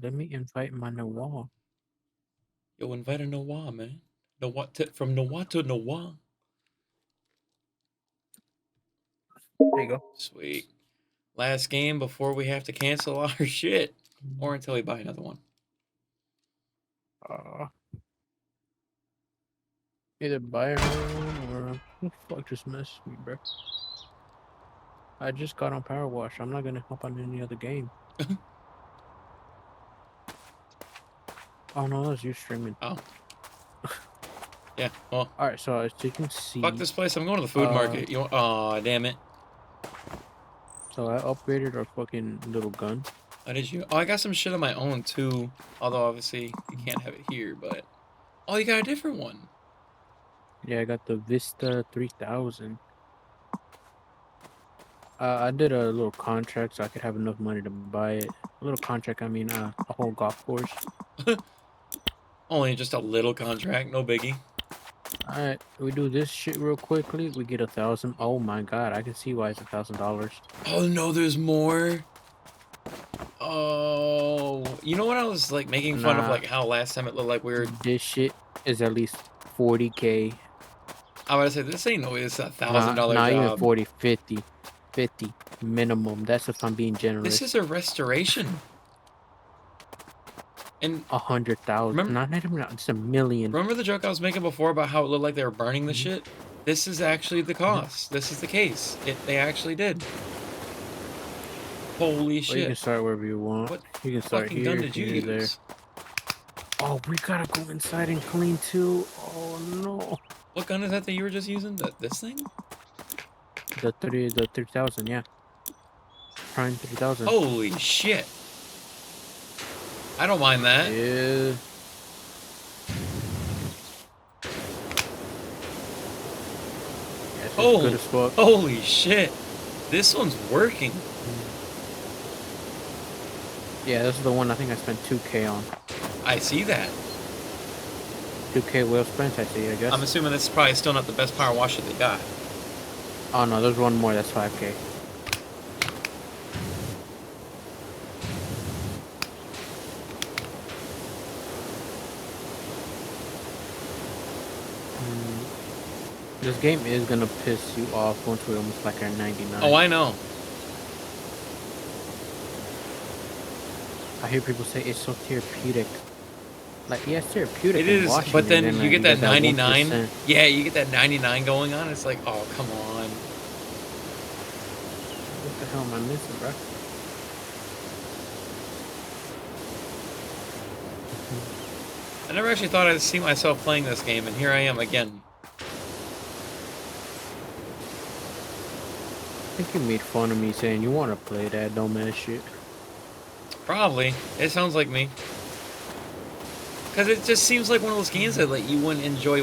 Let me invite my Noah. Yo, invite a Noah, man. From Noah to Noah. There you go. Sweet. Last game before we have to cancel our shit. Or until we buy another one. Uh, Either buy another one or who the fuck just messed me, bro. I just got on Powerwash. I'm not gonna hop on any other game. Oh no, that's you streaming. Oh. Yeah, well. Alright, so as you can Fuck see, this place. I'm going to the food market. You want, aw, damn it. so I upgraded our fucking little gun. How did you? Oh, I got some shit of my own too. Although obviously you can't have it here, but. Oh, you got a different one. Yeah, I got the Vista 3000. I did a little contract so I could have enough money to buy it. A little contract, I mean, a whole golf course. Only just a little contract, no biggie. Alright, we do this shit real quickly. We get 1,000. Oh my god, I can see why it's $1,000. Oh no, there's more. Oh, you know what I was like making fun of, Nah, like how last time it looked like we were. this shit is at least 40K. I would say this ain't no, it's a thousand Nah, dollar not even job. 40, 50. 50 minimum. That's if I'm being This generous. is a restoration. And 100,000. remember, Not even, it's a million. remember the joke I was making before about how it looked like they were burning the shit? This is actually the cost. This is the case. They actually did. Holy Well, you can shit. start wherever you want. What You can start fucking gun here, did you here, there. use? Oh, we gotta go inside and clean too. Oh no. What gun is that you were just using? This thing? The 3000, yeah. Prime 3000. Holy shit. I don't mind that. Yeah. Yes, it's good as fuck. Holy shit. This one's working. Yeah, this is the one I think I spent 2K on. I see that. 2K well spent, I see, I guess. I'm assuming this is probably still not the best power washer they got. Oh no, there's one more, that's 5K. This game is gonna piss you off once we almost like our 99. Oh, I know. I hear people say it's so therapeutic. Like, yeah, it's therapeutic It in is, washing, but then and then you get get that that 99. 1%. Yeah, you get that 99 going on. It's like, oh, come on. What the hell am I missing, bro? I never actually thought I'd see myself playing this game, and here I am again. I think you made fun of me saying you want to play that dumbass shit. Probably. It sounds like me. Because it just seems like one of those games that like you wouldn't enjoy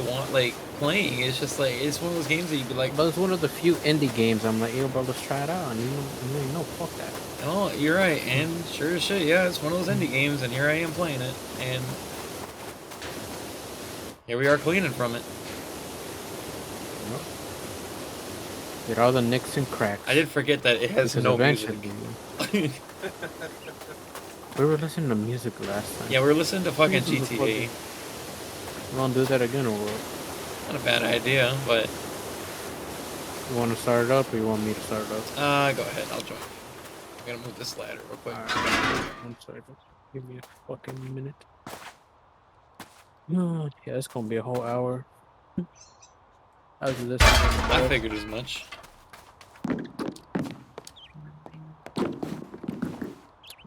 playing. It's just like, it's one of those games that you'd be like, But it's one of the few indie games I'm like, yo, bro, let's try it out. And you know, fuck that. oh, you're right. And sure as shit, yeah, it's one of those indie games, and here I am playing it. And here we are cleaning from it. Yep. Get all the nicks and cracks. I did forget that it has no music. We were listening to music last time. Yeah, we were listening to fucking GTA. You want to do that again or what? Not a bad idea, but... You want to start it up or you want me to start it up? Go ahead, I'll join. I'm gonna move this ladder real quick. One second. Give me a fucking minute. Oh, yeah, it's gonna be a whole hour. I was listening. I figured as much.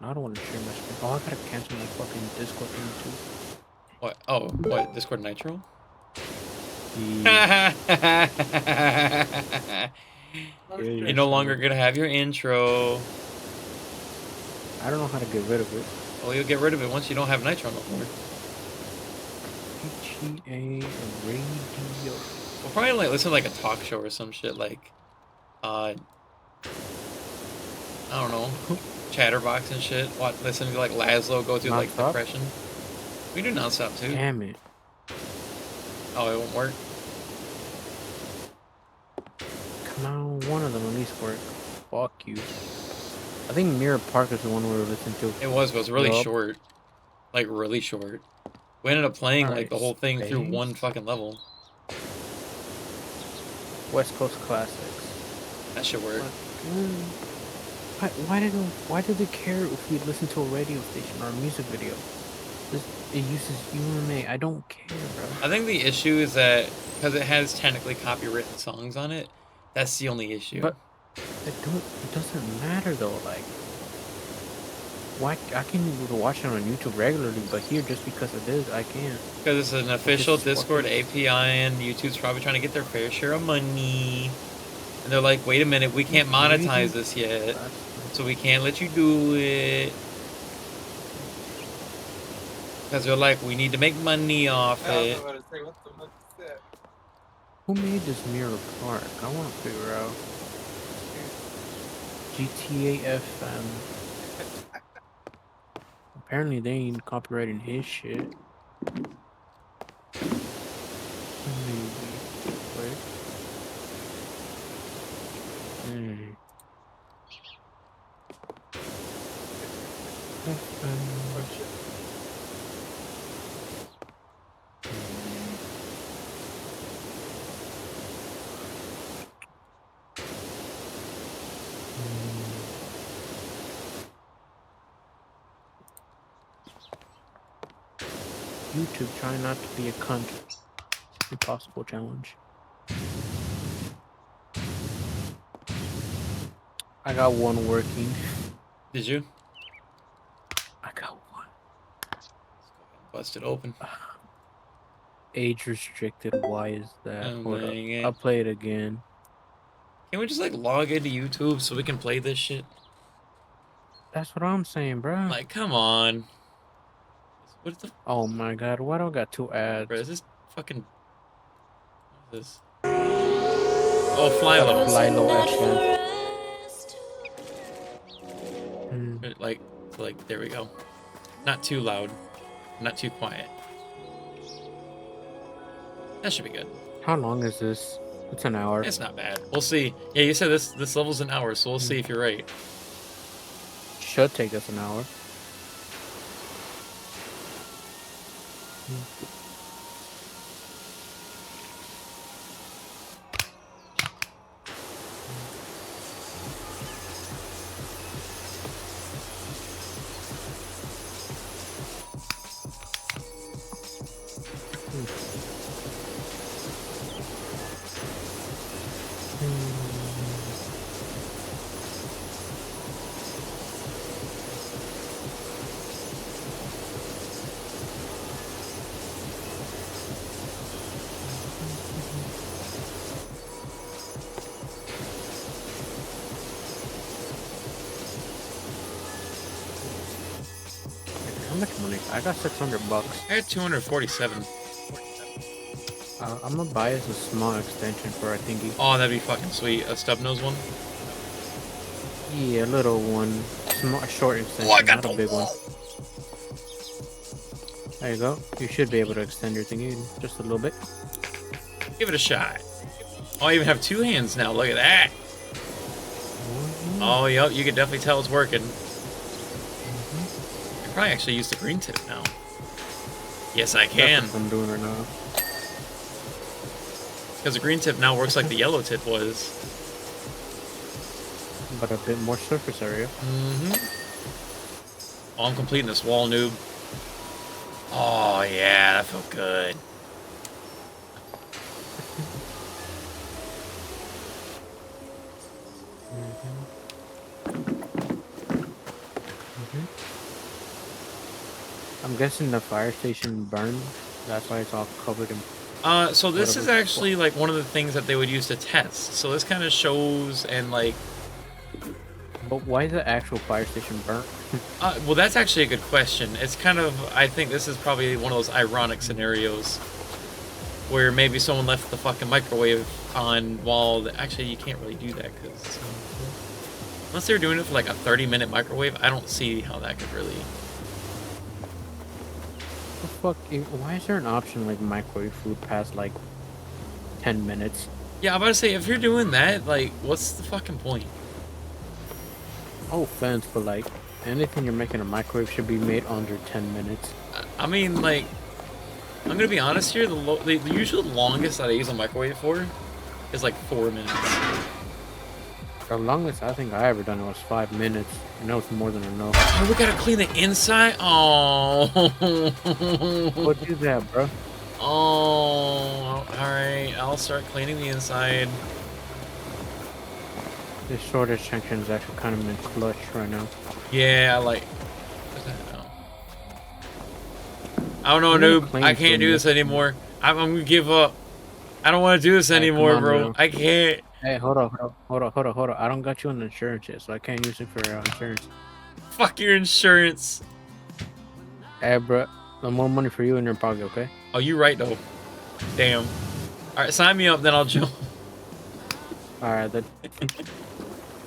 I don't want to share my screen. Oh, I gotta cancel my fucking Discord thing too. What? Oh, what? Discord Nitro? Yeah. You're no longer gonna have your intro. I don't know how to get rid of it. Well, you'll get rid of it once you don't have Nitro no more. PGA Radio. We'll probably like listen to like a talk show or some shit like, I don't know, Chatterbox and shit. What? Listen to like Laszlo go through like depression. We do nonstop too. Damn it. Oh, it won't work. Come on, one of them at least work. Fuck you. I think Mirror Park is the one we were listening to. It was really short. like really short. We ended up playing like Alright, the whole thing through one space. fucking level. West Coast Classics. That should work. What? Why do they care if we listen to a radio station or a music video? It uses UMA. I don't care, bro. I think the issue is that because it has technically copywritten songs on it, that's the only issue. But it doesn't matter though. Like, why I can watch it on YouTube regularly, but here just because it is, I can't. Because it's an official Discord API, and YouTube's probably trying to get their fair share of money. And they're like, wait a minute, we can't monetize this yet, so we can't let you do it. Because they're like, we need to make money off it. Who made this Mirror Park? I want to figure out. GTA FM. Apparently they ain't copyrighting his shit. Maybe. Wait. FM. YouTube, try not to be a cunt. Impossible challenge. I got one working. Did you? I got one. Bust it open. Age restricted. Why is that? Oh, Hold up. dang it. I'll play it again. Can we just like log into YouTube so we can play this shit? That's what I'm saying, bro. Like, come on. What the? Oh my god, why do I got 2 ads? Bro, is this fucking? What is this? Oh, flylo. flylo FM. Like, there we go. Not too loud, not too quiet. That should be good. How long is this? It's an hour. It's not bad. We'll see. Yeah, you said this level's an hour, so we'll see if you're right. Should take us an hour. How much money? I got $600. I had 247. I'm gonna buy us a small extension for our thingy. Oh, that'd be fucking sweet. A stub nose one. Yeah, a little one, small, short extension, I got not a big one. There you go. You should be able to extend your thingy just a little bit. Give it a shot. Oh, I even have 2 hands now. Look at that. Oh, yep. You can definitely tell it's working. I probably actually use the green tip now. Yes, I can. That's what I'm doing right now. Because the green tip now works like the yellow tip was. But a bit more surface area. Oh, I'm completing this wall, noob. Oh, yeah. That felt good. I'm guessing the fire station burned. That's why it's all covered in. So this is actually like one of the things that they would use to test. So this kind of shows and like. But why is the actual fire station burnt? Well, that's actually a good question. It's kind of, I think this is probably one of those ironic scenarios where maybe someone left the fucking microwave on while actually you can't really do that because unless they're doing it for like a 30-minute microwave, I don't see how that could really. The fuck? Why is there an option like microwave food past like 10 minutes? Yeah, I'm about to say if you're doing that, like, what's the fucking point? No offense, but like, Anything you're making a microwave should be made under 10 minutes. I mean, like, I'm gonna be honest here. The usual longest that I use a microwave for is like 4 minutes. The longest I think I ever done it was 5 minutes, and that was more than enough. Oh, we gotta clean the inside. Oh. What do that, bro? Oh. All right. I'll start cleaning the inside. This shortage section is actually kind of in clutch right now. Yeah, I like. What's that now? I don't know, noob. I can't do this anymore. I'm gonna give up. I don't want to do this anymore, bro. Bro. I can't. Hey, hold on. I don't got you on insurance yet, so I can't use it for insurance. Fuck your insurance. Hey, bro, no more money for you in your pocket, okay? Oh, you right though. Damn. All right, sign me up, then I'll jump. All right, then.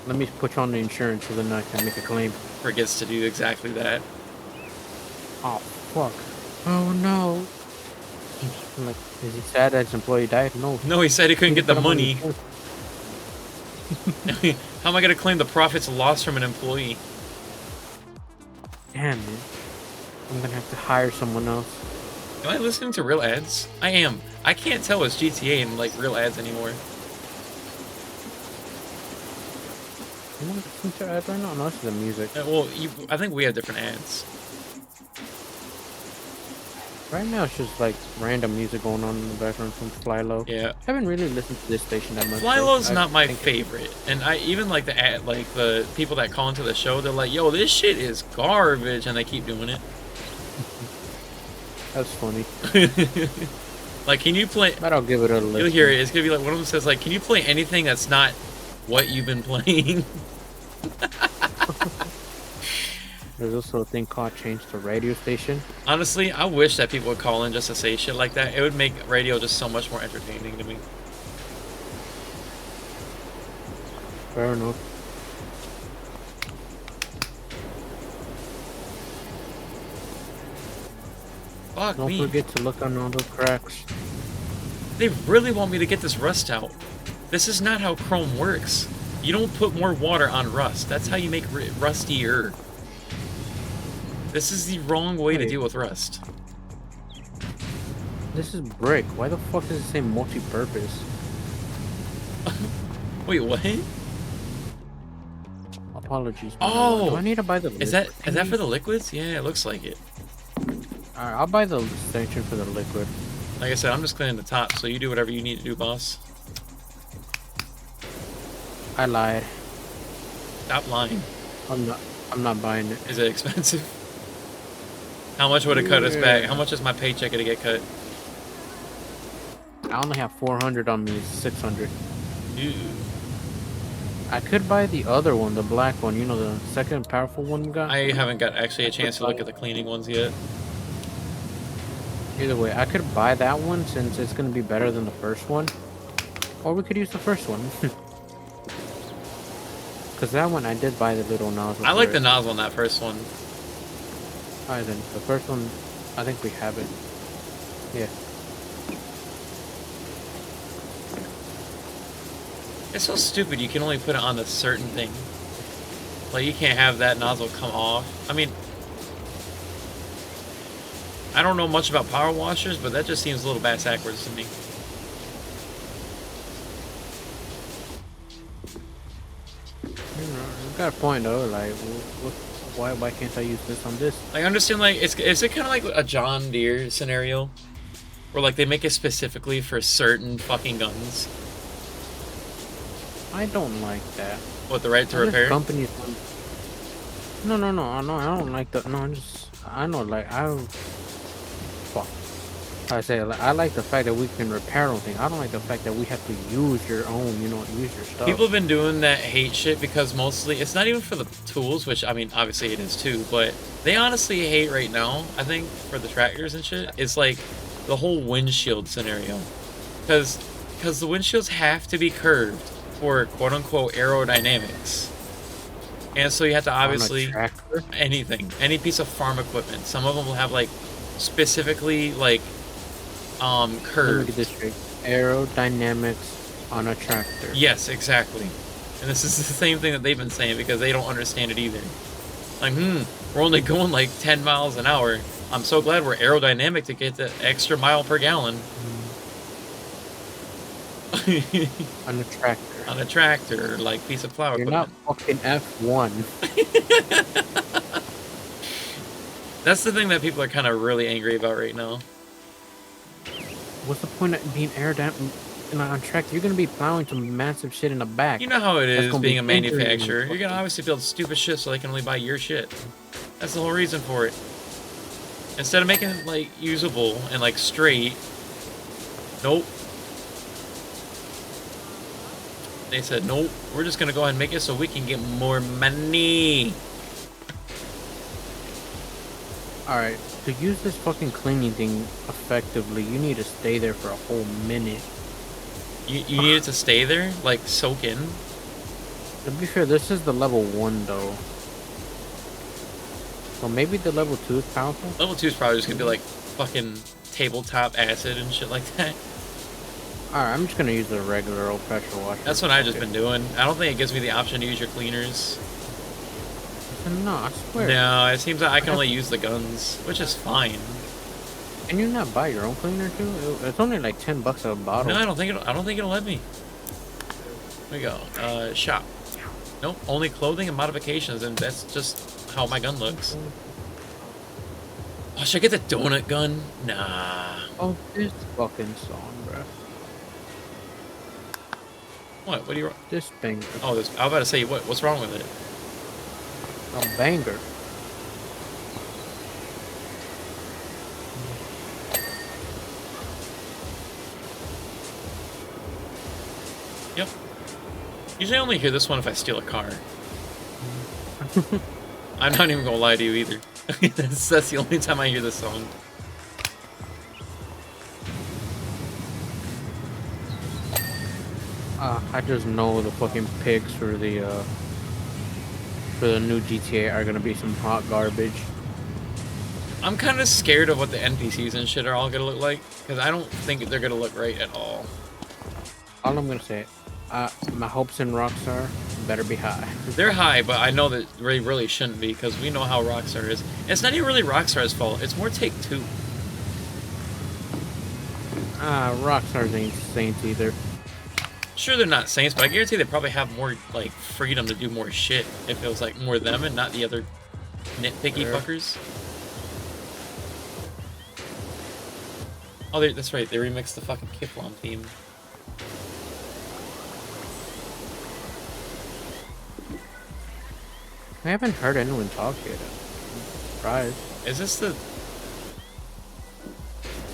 Let me put you on the insurance so then I can make a claim. Forgets to do exactly that. Oh, fuck. Oh, no. I'm like, is he sad that his employee died? No. No, he said he couldn't get the Put him on money. insurance. How am I gonna claim the profits lost from an employee? Damn, man. I'm gonna have to hire someone else. Am I listening to real ads? I am. I can't tell it's GTA and like real ads anymore. Am I listening to ads right now? No, this is the music. Well, I think we have different ads. Right now, it's just like random music going on in the background from Flylo. Yeah. I haven't really listened to this station that much. Flylo's so not my think favorite, and I even like the ad, like the people that call into the show. They're like, "Yo, this shit is garbage," and they keep doing it. That's funny. Like, can you play? But I'll give it a listen. You'll hear it. It's gonna be like one of them says, like, "Can you play anything that's not what you've been playing?" There's also a thing called change the radio station. Honestly, I wish that people would call in just to say shit like that. It would make radio just so much more entertaining to me. Fair enough. Fuck Don't me. forget to look on all the cracks. They really want me to get this rust out. This is not how Chrome works. You don't put more water on rust. That's how you make rustier. This is the wrong way to deal with rust. This is brick. Why the fuck does it say multi-purpose? Wait, what? Apologies. Oh! Do I need to buy the Is that for the liquids? Yeah, it looks like it. Alright, I'll buy the extension for the liquid. Like I said, I'm just cleaning the top, so you do whatever you need to do, boss. I lied. Stop lying. I'm not buying it. Is it expensive? How much would it cut us back? How much is my paycheck gonna get cut? I only have 400 on me, 600. Ew. I could buy the other one, the black one, you know, the second powerful one we got. I haven't got actually a chance to look at the cleaning ones yet. Either way, I could buy that one since it's going to be better than the first one. Or we could use the first one. Because that one, I did buy the little nozzle. I like the nozzle on that first one. Alright then, the first one, I think we have it. Yeah. It's so stupid you can only put it on a certain thing. Like, you can't have that nozzle come off. I mean, I don't know much about power washers, but that just seems a little bass backwards to me. You got a point though, like, why can't I use this on this? Like, I understand, like, is it kind of like a John Deere scenario? Where, like, they make it specifically for certain fucking guns? I don't like that. What, the right to repair? Companies. No, I don't like that. No, I know, like, fuck. I say, like, I like the fact that we can repair everything. I don't like the fact that we have to use your own, use your stuff. People have been doing that hate shit because mostly, it's not even for the tools, which, I mean, obviously it is too, but they honestly hate right now, I think, for the tractors and shit. It's like the whole windshield scenario. Because the windshields have to be curved for quote-unquote aerodynamics. And so you have to obviously anything, any piece of farm equipment. Some of them will have like specifically like curved. Let me get this straight. Aerodynamics on a tractor. Yes, exactly. And this is the same thing that they've been saying because they don't understand it either. Like, we're only going like 10 miles an hour. I'm so glad we're aerodynamic to get the extra mile per gallon. On a tractor. On a tractor, like piece of flower You're not equipment. fucking F1. That's the thing that people are kind of really angry about right now. What's the point of being aerodynamic on a tractor? You're gonna be plowing some massive shit in the back. You know how it is being a manufacturer. You're gonna gonna obviously build stupid shit so they can only buy your shit. That's the whole reason for it. Instead of making it like usable and like straight, nope. They said nope. We're just gonna go ahead and make it so we can get more money. Alright, to use this fucking cleaning thing effectively, you need to stay there for a whole minute. You need it to stay there, like soak in. To be fair, this is the level 1 though. So maybe the level 2 is powerful? Level 2 is probably just gonna be like fucking tabletop acid and shit like that. Alright, I'm just gonna use the regular old pressure washer. That's what I've just been doing. I don't think it gives me the option to use your cleaners. No, I swear. No, it seems like I can only use the guns, which is fine. Can you not buy your own cleaner too? It's only like $10 a bottle. No, I don't think it'll let me. Here we go. Shop. Nope, only clothing and modifications, and that's just how my gun looks. Oh, should I get the donut gun? Nah. Oh, this fucking song, bro. What? What do you? This thing. Oh, this. I was about to say, what's wrong with it? A banger. Yep. Usually I only hear this one if I steal a car. I'm not even gonna lie to you either. that's the only time I hear this song. I just know the fucking pics for the new GTA are gonna be some hot garbage. I'm kind of scared of what the NPCs and shit are all gonna look like, because I don't think they're gonna look right at all. All I'm gonna say, my hopes in Rockstar better be high. They're high, but I know that they really shouldn't be, because we know how Rockstar is. And it's not even really Rockstar's fault, it's more Take-Two. Rockstar's ain't saints either. Sure, they're not saints, but I guarantee they probably have more, like, freedom to do more shit if it was, like, more them and not the other nitpicky fuckers. Oh, that's right, they remixed the fucking Kiflon theme. I haven't heard anyone talk yet. I'm surprised. Is this the...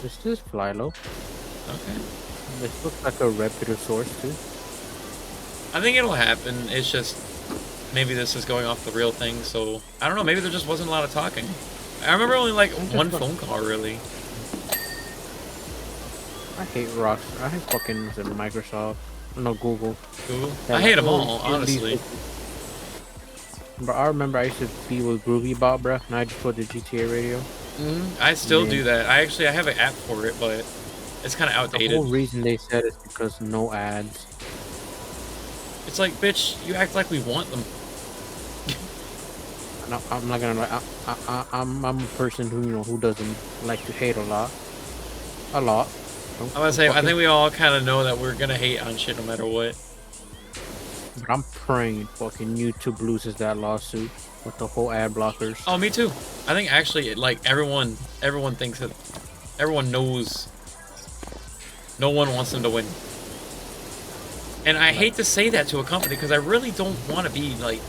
This is flylo. Okay. This looks like a reputable source too. I think it'll happen. It's just maybe this is going off the real thing, so I don't know. Maybe there just wasn't a lot of talking. I remember only like one phone call really. I hate Rockstar. I hate fucking Microsoft. No, Google. Google. I hate them all, honestly. But I remember I used to be with GroovyBot, bruh, and I just put the GTA radio. I still do that. I have an app for it, but it's kind of outdated. The whole reason they said is because no ads. It's like, bitch, you act like we want them. No, I'm not gonna lie. I'm a person who doesn't like to hate a lot. A lot. I'm gonna say, I think we all kind of know that we're gonna hate on shit no matter what. But I'm praying fucking YouTube loses that lawsuit with the whole ad blockers. Oh, me too. I think actually, like everyone thinks that everyone knows. No one wants them to win. And I hate to say that to a company because I really don't want to be like,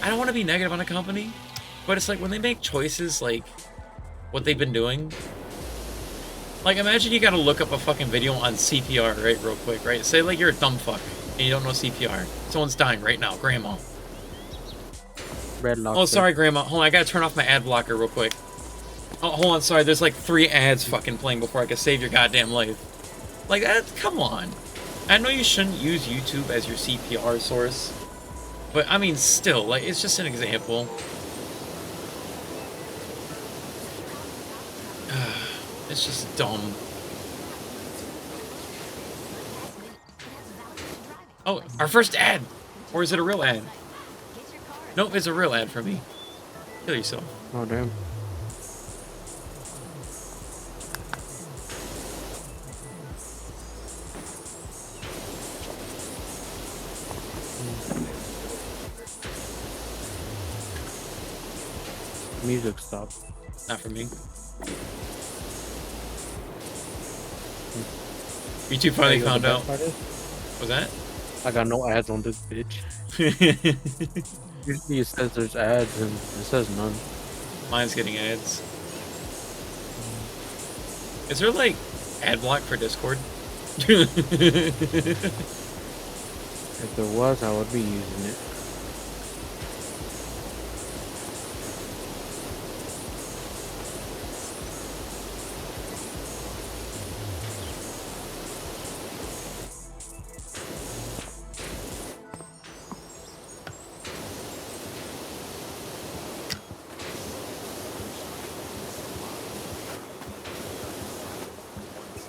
I don't want to be negative on a company, but it's like when they make choices like what they've been doing. Like imagine you gotta look up a fucking video on CPR, right, real quick, right? Say like you're a dumb fuck and you don't know CPR. Someone's dying right now, grandma. Red lock. Oh, sorry, grandma. Hold on, I gotta turn off my ad blocker real quick. Oh, hold on, sorry. There's like 3 ads fucking playing before I can save your goddamn life. Like that, come on. I know you shouldn't use YouTube as your CPR source, but I mean, still, like, it's just an example. It's just dumb. Oh, our first ad! Or is it a real ad? Nope, it's a real ad for me. Kill yourself. Oh damn. Music stopped. Not for me. YouTube finally Hey, yo, the found out. best part is, Was that? I got no ads on this bitch. Usually it says there's ads and it says none. Mine's getting ads. Is there like ad block for Discord? If there was, I would be using it.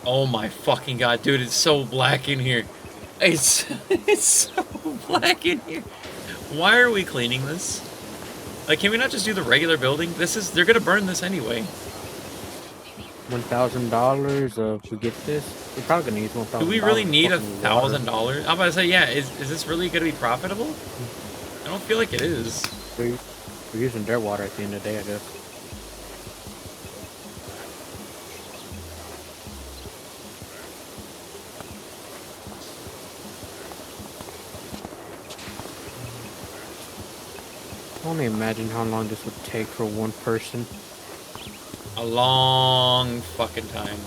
Oh my fucking god, dude, it's so black in here. It's so black in here. Why are we cleaning this? Like, can we not just do the regular building? They're gonna burn this anyway. $1,000 if we get this. We're probably gonna use $1,000. Do we really need $1,000? $1,000? I'm about to say, yeah, is this really gonna be profitable? I don't feel like it is. We're using their water at the end of the day, I guess. I only imagine how long this would take for one person. A long fucking time.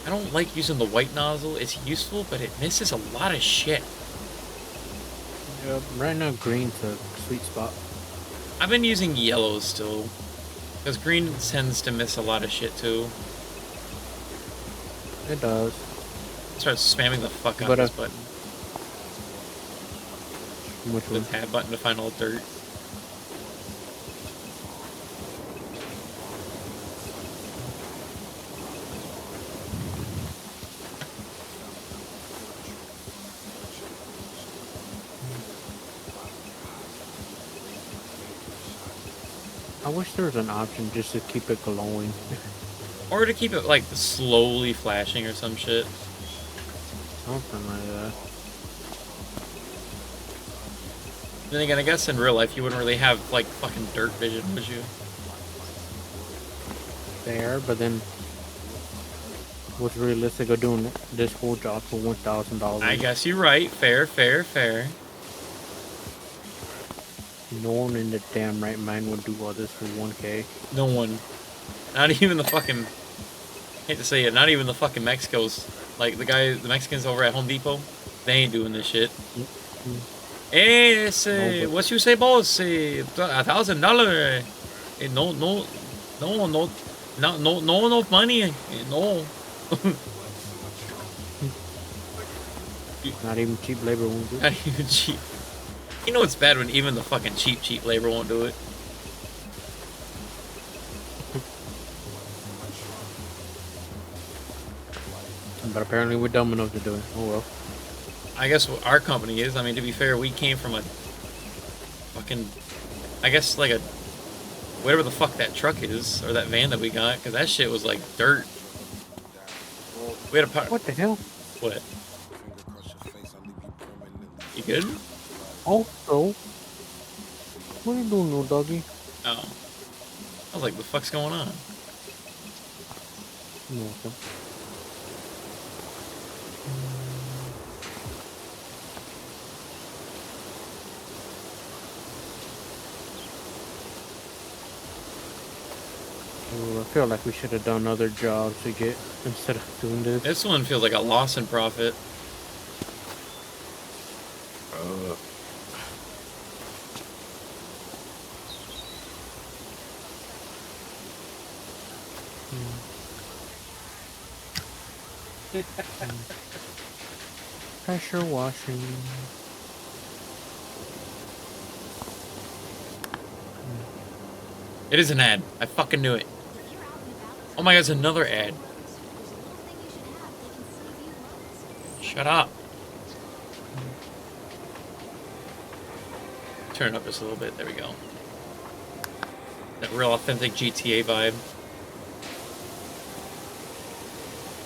I don't like using the white nozzle. It's useful, but it misses a lot of shit. Yep, right now green's a sweet spot. I've been using yellows still. Because green tends to miss a lot of shit too. It does. Start spamming the fuck out But, of this button. Which The one? tab button to find all dirt. I wish there was an option just to keep it glowing. Or to keep it like slowly flashing or some shit. Something like that. Then again, I guess in real life you wouldn't really have like fucking dirt vision, would you? Fair, but then what's realistic of doing this whole job for $1,000? I guess you're right. Fair, fair, fair. No one in the damn right mind would do all this for 1K. No one. Not even the fucking... hate to say it, not even the fucking Mexicos. Like the Mexicans over at Home Depot. They ain't doing this shit. No, What you say, boss? $1,000. No enough money. No. Not even cheap labor won't do it. Not even cheap. You know it's bad when even the fucking cheap labor won't do it. But apparently we're dumb enough to do it. Oh well. I guess what our company is. I mean, to be fair, we came from a fucking, I guess like a, whatever the fuck that truck is, or that van that we got, because that shit was like dirt. We had a What the hell? What? You good? Also, what are you doing, little doggy? Oh. I was like, the fuck's going on? No, okay. I feel like we should have done other jobs to get instead of doing this. This one feels like a loss in profit. Pressure washing. It is an ad. I fucking knew it. Oh my god, it's another ad. Shut up. turn it up just a little bit. There we go. That real authentic GTA vibe.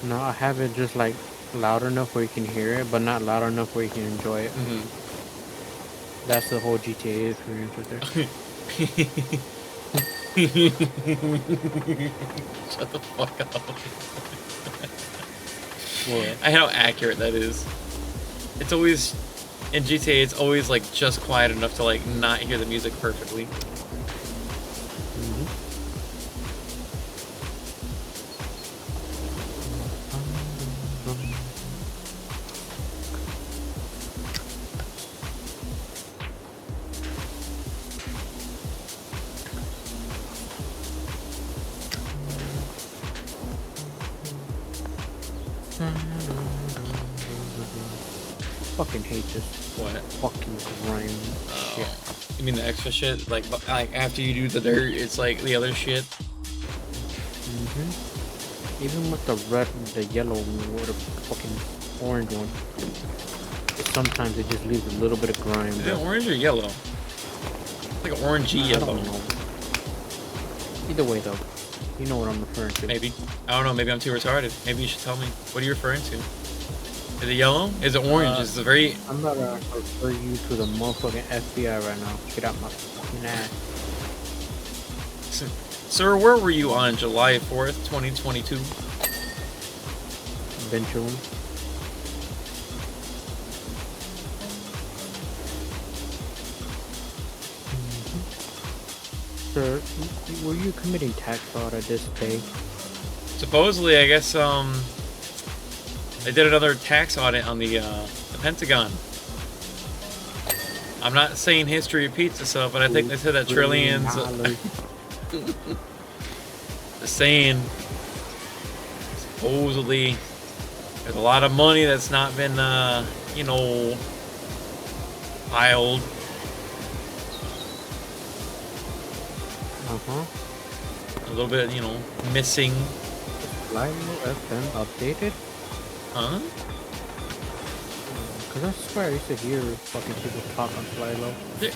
No, I have it just like loud enough where you can hear it, but not loud enough where you can enjoy it. That's the whole GTA experience right there. Shut the fuck up. What? I know how accurate that is. It's always in GTA. It's always like just quiet enough to like not hear the music perfectly. Fucking hate this What? fucking grind shit. You mean the extra shit? Like after you do the dirt, it's like the other shit. Even with the red, the yellow, or the fucking orange one, sometimes it just leaves a little bit of grime. Is it orange or yellow? It's like an orangey I yellow. don't know. Either way, though, you know what I'm referring to. Maybe. I don't know. Maybe I'm too retarded. Maybe you should tell me. What are you referring to? Is it yellow? Is it orange? It's a very... I'm about to refer you to the motherfucking FBI right now. Get out my fucking ass. Sir, where were you on July 4th, 2022? Eventually. Sir, were you committing tax fraud at this day? Supposedly, I guess, they did another tax audit on the Pentagon. I'm not saying history repeats itself, but I think they said that trillions... Just saying, supposedly, there's a lot of money that's not been, you know, filed. A little bit, you know, missing. flylo FM updated? Huh? Because I swear I used to hear fucking people talk on flylo.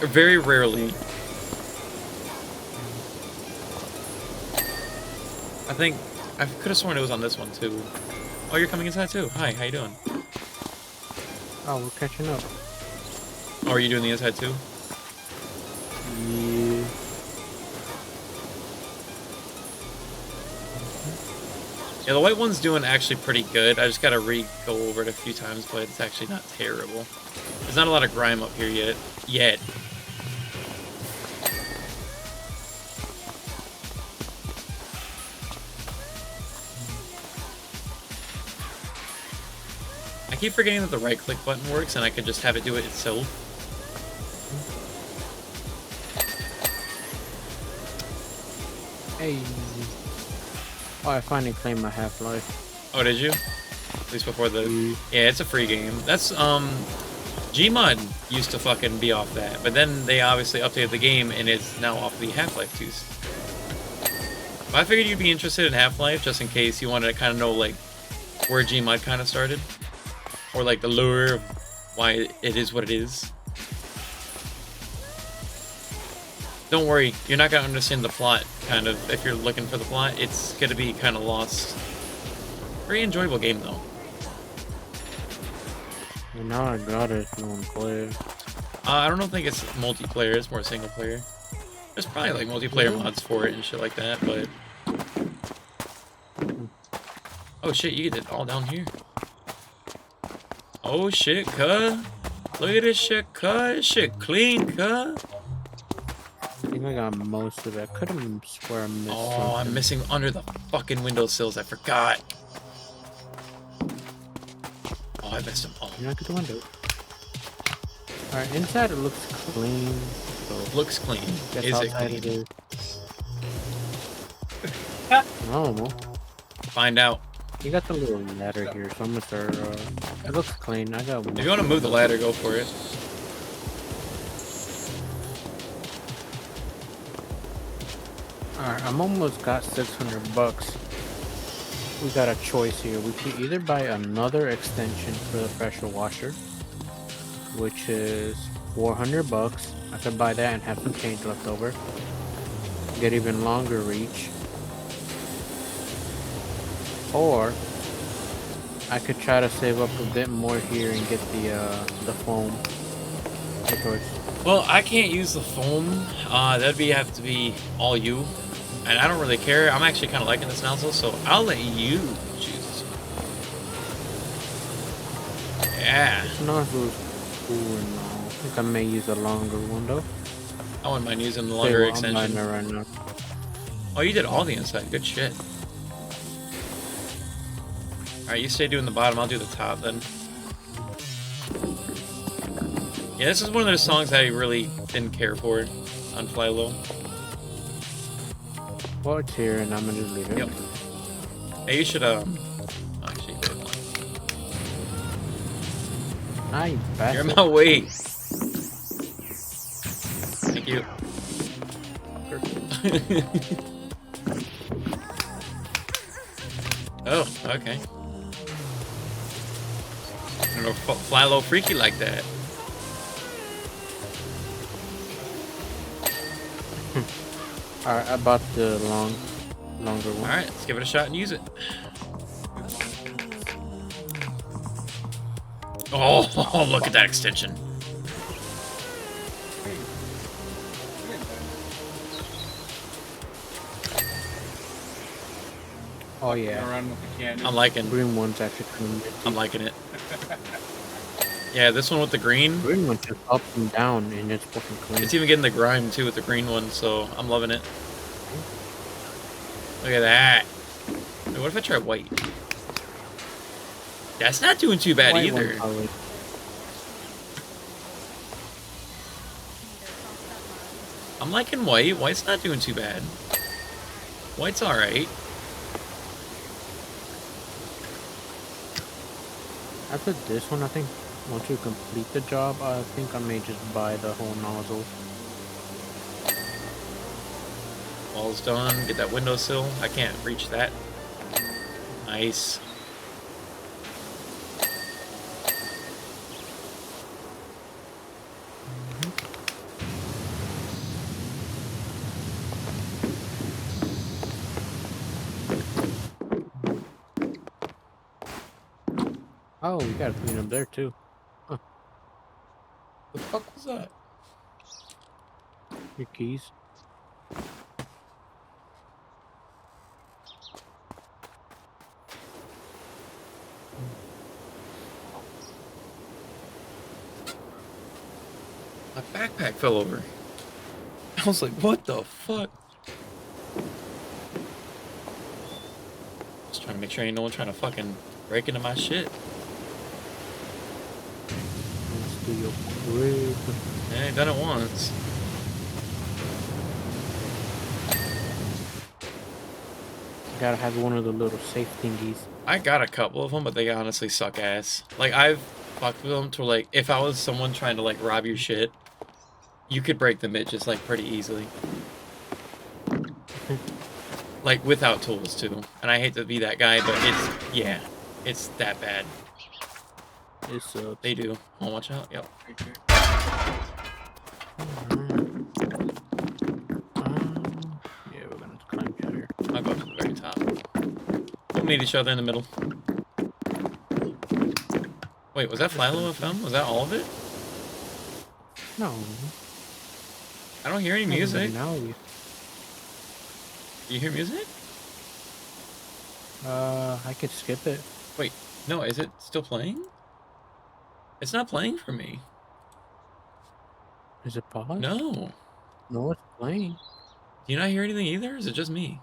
Very rarely. I think I could have sworn it was on this one too. Oh, you're coming inside too. Hi, how you doing? Oh, we're catching up. Oh, are you doing the inside too? Yeah. Yeah, the white one's doing actually pretty good. I just gotta go over it a few times, but it's actually not terrible. There's not a lot of grime up here yet. I keep forgetting that the right-click button works, and I could just have it do it itself. Hey. Oh, I finally claimed my Half-Life. Oh, did you? At least before the... Yeah, it's a free game. That's, Gmod used to fucking be off that, but then they obviously updated the game, and it's now off the Half-Life 2s. But I figured you'd be interested in Half-Life, just in case you wanted to kind of know, like, where Gmod kind of started. Or, like, the lure of why it is what it is. Don't worry, you're not going to understand the plot, kind of, if you're looking for the plot. It's going to be kind of lost. Very enjoyable game, though. Well, now I got it. No one plays. I don't think it's multiplayer. It's more single player. There's probably, like, multiplayer mods for it and shit like that, but... Oh, shit, you get it all down here. Oh, shit, cuh. Look at this shit, cuh. This shit clean, cuh. I think I got most of it. I couldn't swear I missed Oh, something. I'm missing under the fucking windowsills. I forgot. Oh, I missed them all. You're not at the window. Alright, inside it looks clean. So Looks clean. guess Is it outside clean? it is. Oh, well. Find out. You got the little ladder here, so I'm gonna start, it looks clean. I got one. If you want to move the ladder, go for it. Alright, I'm almost got 600 bucks. We got a choice here. We could either buy another extension for the pressure washer, which is 400 bucks. I could buy that and have some change left over. Get even longer reach. Or I could try to save up a bit more here and get the foam. Of course. Well, I can't use the foam. That'd have to be all you. And I don't really care. I'm actually kind of liking this nozzle, so I'll let you choose. Yeah. This nozzle is cool and all. I think I may use a longer one though. I wouldn't mind using the longer extension. I'm buying it right now. Oh, you did all the inside. Good shit. Alright, you stay doing the bottom. I'll do the top then. Yeah, this is one of those songs I really didn't care for on flylo. Well, it's here and I'm gonna just leave it. Yep. Hey, you should, actually, wait one. I bet. You're in my way. Thank you. Oh, okay. I don't know, flylo freaky like that. Alright, I bought the longer one. Alright, let's give it a shot and use it. Oh, look at that extension. Oh yeah. I'm liking. Green one's actually kind of I'm liking it. Yeah, this one with the green. Green one's just up and down and it's fucking clean. It's even getting the grime too with the green one, so I'm loving it. Look at that. Wait, what if I try white? That's not doing too bad White either. I'm liking white. White's not doing too bad. White's alright. After this one, I think once we complete the job, I think I may just buy the whole nozzle. Wall's done. Get that windowsill. I can't reach that. Nice. Oh, we gotta clean up there too. Huh. The fuck was that? Your keys. My backpack fell over. I was like, what the fuck? Just trying to make sure ain't no one trying to fucking break into my shit. Let's do your crib. Yeah, I done it once. Gotta have one of the little safe thingies. I got a couple of them, but they honestly suck ass. Like, I've fucked with them to, like, if I was someone trying to, like, rob your shit, you could break the midgets, like, pretty easily. Like, without tools, too. And I hate to be that guy, but it's, yeah, it's that bad. It sucks. They do. Oh, watch out. Yep. Yeah, we're gonna climb down here. I'll go up to the very top. We'll meet each other in the middle. Wait, was that flylo FM? Was that all of it? No. I don't hear any music. Now You hear music? I could skip it. Wait, no, is it still playing? It's not playing for me. Is it paused? No. No, it's playing. Do you not hear anything either? Is it just me?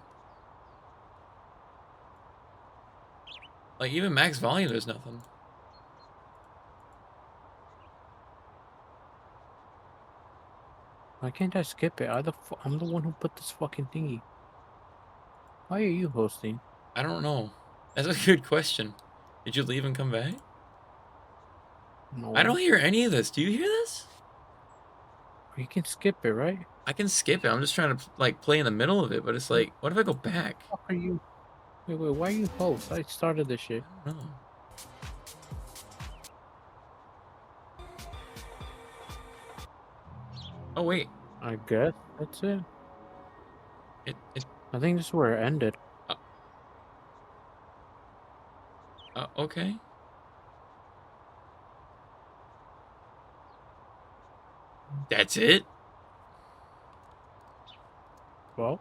Like, even max volume, there's nothing. Why can't I skip it? I'm the one who put this fucking thingy. Why are you hosting? I don't know. That's a good question. Did you leave and come back? No. I don't hear any of this. Do you hear this? You can skip it, right? I can skip it. I'm just trying to, like, play in the middle of it, but it's like, what if I go back? What are you? Wait, why are you host? I started this shit. I don't know. Oh wait, I guess that's it. it I think this is where it ended. uh, okay. That's it. Well,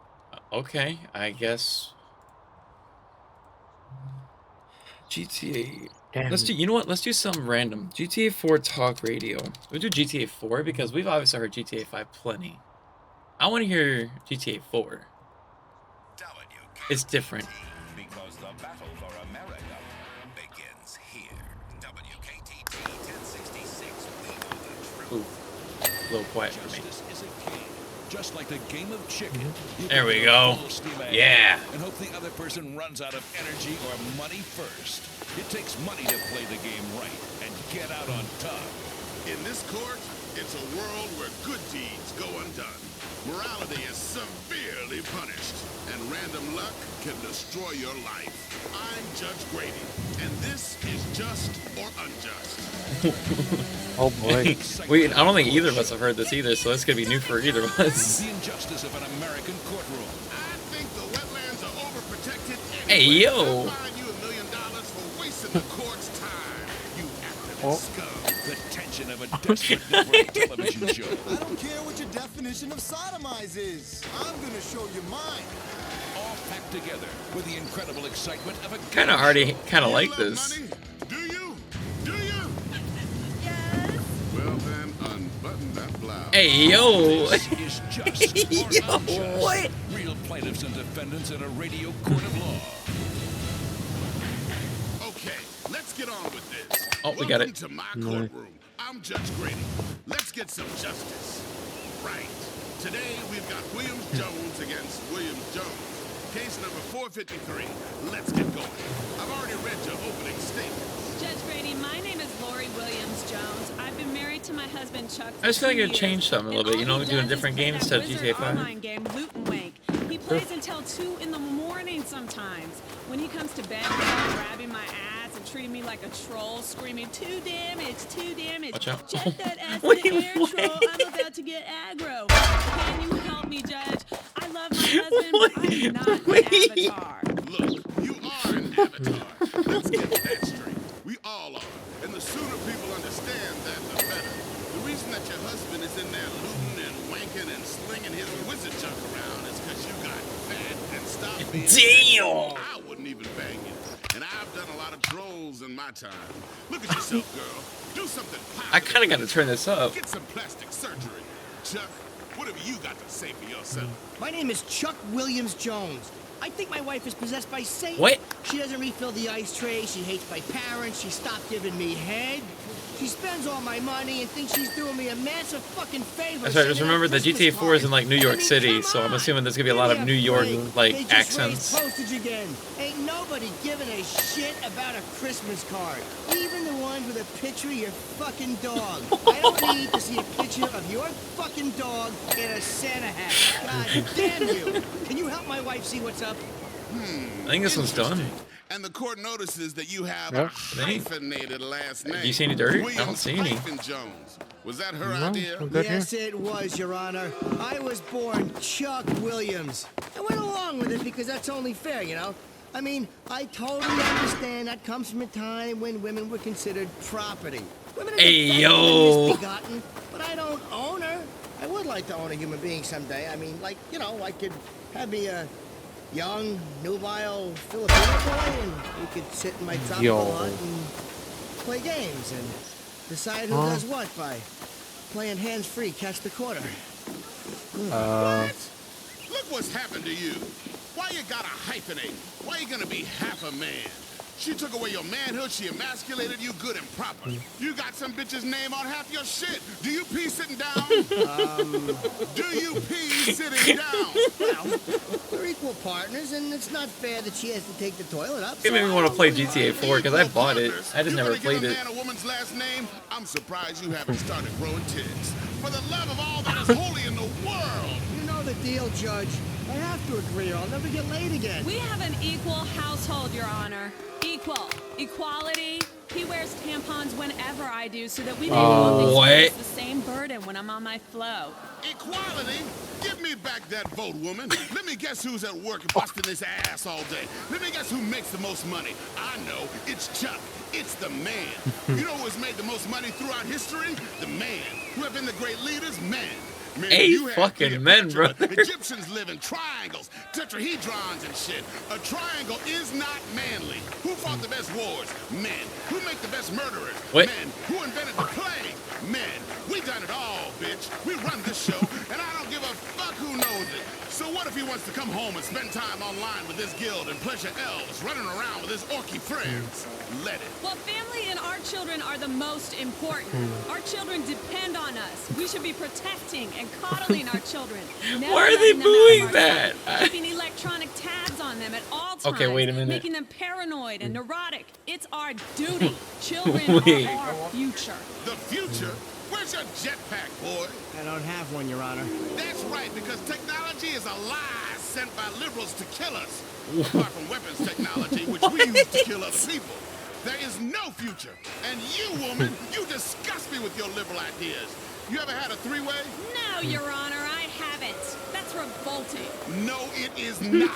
Okay, I guess GTA. Let's damn. do. You know what? Let's do some random GTA 4 talk radio. We do GTA 4 because we've obviously heard GTA 5 plenty. I want to hear GTA 4. It's different. Because the battle for America begins here. WKTT 1066. We know the truth. Ooh, a little quiet for me. Justice is a game. Just like the game of chicken. You There can we go go. full steam ahead Yeah. And hope the other person runs out of energy or money first. It takes money to play the game right and get out on top. In this court, it's a world where good deeds go undone. Morality is severely punished, and random luck can destroy your life. I'm Judge Grady, and this is Just or Unjust. Oh boy. Wait, I don't think either of us have heard this either, so this could be new for either of us. The injustice of an American courtroom. I think the wetlands are overprotected Hey, anyway. yo. I'll fine you $1 million for wasting the court's time, you activist scum. The tension of a desperate network television show. I don't care what your definition of sodomize is. I'm gonna show you mine. All packed together with the incredible excitement of a Kind of already, kind of You like love this. money? Do you? Do you? Yes. Well then, unbutton that blouse. Hey, yo. This is just or Yo, unjust. what? Real plaintiffs and defendants in a radio court of law. Okay, let's get on with this. Oh, we got Welcome it. to my courtroom. I'm Judge Grady. Let's get some justice. Right. Today we've got Williams Jones against Williams Jones. Case number 453. Let's get going. I've already read your opening statement. Judge Grady, my name is Lori Williams-Jones. I've been married to my husband Chuck. I just feel like for it'd 2 change years, something a little and bit, you all know, he doing does different is play games that instead of Wizard GTA 5. Online game, Loot and Wake. He plays until 2 in the morning sometimes. When he comes to bed, he's grabbing my ass and treating me like a troll, screaming, 2 damage, 2 damage. Watch out. Check that ass Wait, in the air, what? troll. I'm about to get aggro. Can you help me, Judge? I love my husband, but I'm not Wait. an avatar. Look, you are an avatar. Let's get that straight. We all are. And the sooner people understand that, the better. The reason that your husband is in there looting and wanking and slinging his wizard junk around is because you got fat and stopped being Damn. I wouldn't even bang you. And I've done a lot of trolls in my time. Look at yourself, girl. Do something positive. I kind of got to turn this up. Get some plastic surgery. Chuck, what have you got to say for yourself? My name is Chuck Williams-Jones. I think my wife is possessed by Satan. What? She doesn't refill the ice tray. She hates my parents. She stopped giving me head. She spends all my money and thinks she's doing me a massive fucking favor. That's right, just sending remember out that Christmas GTA 4 is in like New York cards. City, come so I'm on. assuming there's gonna be a Give lot me of New York break. like They just accents. raised postage again. Ain't nobody giving a shit about a Christmas card. Even the ones with a picture of your fucking dog. I don't need to see a picture of your fucking dog in a Santa hat. God damn you. Can you help my wife see what's up? I think this one's done. And the court notices that you have Yep. a hyphenated last name. Do you see any dirt? I don't Williams see any. Jones. Was that her No, idea? I'm good here. Yes, it was, Your Honor. I was born Chuck Williams. I went along with it because that's only fair, you know? I mean, I totally understand that comes from a time when women were considered property. Women are Hey, defective yo. and misbegotten, but I don't own her. I would like to own a human being someday. I mean, like, you know, I could have me a young, nubile Filipino boy, and we could sit in my tropical Yo. hut and play games and decide who Huh? does what by playing hands-free, catch the quarter. What? Look what's happened to you. Why you gotta hyphenate? Why you gonna be half a man? She took away your manhood, she emasculated you good and proper. You got some bitch's name on half your shit. Do you pee sitting down? Do you pee sitting down? Well, we're equal partners, and it's not fair that she has to take the toilet up. It made me want to play GTA 4 because I bought it. I just You never gonna give played a it. man a woman's last name? I'm surprised you haven't started growing tits. For the love of all that is holy in the world. You know the deal, Judge. I have to agree, or I'll never get laid again. We have an equal household, Your Honor. Equal. Equality. He wears tampons whenever I do so that we can both What? experience the same burden when I'm on my flow. Equality? Give me back that vote, woman. Let me guess who's at work busting his ass all day. Let me guess who makes the most money. I know, it's Chuck. It's the man. You know who has made the most money throughout history? The man. Who have been the great leaders? Men. Man, Eight you had fucking men, Cleopatra. brother. Egyptians live in triangles, tetrahedrons and shit. A triangle is not manly. Who fought the best wars? Men. Who make the best murderers? What? Men. Who invented the plague? Men. We done it all, bitch. We run this show, and I don't give a fuck who knows it. So what if he wants to come home and spend time online with his guild and pleasure elves, running around with his orky friends? Let it. Well, family and our children are the most important. Our children depend on us. We should be protecting and coddling our children. Never Why are they letting them out of booing our that? sight, keeping electronic tabs on them at all times. Okay, wait a minute. Making them paranoid and neurotic. It's our duty. Children Wait. are our future. The future? Where's your jetpack, boy? I don't have one, Your Honor. That's right, because technology is a lie sent by liberals to kill us. Apart from weapons technology, which we use to kill other people. There is no future. And you, woman, you disgust me with your liberal ideas. You ever had a three-way? No, Your Honor, I haven't. That's revolting. No, it is not.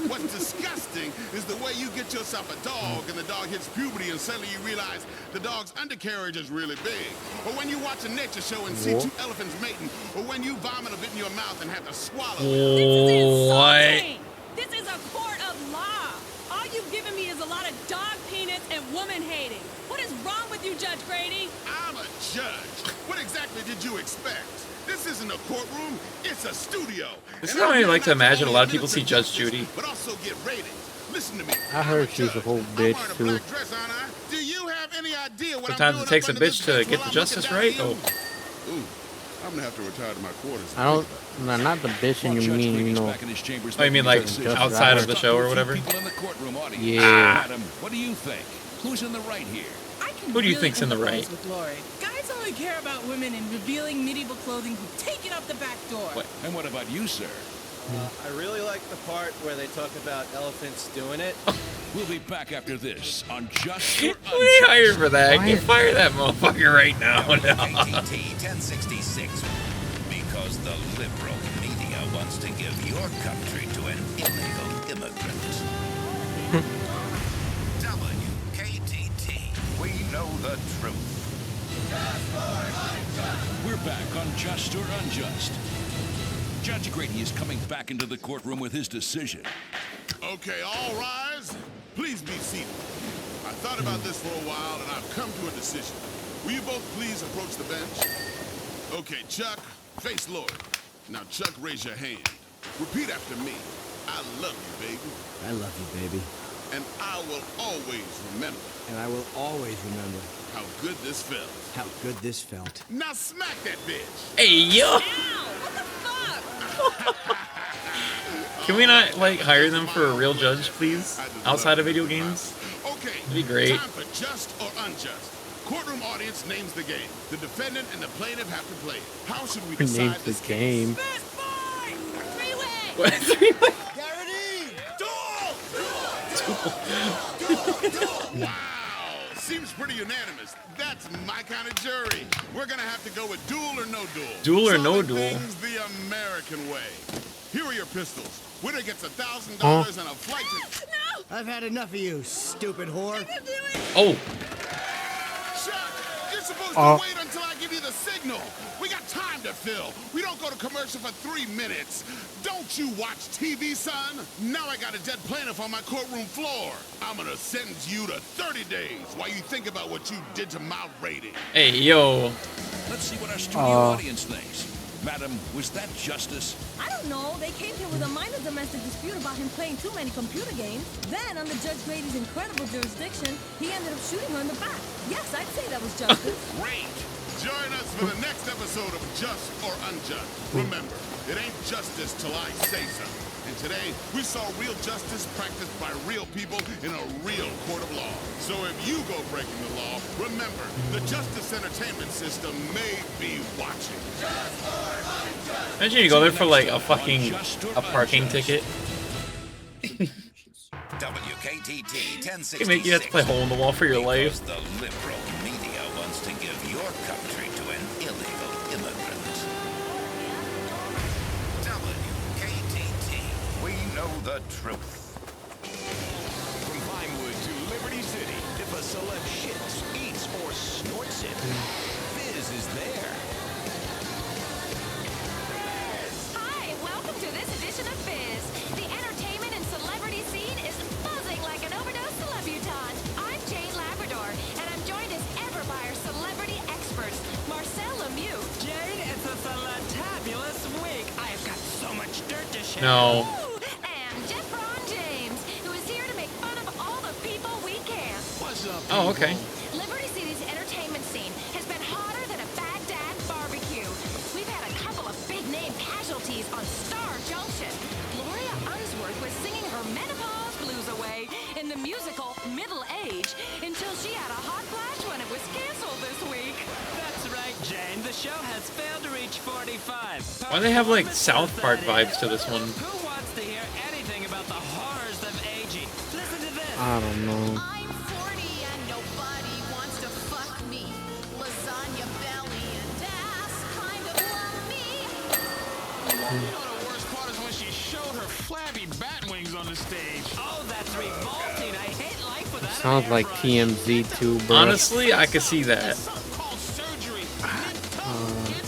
What's disgusting is the way you get yourself a dog and the dog hits puberty and suddenly you realize the dog's undercarriage is really big. Or when you watch a nature show and see two elephants mating. Or when you vomit a bit in your mouth and have to swallow it. This is What? insulting. This is a court of law. All you've given me is a lot of dog peanuts and woman hating. What is wrong with you, Judge Grady? I'm a judge. What exactly did you expect? This isn't a courtroom, it's a studio. This And is how I'm I here like to not imagine a only lot of people see administer Judge Judy. justice, but also get ratings. Listen to me. I heard I'm she's a judge. whole I'm bitch, wearing a too. black dress, aren't I? Do you have any idea what Sometimes I'm it doing takes up a under bitch this to bench get while the I'm justice looking right. down Oh. at you? Ooh, I'm gonna have to retire to my quarters. I don't. No, not the bitch, and you mean, you know. Oh, you mean like Just outside of right. the show or whatever? People in the courtroom audience. Yeah. Madam, what do you think? Who's in the right here? Who do you think's in the right? With Lori. Guys only care about women in revealing medieval clothing who take it out the back door. What? And what about you, sir? I really like the part where they talk about elephants doing it. We'll be back after this on Just or Who they hired Unjust. for that? Can you fire that motherfucker right now? KTT 1066. Because the liberal media wants to give your country to an illegal immigrant. WKTT. We know the truth. We're back on Just or Unjust. Judge Grady is coming back into the courtroom with his decision. Okay, all rise. Please be seated. I thought about this for a while, and I've come to a decision. Will you both please approach the bench? Okay, Chuck, face Lord. Now, Chuck, raise your hand. Repeat after me. I love you, baby. I love you, baby. And I will always remember And I will always remember how good this felt. how good this felt. Now smack that bitch. Hey, yo! Ow! What the fuck? Can we not, like, hire them for a real judge, please? Outside of video games? Okay, That'd be great. time for just or unjust. Courtroom audience names the game. The defendant and the plaintiff have to play it. How should we Who decide names this the game? Best boy! Three-way! What? Three-way? Garrity! Wow, seems pretty unanimous. That's my kind of jury. We're gonna have to go with duel or no duel. Duel or no Solving duel? things the American way. Here are your pistols. Winner gets $1,000 and a flight to... No! I've had enough of you, stupid whore. I can do it! Oh, Chuck, you're supposed to wait until I give you the signal. We got time to fill. We don't go to commercial for 3 minutes. Don't you watch TV, son? Now I got a dead plaintiff on my courtroom floor. I'm gonna sentence you to 30 days while you think about what you did to my rating. hey, yo. Let's see what our studio audience thinks. Madam, was that justice? I don't know. They came here with a minor domestic dispute about him playing too many computer games. Then, under Judge Grady's incredible jurisdiction, he ended up shooting her in the back. Yes, I'd say that was justice. Great! Join us for the next episode of Just or Unjust. Remember, it ain't justice till I say so. And today, we saw real justice practiced by real people in a real court of law. So if you go breaking the law, remember, the Justice Entertainment System may be watching. Imagine you go there for like a fucking parking ticket. WK KTT 1066. They make you have to play hole in the wall for your life. Because the liberal media wants to give your country to an illegal immigrant. WKTT. We know the truth. From Pinewood to Liberty City, if a celeb shits, eats, or snorts it, Fizz is there. Hi, welcome to this edition of Fizz. The entertainment and celebrity scene is buzzing like an overdose celebutante. I'm Jane Labrador, and I'm joined as ever by our celebrity experts, Marcel Lemieux. Jane, it's a tabulous week. I've got so much dirt to share. No. And Jeff Ron James, who is here to make fun of all the people we can. What's up, Oh, okay. Liberty City's entertainment scene has been hotter than a Baghdad barbecue. We've had a couple of big-name casualties on Star Junction. Gloria Unsworth was singing her menopause blues away in the musical Middle Age until she had a hot flash when it was canceled this week. That's right, Jane. The show has failed to reach 45. Why do they have like South Park vibes to this one? Who wants to hear anything about the horrors of aging? Listen to this. I don't know. I'm 40 and nobody wants to fuck me. Lasagna belly and ass kind of love me. You know the worst part is when she showed her flabby bat wings on the stage. Oh, that's revolting. I hate life without Sounds like TMZ too, bro. Honestly, I could see that. So-called surgery.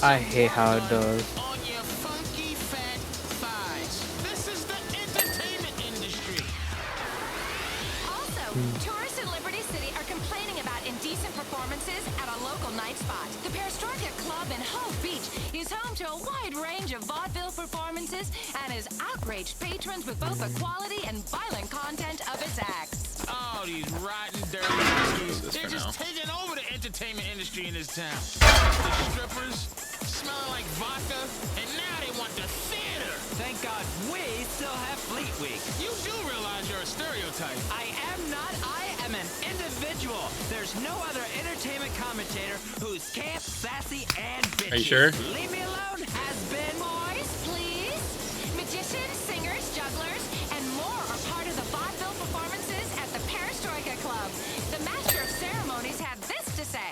I hate how it does. On your funky fat thighs. This is the entertainment industry. Also, tourists in Liberty City are complaining about indecent performances at a local night spot. The Perestroika Club in Hove Beach is home to a wide range of vaudeville performances and has outraged patrons with both the quality and violent content of its acts. Oh, these rotten, dirty Use this They're for just now. taking over the entertainment industry in this town. The strippers, smelling like vodka, and now they want the theater. Thank God we still have Fleet Week. You do realize you're a stereotype. I am not. I am an individual. There's no other entertainment commentator who's camp, sassy, and bitchy. Are you sure? Leave me alone has been. Boys, please. Magicians, singers, jugglers, and more are part of the vaudeville performances at the Perestroika Club. The master of ceremonies had this to say.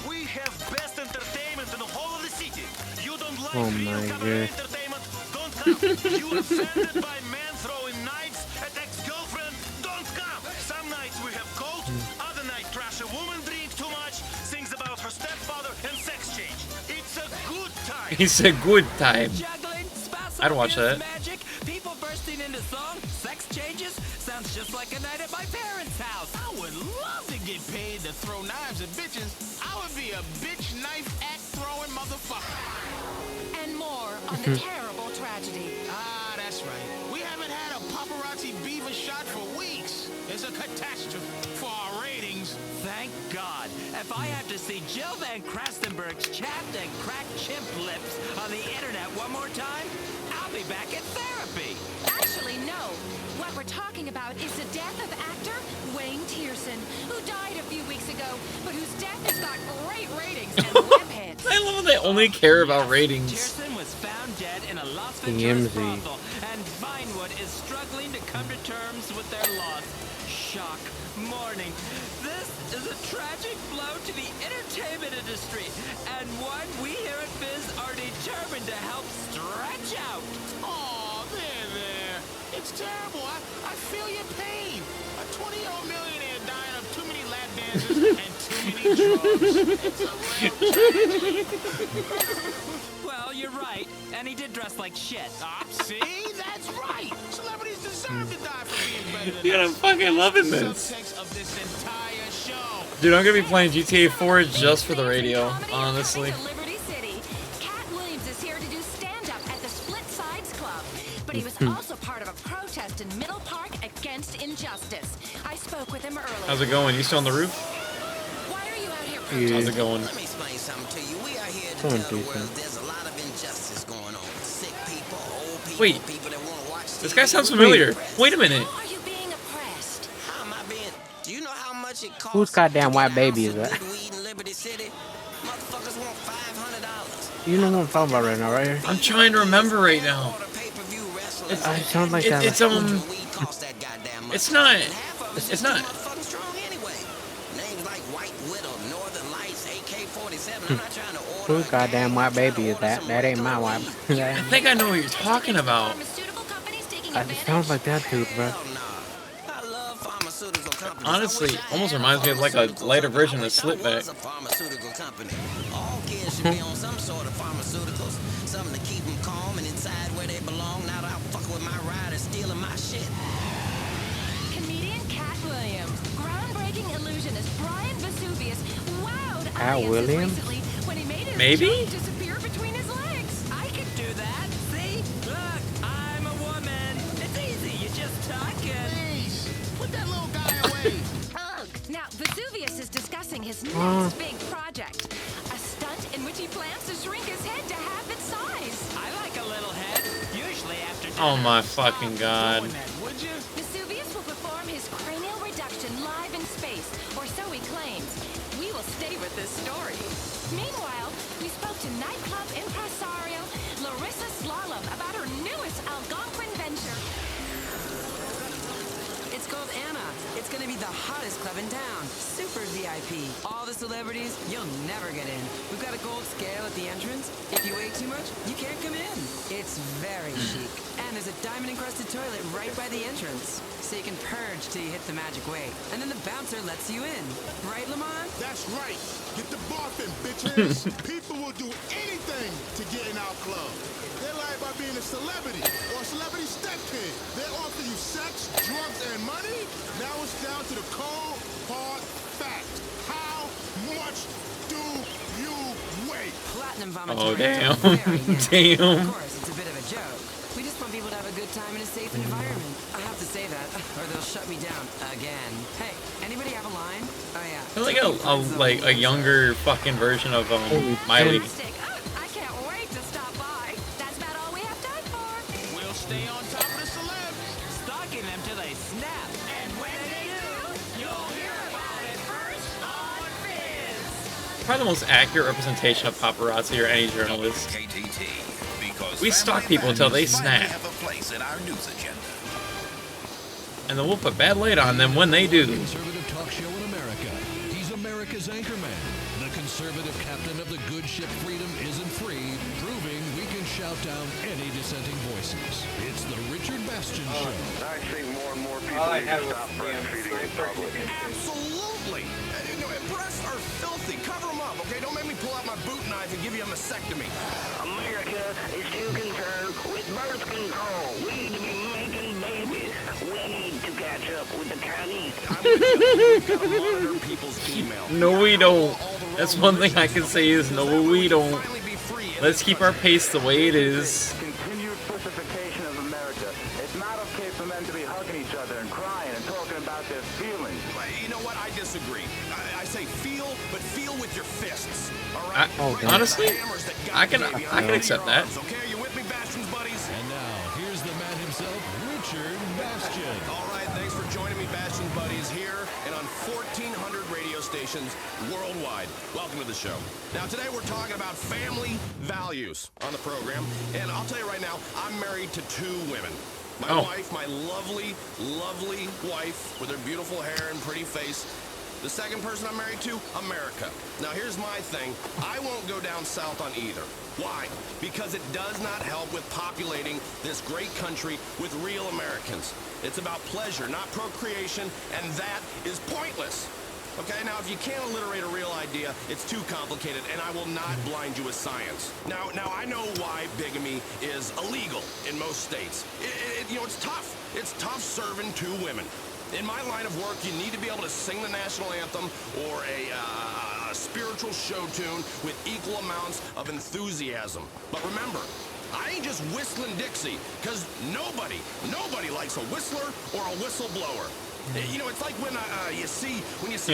We have best entertainment in the whole of the city. You don't like Oh real my cabaret God. entertainment? Don't come. You offended by men throwing knives at ex-girlfriend? Don't come. Some nights we have cold, other night trash a woman drink too much, sings about her stepfather and sex change. It's a good time. It's a good time. Juggling, spouse I'd watch abuse, that. magic, people bursting into song, sex changes. Sounds just like a night at my parents' house. I would love to get paid to throw knives at bitches. I would be a bitch knife act throwing motherfucker. And more on the terrible tragedy. Ah, that's right. We haven't had a paparazzi beaver shot for weeks. It's a catastrophe for our ratings. Thank God. If I have to see Jill Van Krastenberg's chapped and cracked chimp lips on the internet one more time, I'll be back in therapy. Actually, no. What we're talking about is the death of actor Wayne Tierson, who died a few weeks ago, but whose death has got great ratings and web hits. I love they only care about ratings. Tierson was found dead in a Las Venturas TMZ. brothel, and Vinewood is struggling to come to terms with their loss. Shock, mourning. This is a tragic blow to the entertainment industry, and one we here at Fizz are determined to help stretch out. Oh, there. It's terrible. I feel your pain. A 20-year-old millionaire dying of too many lap dances and too many drugs. It's a real tragedy. Well, you're right, and he did dress like shit. See? That's right. Celebrities deserve to die for being better than Dude, I'm us. fucking loving That's the this. subtext of this entire show. Dude, I'm gonna be playing GTA 4 just for the radio, honestly. Liberty City. Cat Williams is here to do stand-up at the Split Sides Club, but he was also part of a protest in Middle Park against injustice. I spoke with him earlier. How's it going? You still on the roof? Why are you out here Yeah. How's it going? Let me explain something to you. We are here to Going tell the decent. world there's a lot of injustice going on. Sick people, old people, Wait. people that want to watch This TV. guy sounds familiar. Wait a minute. Are you being oppressed? How am I being? Do you know how much it costs? Whose goddamn to white get baby an is ounce that? of good weed in Liberty City? Motherfuckers want $500. You know what I'm talking about right now, right here? I'm trying to remember right now. Order pay-per-view wrestling. It's, I sound like that. it's Weed costs that goddamn much. It's not. And half of It's just not. too motherfucking strong anyway. Names like White Widow, Northern Lights, AK-47. I'm not trying to order. Whose goddamn white baby is that? That ain't my wife. I think I know what you're talking about. It sounds like that dude, bro. I love pharmaceutical companies. Honestly, almost reminds me of like a lighter version of Slipback. A pharmaceutical company. All kids should be on some sort of pharmaceuticals. Something to keep them calm and inside where they belong. Not out fucking with my ride and stealing my shit. Comedian Cat Williams, groundbreaking illusionist Brian Vesuvius wowed Cat audiences Williams? recently when he made his Maybe? joke disappear between his legs. I can do that. See? Look, I'm a woman. It's easy. You just tuck and... Please, put that little guy away. Now, Vesuvius is discussing his next big project, a stunt in which he plans to shrink his head to half its size. I like a little head. Usually after Oh dinner. my fucking god. Doing that, would you? Vesuvius will perform his cranial reduction live in space, or so he claims. We will stay with this story. Meanwhile, we spoke to nightclub impresario Larissa Slalom about her newest Algonquin venture. It's called Anna. It's gonna be the hottest club in town. Super VIP. All the celebrities, you'll never get in. We've got a gold scale at the entrance. If you weigh too much, you can't come in. It's very chic. And there's a diamond-encrusted toilet right by the entrance. So you can purge till you hit the magic weight. And then the bouncer lets you in. Right, Lamont? That's right. Get the barfing, bitches. People will do anything to get in our club. They lie about being a celebrity or a celebrity stepkid. They offer you sex, drugs, and money. Now it's down to the cold, hard fact. How much do you weigh? Platinum Oh vomitory. damn. Of Damn. course, it's a bit of a joke. We just want people to have a good time in a safe environment. I have to say that, or they'll shut me down again. Hey, anybody have a line? Oh yeah. I feel like a younger fucking version of Miley. I can't wait to stop by. That's about all we have time for. We'll stay on top of the celebs. Stalking them till they snap. And when they do, you'll hear about it first on Fizz. Probably the most accurate representation of paparazzi or any journalist. KTT, because We stalk family people till they values finally snap. have a place in our news agenda. And then we'll put bad light on them when they do. Conservative talk show in America. He's America's anchorman. The conservative captain of the good ship Freedom Isn't Free, proving we can shout down any dissenting voices. It's the Richard Bastion Show. I see more and more people need to stop breastfeeding in public. Absolutely. Breasts are filthy. Cover them up, okay? Don't make me pull out my boot knife and give you a mastectomy. America is too concerned with birth control. We need to be making babies. We need to catch up with the Chinese. We've got to monitor people's email. No, we don't. That's one thing I can say is no, we don't. Let's keep our pace the way it is. Continued pussification of America. It's not okay for men to be hugging each other and crying and talking about their feelings. You know what? I disagree. I say feel, but feel with your fists. All right? Honestly, I can accept that. Okay, are you with me, Bastion's buddies? And now, here's the man himself, Richard Bastion. All right, thanks for joining me, Bastion's buddies, here and on 1,400 radio stations worldwide. Welcome to the show. Now, today we're talking about family values on the program, and I'll tell you right now, I'm married to 2 women. My wife, my lovely, lovely wife with her beautiful hair and pretty face. The second person I'm married to, America. Now, here's my thing. I won't go down south on either. Why? Because it does not help with populating this great country with real Americans. It's about pleasure, not procreation, and that is pointless. Okay, now if you can't alliterate a real idea, it's too complicated, and I will not blind you with science. Now I know why bigamy is illegal in most states. It's tough. It's tough serving 2 women. In my line of work, you need to be able to sing the national anthem or a spiritual show tune with equal amounts of enthusiasm. But remember, I ain't just whistling Dixie, because nobody likes a whistler or a whistleblower. You know, it's like when you see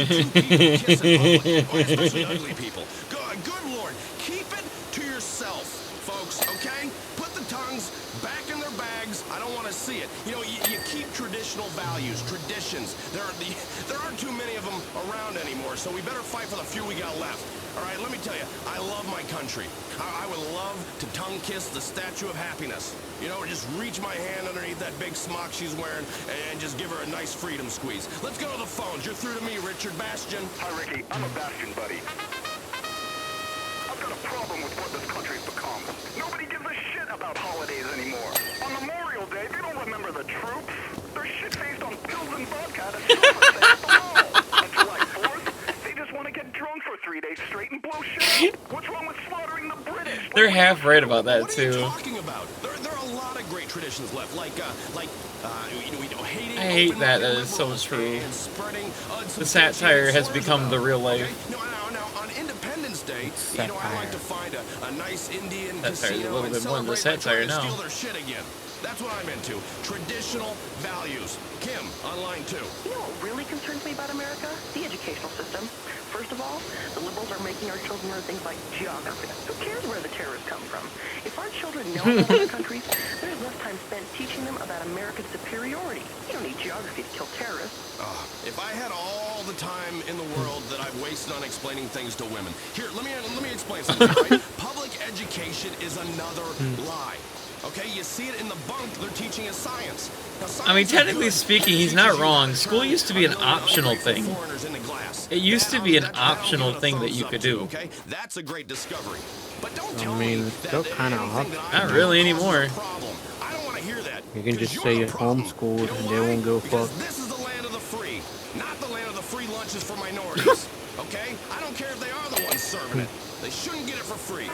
2 people kiss in public, or especially ugly people. Good Lord, keep it to yourself, folks, okay? Put the tongues back in their bags flags? I don't want to see it. You know, you keep traditional values, traditions. There aren't too many of them around anymore, so we better fight for the few we got left. All right, let me tell you, I love my country. I would love to tongue kiss the Statue of Happiness. You know, just reach my hand underneath that big smock she's wearing and just give her a nice freedom squeeze. Let's go to the phones. You're through to me, Richard Bastion. Hi, Ricky. I'm a Bastion, buddy. I've got a problem with what this country's become. Nobody gives a shit about holidays anymore. On Memorial Day, they don't remember the troops. They're shit-faced on pills and vodka at a silver sale at the mall. On July 4th, they just want to get drunk for 3 days straight and blow shit up. What's wrong with slaughtering the British? They're half right about that What are you too. talking about? There are a lot of great traditions left, like hating. I hate that. That is so true. The satire has become the real life. Now, on Independence Day, you know, I like to find a nice Indian Satire is a casino little and bit more than the celebrate by satire trying to now. steal their shit again. That's what I'm into. Traditional values. Kim, on line 2. You know what really concerns me about America? The educational system. First of all, the liberals are making our children learn things like geography. Who cares where the terrorists come from? If our children know about other countries, there's less time spent teaching them about American superiority. You don't need geography to kill terrorists. If I had all the time in the world that I've wasted on explaining things to women. Here, let me explain something, all right? Public education is another lie. Okay, you see it in the bunk they're teaching us science. Now, I mean, science is technically good. speaking, he's not wrong. School used to be an optional thing. It used to be an optional thing that you could do. Okay, that's a great discovery. But don't I tell mean, me it's still kind of optional. Not really anymore. I don't want to hear that. You can just say you're homeschooled and they won't go fuck. This is the land of the free, not the land of the free lunches for minorities. Okay? I don't care if they are the ones serving it. They shouldn't get it for free.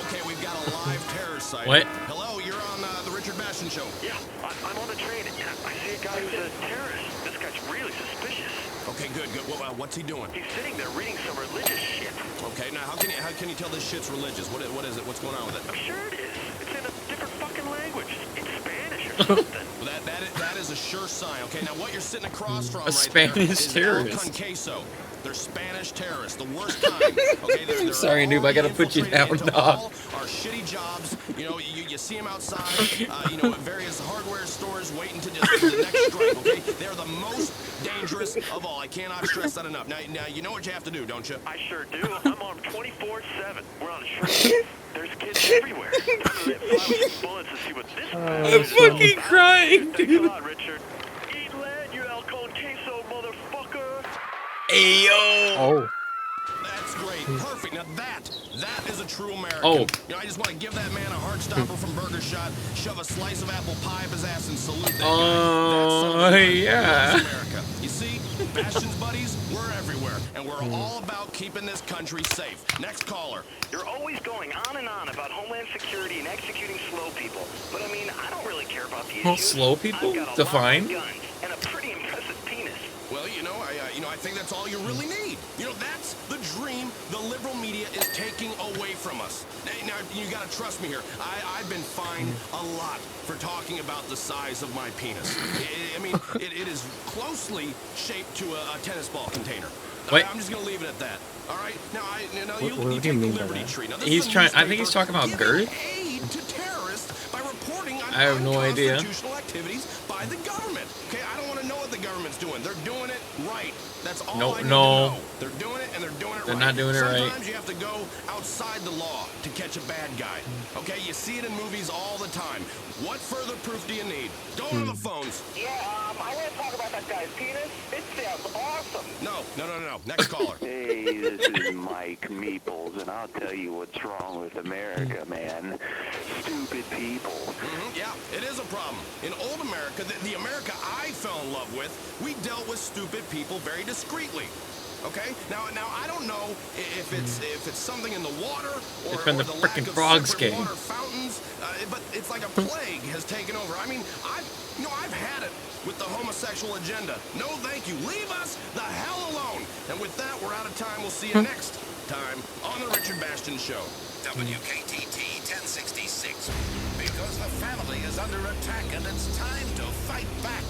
Okay, we've got a live terror site. What? Hello, you're on the Richard Bastion Show. Yeah, I'm on the train. I see a guy who's a terrorist. This guy's really suspicious. Okay, good. Well, what's he doing? He's sitting there reading some religious shit. Okay, now how can you tell this shit's religious? What is it? What's going on with it? I'm sure it is. It's in a different fucking language. It's Spanish or something. Well, that is a sure sign. Okay, now what you're sitting across from A right Spanish there is terrorist. El Conqueso. They're Spanish terrorists, the worst kind. Okay, they're Sorry, noob, I gotta put you down, infiltrated into dog. all our shitty jobs. You know, you see them outside. You know, at various hardware stores, waiting to just the next strike. Okay, they're the most dangerous of all. I cannot stress that enough. Now you know what you have to do, don't you? I sure do. I'm armed 24/7. We're on a train. There's kids everywhere. Time to let fly with some bullets to see what this I'm fucking crying, Thanks a dude. lot, Richard. Eat lead, you El Conqueso motherfucker. Ayo. Oh. That's great. Perfect. Now that is a true American. Oh. You know, I just want to give that man a heart stopper from Burger Shot, shove a slice of apple pie up his ass, and salute that guy. That's yeah. America. You see, Bastion's buddies, we're everywhere, and we're all about keeping this country safe. Next caller. You're always going on and on about Homeland Security and executing slow people. But I mean, I don't really care about the issues. Slow people? I've got a Define. lot of guns and a pretty impressive penis. Well, I think that's all you really need. You know, that's the dream the liberal media is taking away from us. Now, you gotta trust me here. I've been fined a lot for talking about the size of my penis. It is closely shaped to a tennis ball container. Wait. I'm just gonna leave it at that. All right. Now, What you do you take mean the by Liberty that? Tree. Now, this He's is a trying. I think he's newspaper talking about giving girth. aid to terrorists by reporting on I have no idea. unconstitutional activities by the government. Okay, I don't want to know what the government's doing. They're doing it right. That's all I need to know. They're doing it, and they're doing it right. They're not doing it right. Sometimes you have to go outside the law to catch a bad guy. Okay, you see it in movies all the time. What further proof do you need? Go on the phones. Yeah, I want to talk about that guy's penis. It sounds awesome. No. Next caller. Hey, this is Mike Meeples, and I'll tell you what's wrong with America, man. Stupid people. Yeah, it is a problem. In old America, the America I fell in love with, we dealt with stupid people very discreetly. Okay? Now I don't know if it's something in the water or It's when the the frickin' lack of frogs separate came. water fountains, but it's like a plague has taken over. I mean, I've had it with the homosexual agenda. No, thank you. Leave us the hell alone. And with that, we're out of time. We'll see you next time on the Richard Bastion Show. WKTT 1066. Because the family is under attack and it's time to fight back.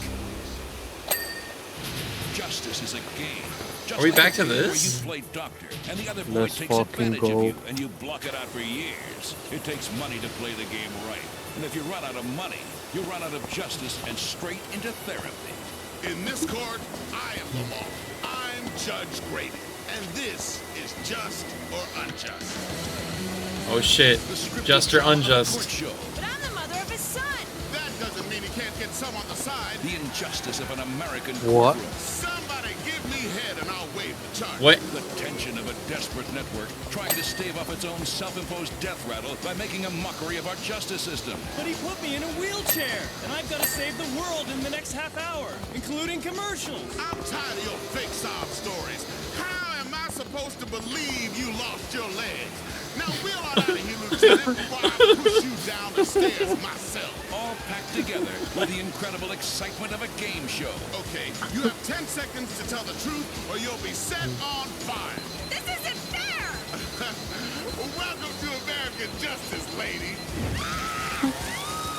Justice is a game. Just Are we like back a to game where this? you play doctor, and the other boy Let's takes fucking advantage go. of you, and you block it out for years. It takes money to play the game right. And if you run out of money, you run out of justice and straight into therapy. In this court, I am the law. I'm Judge Grady. And this is just or unjust. Oh shit. Just or unjust. But I'm the mother of his son. That doesn't mean he can't get some on the side. The injustice of an American What? courtroom. Somebody give me head and I'll waive the charge. What? The tension of a desperate network trying to stave off its own self-imposed death rattle by making a mockery of our justice system. But he put me in a wheelchair, and I've got to save the world in the next half hour, including commercials. I'm tired of your fake sob stories. How am I supposed to believe you lost your legs? Now wheel on out of here, Lieutenant, before I push you down the stairs myself. All packed together with the incredible excitement of a game show. Okay, you have 10 seconds to tell the truth or you'll be set on fire. This isn't fair. Welcome to American justice, lady.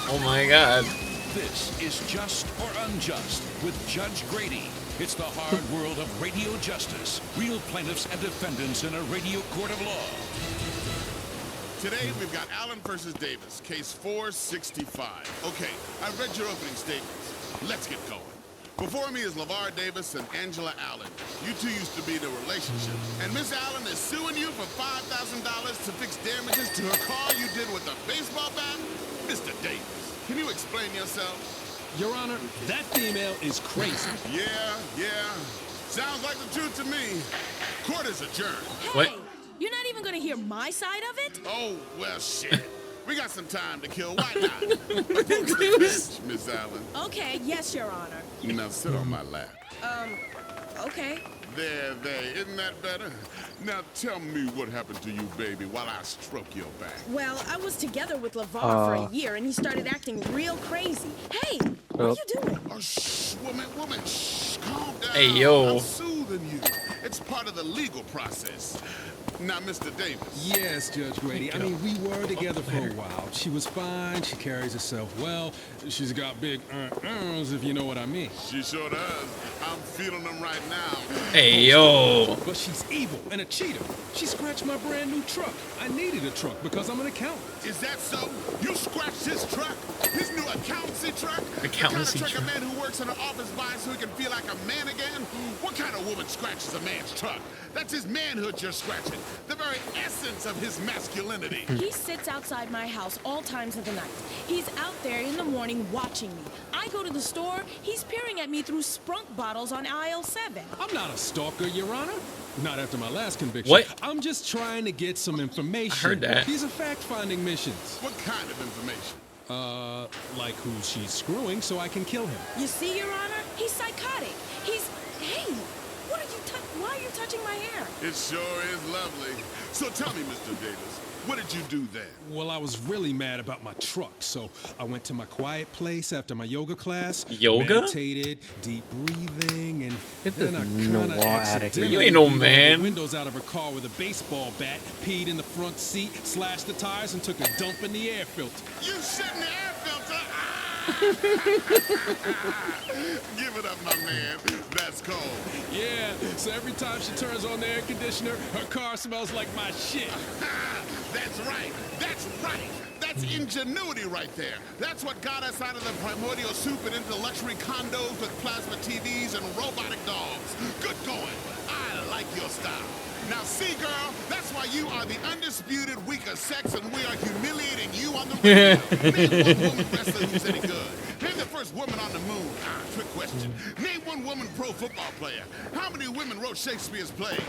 Oh my god. This is Just or Unjust with Judge Grady. It's the hard world of radio justice. Real plaintiffs and defendants in a radio court of law. Today, we've got Allen versus Davis, case 465. Okay, I've read your opening statements. Let's get going. Before me is LeVar Davis and Angela Allen. You two used to be in a relationship. And Miss Allen is suing you for $5,000 to fix damages to her car you did with a baseball bat? Mr. Davis, can you explain yourself? Your Honor, that female is crazy. Yeah. Sounds like the truth to me. Court is adjourned. What? You're not even gonna hear my side of it? Oh, well, shit. We got some time to kill. Why not? Approach the bench, Miss Allen. Okay, yes, Your Honor. Now sit on my lap. Okay. There. Isn't that better? Now tell me what happened to you, baby, while I stroke your back. Well, I was together with LeVar for a year, and he started acting real crazy. Hey, what are you doing? Oh, shh, woman, shh, calm down. Hey, yo. I'm soothing you. It's part of the legal process. Now, Mr. Davis. Yes, Judge Grady. I mean, we were together for a while. She was fine. She carries herself well. She's got big if you know what I mean. She sure does. I'm feeling them right now. Hey, yo. But she's evil and a cheater. She scratched my brand new truck. I needed a truck because I'm an accountant. Is that so? You scratched his truck? His new accountancy truck? Accountancy the kind of truck truck. a man who works in an office buys so he can feel like a man again? What kind of woman scratches a man's truck? That's his manhood you're scratching. The very essence of his masculinity. He sits outside my house all times of the night. He's out there in the morning watching me. I go to the store, he's peering at me through Sprunk bottles on aisle 7. I'm not a stalker, Your Honor. Not after my last conviction. What? I'm just trying to get some information. I heard that. These are fact-finding missions. What kind of information? Like who she's screwing so I can kill him. You see, Your Honor? He's psychotic. Hey, why are you touching my hair? It sure is lovely. So tell me, Mr. Davis, what did you do then? Well, I was really mad about my truck, so I went to my quiet place after my yoga class. Yoga? Meditated, deep breathing, and Get then this I kind noir of outta here. accidentally You ain't no beat all man. the windows out of her car with a baseball bat, peed in the front seat, slashed the tires, and took a dump in the air filter. You shit in the air filter? Give it up, my man. That's cold. Yeah, so every time she turns on the air conditioner, her car smells like my shit. That's right. That's ingenuity right there. That's what got us out of the primordial soup and into luxury condos with plasma TVs and robotic dogs. Good going. I like your style. Now see, girl, that's why you are the undisputed weaker sex and we are humiliating you on the radio. Name one woman wrestler who's any good. Name the first woman on the moon. Trick question. Name one woman pro football player. How many women wrote Shakespeare's plays?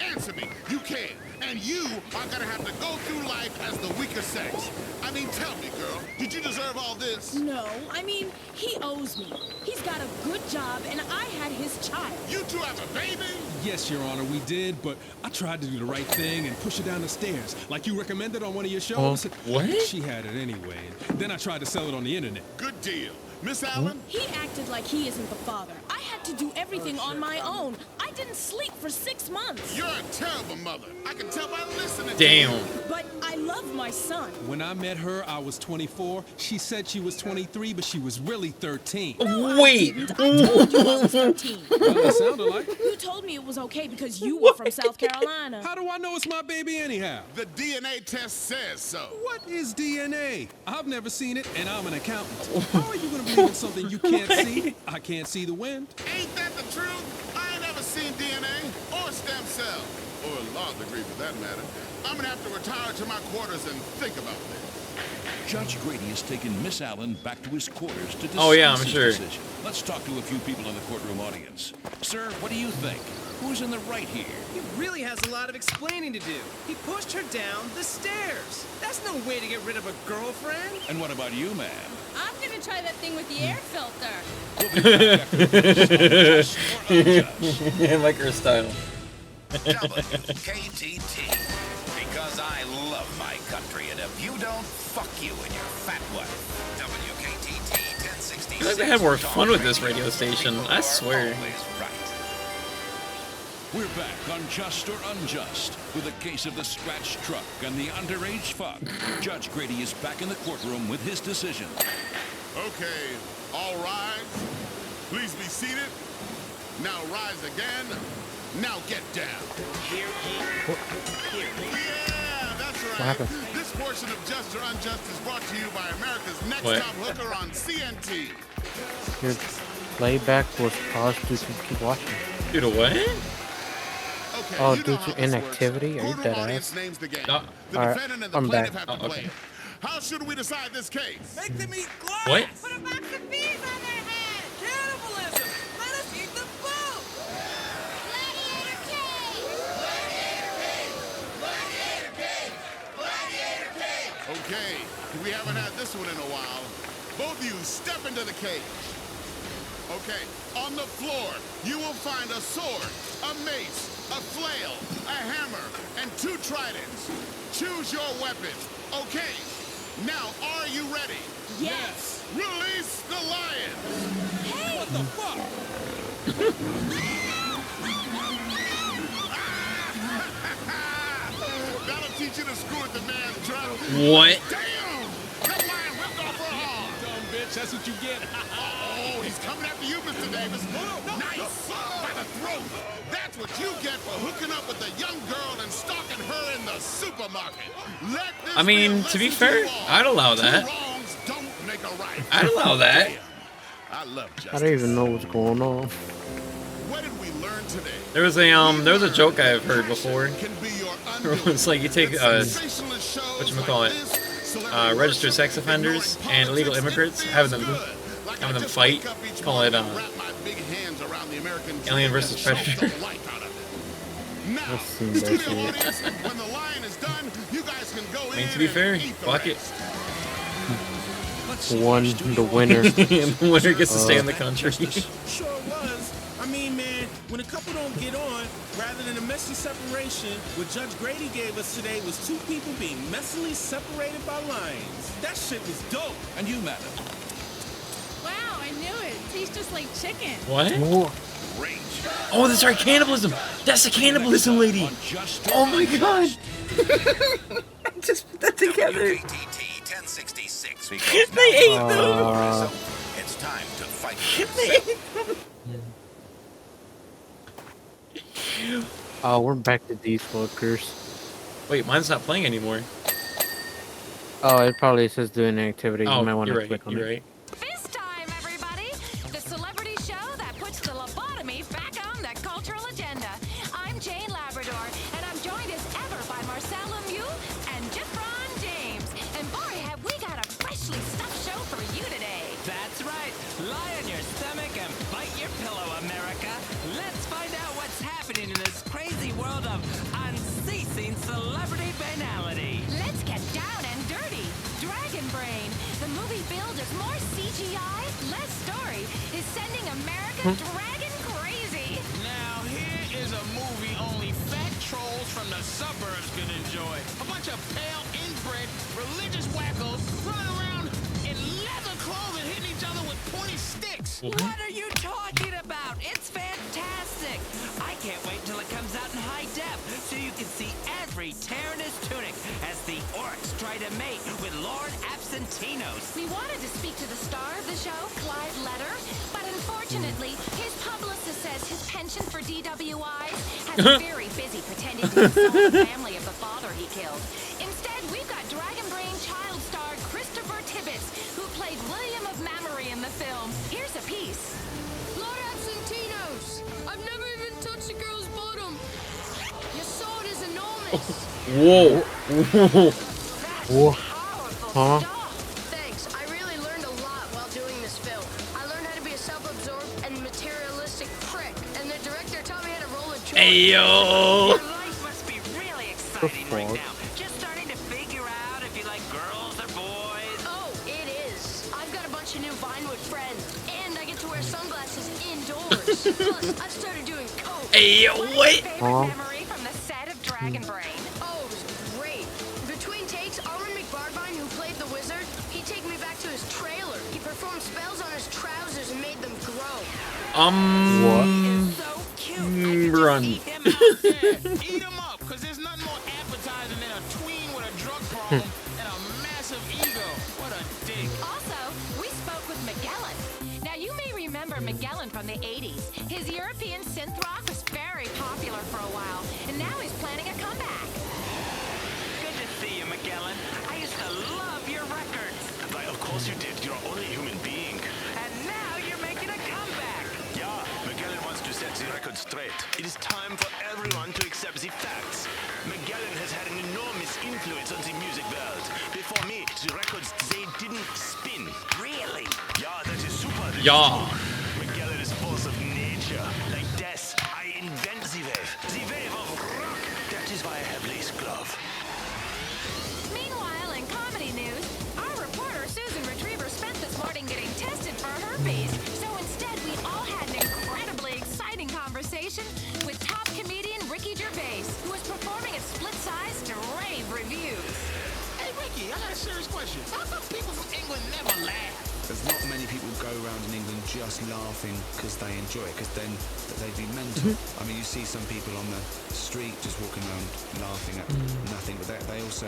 Answer me. You can. And you are gonna have to go through life as the weaker sex. I mean, tell me, girl, did you deserve all this? No, I mean, he owes me. He's got a good job, and I had his child. You two have a baby? Yes, Your Honor, we did, but I tried to do the right thing and push her down the stairs, like you recommended on one of your shows. What? She had it anyway. Then I tried to sell it on the internet. Good deal. Miss Allen? He acted like he isn't the father. I had to do everything on my own. I didn't sleep for 6 months. You're a terrible mother. I can tell by listening Damn. to you. But I love my son. When I met her, I was 24. She said she was 23, but she was really 13. Wait. I told you I was 13. Well, it sounded like. You told me it was okay because you were from South Carolina. How do I know it's my baby anyhow? The DNA test says so. What is DNA? I've never seen it, and I'm an accountant. How are you going to believe in something you can't see? I can't see the wind. Ain't that the truth? I ain't never seen DNA or stem cell, or a law degree for that matter. I'm gonna have to retire to my quarters and think about this. Judge Grady has taken Miss Allen back to his quarters to discuss Oh, yeah, I'm his sure. decision. Let's talk to a few people in the courtroom audience. Sir, what do you think? Who's in the right here? He really has a lot of explaining to do. He pushed her down the stairs. That's no way to get rid of a girlfriend. And what about you, ma'am? I'm gonna try that thing with the air filter. I like her style. WKTT. Because I love my country, and if you don't, fuck you and your fat wife. WKTT 1066. I feel like they had more fun with this radio station. I swear. We're back on Just or Unjust with a case of the scratch truck and the underage fuck. Judge Grady is back in the courtroom with his decision. Okay, all rise. Please be seated. Now rise again. Now get down. Here, Yeah, that's right. What happened? This portion of Just or Unjust is brought to you by America's Next What? Top Hooker on CNT. Your playback was paused due to keep watching. Dude, what? Okay, Oh, you due know how to this works. inactivity? Are you Courtroom dead audience ass? names the game. No. The Alright, defendant and the I'm plaintiff back. have to Oh, play okay. it. How should we decide this case? Make them eat glass. What? Put a box of bees on their head. Cannibalism. Let us eat the food. Gladiator cage. Okay, we haven't had this one in a while. Both of you step into the cage. Okay, on the floor, you will find a sword, a mace, a flail, a hammer, and 2 tridents. Choose your weapon. Okay, now are you ready? Yes. Release the lion! Hey. What the fuck? That'll teach you to screw with the man's drum. What? Damn! That lion ripped off her arm! Dumb bitch, that's what you get. Oh, he's coming after you, Mr. Davis. Nice! By the throat! That's what you get for hooking up with a young girl and stalking her in the supermarket. Let this I mean, to be fair, I'd allow that. Two wrongs don't make a right. I'd allow that. I love justice. I don't even know what's going on. What did we learn today? There was a joke I've heard before. It's like you take whatchamacallit, registered sex offenders and illegal immigrants, having them fight, call it Alien versus Predator. I've seen that shit. When the lion is done, you guys can go I mean, to be fair, fuck it. One, the winner. The winner gets to stay in the country. Sure was. I mean, man, when a couple don't get on, rather than a messy separation, what Judge Grady gave us today was 2 people being messily separated by lions. That shit was dope. And you, madam? Wow, I knew it. Tastes just like chicken. What? Oh, that's right, cannibalism. That's the cannibalism lady. Oh my god. Just put that together. WKTT 1066. They ate them. It's time to fight. Oh, we're back to these fuckers. Wait, mine's not playing anymore. Oh, it probably says doing activity. Oh, You might want you're to right. click on You're it. right. This time, everybody, the celebrity show that puts the lobotomy back on the cultural agenda. I'm Jane Labrador, and I'm joined as ever by Marcel Lemieux and Jeffron James. And boy, have we got a freshly stuffed show for you today. That's right. Lie on your stomach and bite your pillow, America. Let's find out what's happening in this crazy world of unceasing celebrity banality. Let's get down and dirty. Dragon Brain, the movie billed as more CGI, less story, is sending America dragon crazy. Now, here is a movie only fat trolls from the suburbs can enjoy. A bunch of pale, inbred, religious wackos running around in leather clothes and hitting each other with pointy sticks. What are you talking about? It's dorks try to mate with Lord Absentinos. We wanted to speak to the star of the show, Clyde Letter, but unfortunately, his publicist says his penchant for DWIs has him very busy pretending to console the family of the father he killed. Instead, we've got Dragon Brain child star Christopher Tibbets, who played William of Mamory in the film. Here's a piece. Lord Absentinos, I've never even touched a girl's bottom. Your sword is enormous. Whoa. Whoa. Huh? Thanks. I really learned a lot while doing this film. I learned how to be a self-absorbed and materialistic prick, and the director taught me how to roll a joint. Ayo! Your life must be really exciting right now. Just starting to figure out if you like girls or boys. Oh, it is. I've got a bunch of new Vinewood friends, and I get to wear sunglasses indoors. Plus, I've started doing coke. Ayo, wait! Memory from the set of Dragon Brain. Oh, it was great. Between takes, Armin McBardvine, who played the wizard, he'd take me back to his trailer. He performed spells on his trousers and made them grow. What? Yeah, Run. eat him up, because there's nothing more appetizing than a tween with a drug problem and a massive ego. What a dick. Also, we spoke with Magellan. Now, you may remember Magellan from the 80s. His European synth rock was very popular for a while, and now he's planning a comeback. Good to see you, Magellan. I used to love your records. Why, of course you did. You're only a human being. And now you're making a comeback. Yeah, Magellan wants to set the record straight. It is time for everyone to accept the facts. Magellan has had an enormous influence on the music world. Before me, the records, they didn't spin. Really? Yeah, that is super. Yeah. Magellan is force of nature. Like death, I invent the wave. The wave of rock. That is why I have lace glove. Meanwhile, in comedy news, our reporter Susan Retriever spent this morning getting tested for herpes. So instead, we all had an incredibly exciting conversation with top comedian Ricky Gervais, who was performing at Split Size to rave reviews. Hey, Ricky, I got a serious question. How come people from England never laugh? There's not many people go around in England just laughing because they enjoy it, because then they'd be mental. I mean, you see some people on the street just walking around laughing at nothing, but they also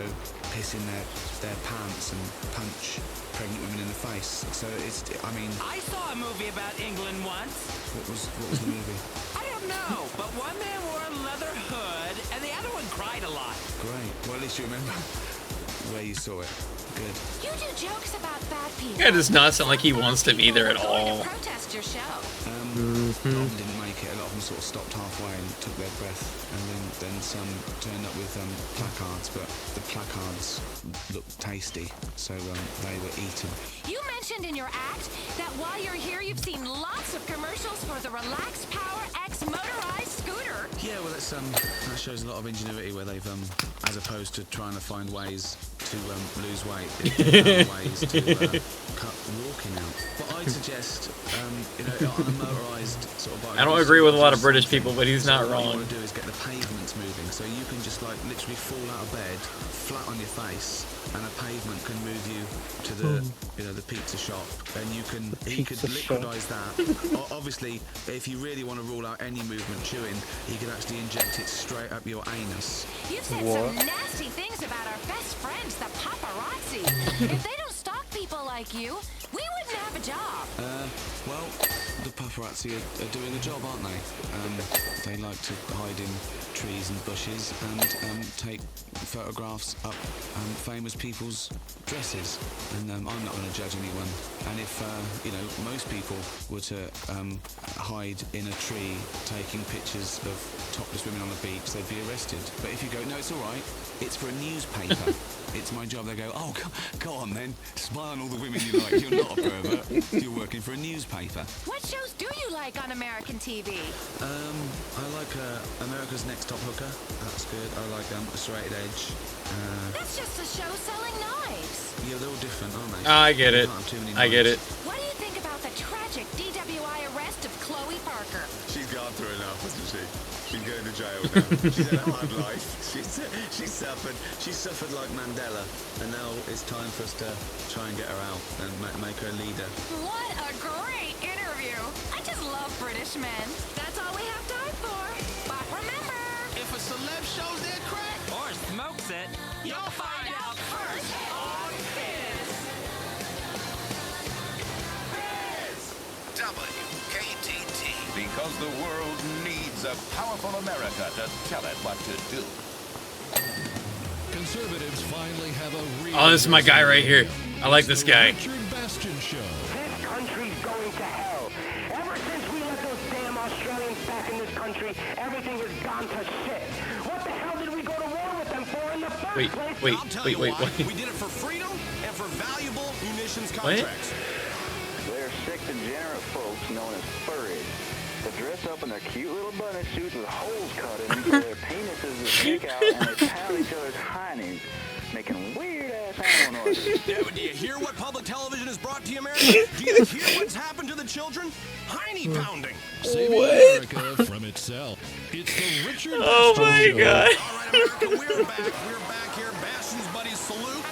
piss in their pants and punch pregnant women in the face. So it's, I mean... I saw a movie about England once. What was the movie? I don't know, but one man wore a leather hood, and the other one cried a lot. Great. Well, at least you remember where you saw it. Good. You do jokes about fat people. That does not sound like he wants to be there at all. Protest your show. A lot of them didn't make it. A lot of them sort of stopped halfway and took their breath, and then some turned up with placards, but the placards looked tasty, so they were eaten. You mentioned in your act that while you're here, you've seen lots of commercials for the Relax Power X motorized scooter. Yeah, well, that shows a lot of ingenuity where they've, as opposed to trying to find ways to lose weight, they've found ways to cut walking out. But I'd suggest, on a motorised sort of bike. I don't agree with a lot of British people, but he's not What you wrong. want to do is get the pavements moving, so you can just like literally fall out of bed, flat on your face, and a pavement can move you to the the pizza shop, and you could liquidise that. Obviously, if you really want to rule out any movement chewing, you could actually inject it straight up your anus. You've said some nasty things about our best friends, the paparazzi. If they don't stalk people like you, we wouldn't have a job. Well, the paparazzi are doing a job, aren't they? They like to hide in trees and bushes and take photographs up famous people's dresses. And I'm not going to judge anyone. And if, most people were to hide in a tree taking pictures of topless women on the beach, they'd be arrested. But if you go, no, it's all right, it's for a newspaper. It's my job. They go, oh, go on then, spy on all the women you like. You're not a pervert. You're working for a newspaper. What shows do you like on American TV? I like America's Next Top Hooker. That's good. I like Serrated Edge. That's just a show selling knives. Yeah, they're all different, aren't they? I get it. You can't have too many I get knives. it. What do you think about the tragic DWI arrest of Chloe Parker? She's gone through enough, hasn't she? She's going to jail now. She's had a hard life. She's suffered like Mandela, and now it's time for us to try and get her out and make her a leader. What a great interview. I just love British men. That's all we have time for. But remember, If a celeb shows their crack Or smokes it. you'll find out Because the world needs a powerful America to tell it what to do. Conservatives finally have a real... Oh, this is my guy right here. I like this guy. Richard Bastion Show. This country's going to hell. Ever since we let those damn Australians back in this country, everything has gone to shit. What the hell did we go to war with them for in the first place? I'll tell you why. We did it for freedom and for valuable munitions contracts. They're sick, degenerate folks known as furries that dress up in their cute little bunny suits with holes cut in them so their penises will stick out and they pound each other's heinies, making weird-ass animal noises. Yeah, but do you hear what public television has brought to you, America? Do you hear what's happened to the children? Heiny pounding. Saving America from itself. It's the Richard Oh Bastion my Show. God. All right, America, we're back. We're back here. Bastion's buddies salute.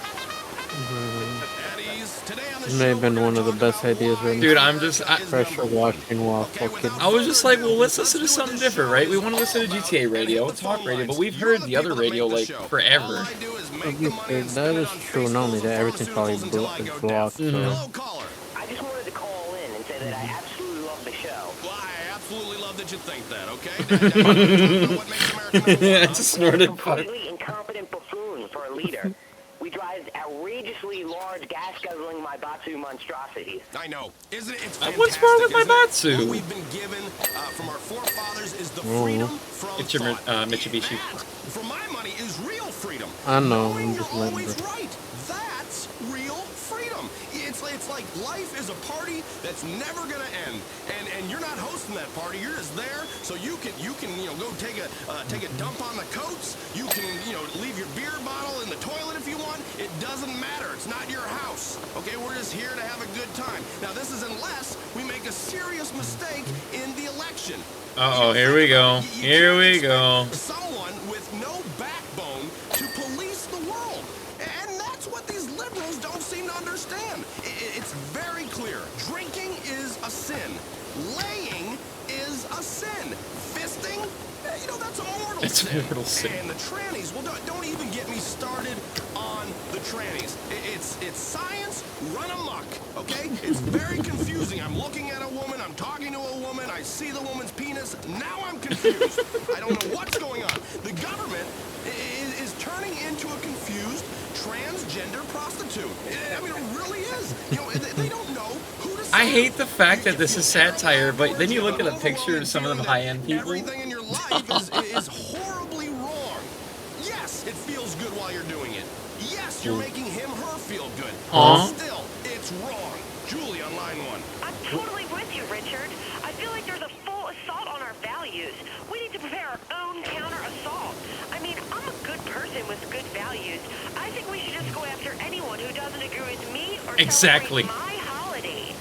At ease. Today on the It may have been one of the best ideas written. Dude, I'm just... Pressure washing while fucking... I was just like, well, let's listen to something different, right? We want to listen to GTA radio, talk radio, but we've heard the other radio, like, forever. That is true. Not only that, everything's probably blocked. So. I just wanted to call in and say that I absolutely love the show. Well, I absolutely love that you think that, okay? I just snorted. Completely incompetent buffoon for a leader. We drive outrageously large gas-guzzling Maibatsu monstrosities. I know. Isn't it? It's fantastic. What's wrong with my What Batsu? we've been given from our forefathers is the freedom from It's your thought. Mitsubishi. That, for my money, is real freedom. I know. Knowing I'm just you're letting always her. right. That's real freedom. It's like life is a party that's never gonna end, and you're not hosting that party. You're just there, so you can go take a dump on the coats. You can leave your beer bottle in the toilet if you want. It doesn't matter. It's not your house. Okay, we're just here to have a good time. Now this is unless we make a serious mistake in the election. Uh-oh, here we go. Here we go. Someone with no backbone to police the world. And that's what these liberals don't seem to understand. It's very clear. Drinking is a sin. Laying is a sin. Fisting, that's a mortal It's sin. a mortal sin. And the trannies, well, don't even get me started on the trannies. It's science run amok, okay? It's very confusing. I'm looking at a woman, I'm talking to a woman, I see the woman's penis, now I'm confused. I don't know what's going on. The government is turning into a confused transgender prostitute. I mean, it really is. They don't know who to I hate the fact that this is satire, but then you look at a picture of some of them high-end people. Everything in your life is horribly wrong. Yes, it feels good while you're doing it. Yes, you're making him, her feel good. Huh? Still, it's wrong. Julie on line 1. I'm totally with you, Richard. I feel like there's a full assault on our values. We need to prepare our own counter-assault. I mean, I'm a good person with good values. I think we should just go after anyone who doesn't agree with me or Exactly. celebrate my holiday.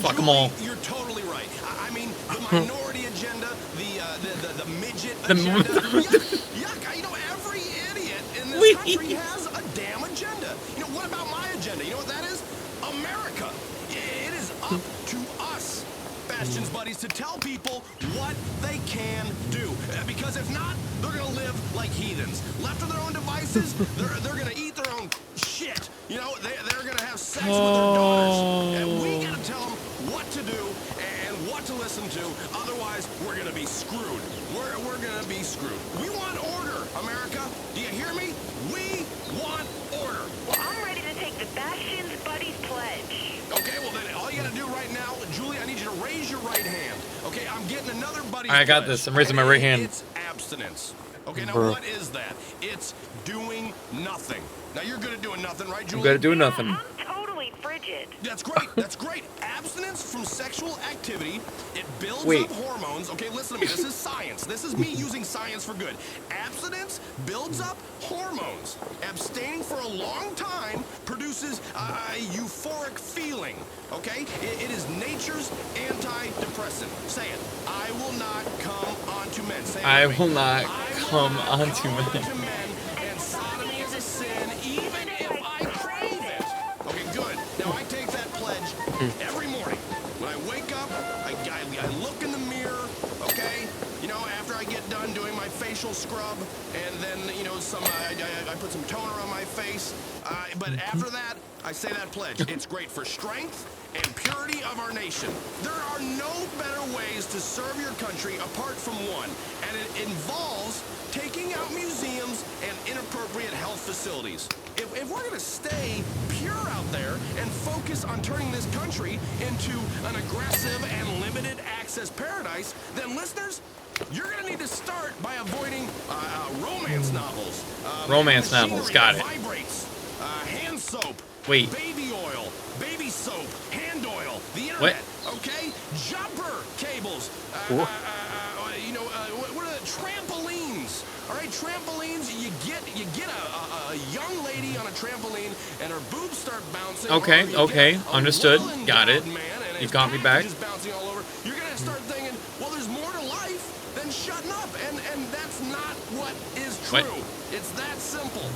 Fuck them all. You're totally right. I mean, the minority agenda, the midget agenda. Yuck, every idiot in this country has a damn agenda. What about my agenda? You know what that is? America. It is up to us, Bastion's buddies, to tell people what they can do. Because if not, they're going to live like heathens. Left to their own devices, they're going to eat their own shit. They're going to have sex with their daughters. And we got to tell them what to do and what to listen to. Otherwise, we're going to be screwed. We're going to be screwed. We want order, America. Do you hear me? We want order. Well, I'm ready to take the Bastion's Buddies pledge. Okay, well then, all you gotta do right now, Julie, I need you to raise your right hand. Okay, I'm getting another buddy's I got pledge. this. I'm raising my right hand. It's abstinence. Okay, now Bruh. what is that? It's doing nothing. Now you're good at doing nothing, right, Julie? I'm good at doing nothing. I'm totally frigid. That's great. That's great. Abstinence from sexual activity, it builds Wait. up hormones. Okay, listen to me. This is science. This is me using science for good. Abstinence builds up hormones. Abstaining for a long time produces a euphoric feeling. Okay? It is nature's antidepressant. Say it. I will not come onto men. Say it I with me. will not come onto men. And sodomy is a sin, even if I crave it. Okay, good. Now I take that pledge every morning. When I wake up, I look in the mirror, okay? After I get done doing my facial scrub, and then, I put some toner on my face. But after that, I say that pledge. It's great for strength and purity of our nation. There are no better ways to serve your country apart from one, and it involves taking out museums and inappropriate health facilities. If we're gonna stay pure out there and focus on turning this country into an aggressive and limited access paradise, then listeners, you're gonna need to start by avoiding romance novels. Romance novels, got it. Vibrates, hand soap. Wait. Baby oil, baby soap, hand oil, the internet, okay? Jumper cables, what are the trampolines? All right, trampolines. You get a young lady on a trampoline, and her boobs start bouncing. Okay, understood. Got it. You got me back. Just bouncing all over. You're gonna start thinking, well, there's more to life than shutting up, and that's not what is true. It's that simple.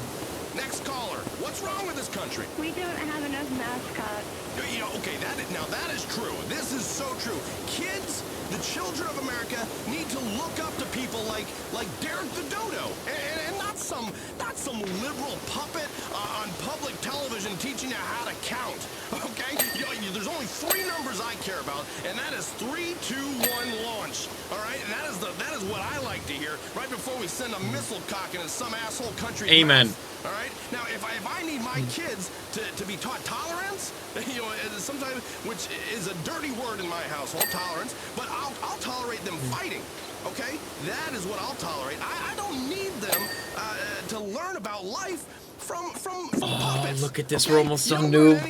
Next caller. What's wrong with this country? We don't have enough mascots. You know, okay, that is true. This is so true. Kids, the children of America, need to look up to people like Derek the Dodo, and not some liberal puppet on public television teaching you how to count. Okay, there's only 3 numbers I care about, and that is 3, 2, 1, launch. All right, and that is what I like to hear right before we send a missile cock into some asshole country. Amen. All right. Now, if I need my kids to be taught tolerance, sometimes, which is a dirty word in my household, tolerance, but I'll tolerate them fighting. Okay, that is what I'll tolerate. I don't need them to learn about life from puppets. Look at this. We're almost done, noob.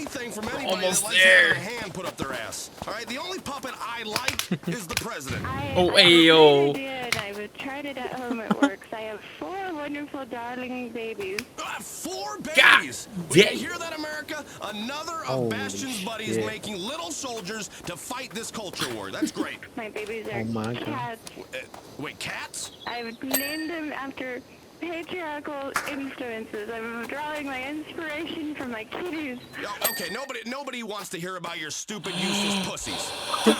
Almost there. Hand put up their ass. All right. The only puppet I like is the president. Ayo. I've tried it at home. It works. I have 4 wonderful, darling babies. 4 babies. You hear that, America? Another of Bastion's buddies making little soldiers to fight this culture war. That's great. My babies are cats. Wait, cats? I've named them after patriarchal influences. I'm drawing my inspiration from my kitties. Okay, nobody wants to hear about your stupid, useless pussies.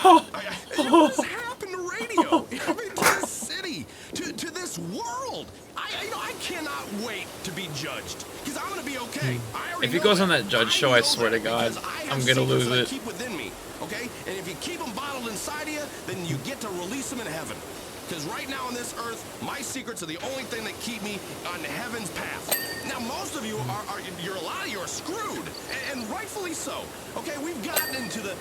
What has happened to radio? I mean, to this city, to this world. I cannot wait to be judged, because I'm gonna be okay. If he goes on that judge show, I swear to God, I'm gonna lose it. Keep within me, okay? And if you keep them bottled inside of you, then you get to release them in heaven. Because right now on this earth, my secrets are the only thing that keep me on heaven's path. Now, most of you a lot of you are screwed, and rightfully so. Okay, we've gotten into the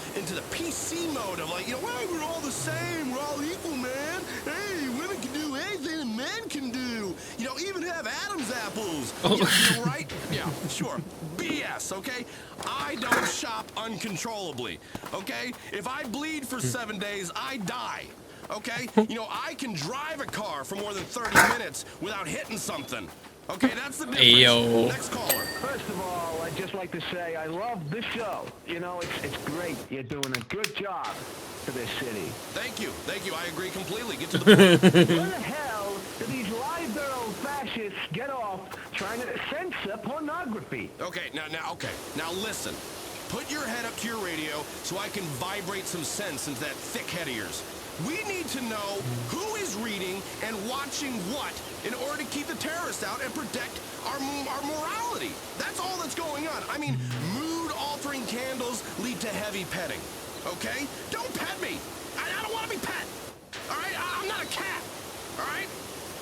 PC mode of well, we're all the same, we're all equal, man. Hey, women can do anything that men can do. Even have Adam's apples. Right? Yeah, sure. BS. Okay, I don't shop uncontrollably. Okay, if I bleed for 7 days, I die. Okay? I can drive a car for more than 30 minutes without hitting something. Okay, that's the difference. Ayo. Next caller. First of all, I'd just like to say I love the show. It's great. You're doing a good job for this city. Thank you. I agree completely. Get to the point. Where the hell do these liberal fascists get off trying to censor pornography? Okay, now listen. Put your head up to your radio so I can vibrate some sense into that thick head of yours. We need to know who is reading and watching what in order to keep the terrorists out and protect our morality. That's all that's going on. I mean, mood-altering candles lead to heavy petting. Okay? Don't pet me. I don't want to be pet. All right? I'm not a cat. All right?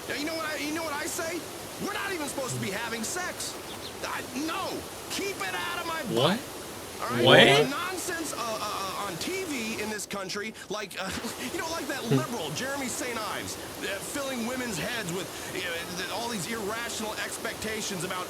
Now, you know what I say? We're not even supposed to be having sex. No. Keep it out of my butt. What? All right? What? Nonsense on TV in this country, like that liberal Jeremy St. Ives, filling women's heads with all these irrational expectations about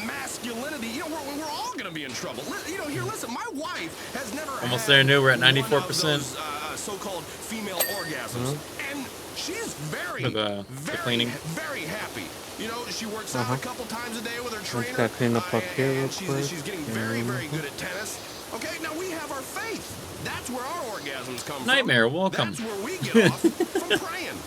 masculinity. We're all gonna be in trouble. Here, listen. My wife has never Almost had there, new. We're at 94%. one of those, so-called female orgasms, and she's very, very happy. She works out a couple times a day with her trainer, and she's getting very, very good at tennis. Okay, now we have our faith. That's where our orgasms come Nightmare, from. welcome. That's where we get off from praying.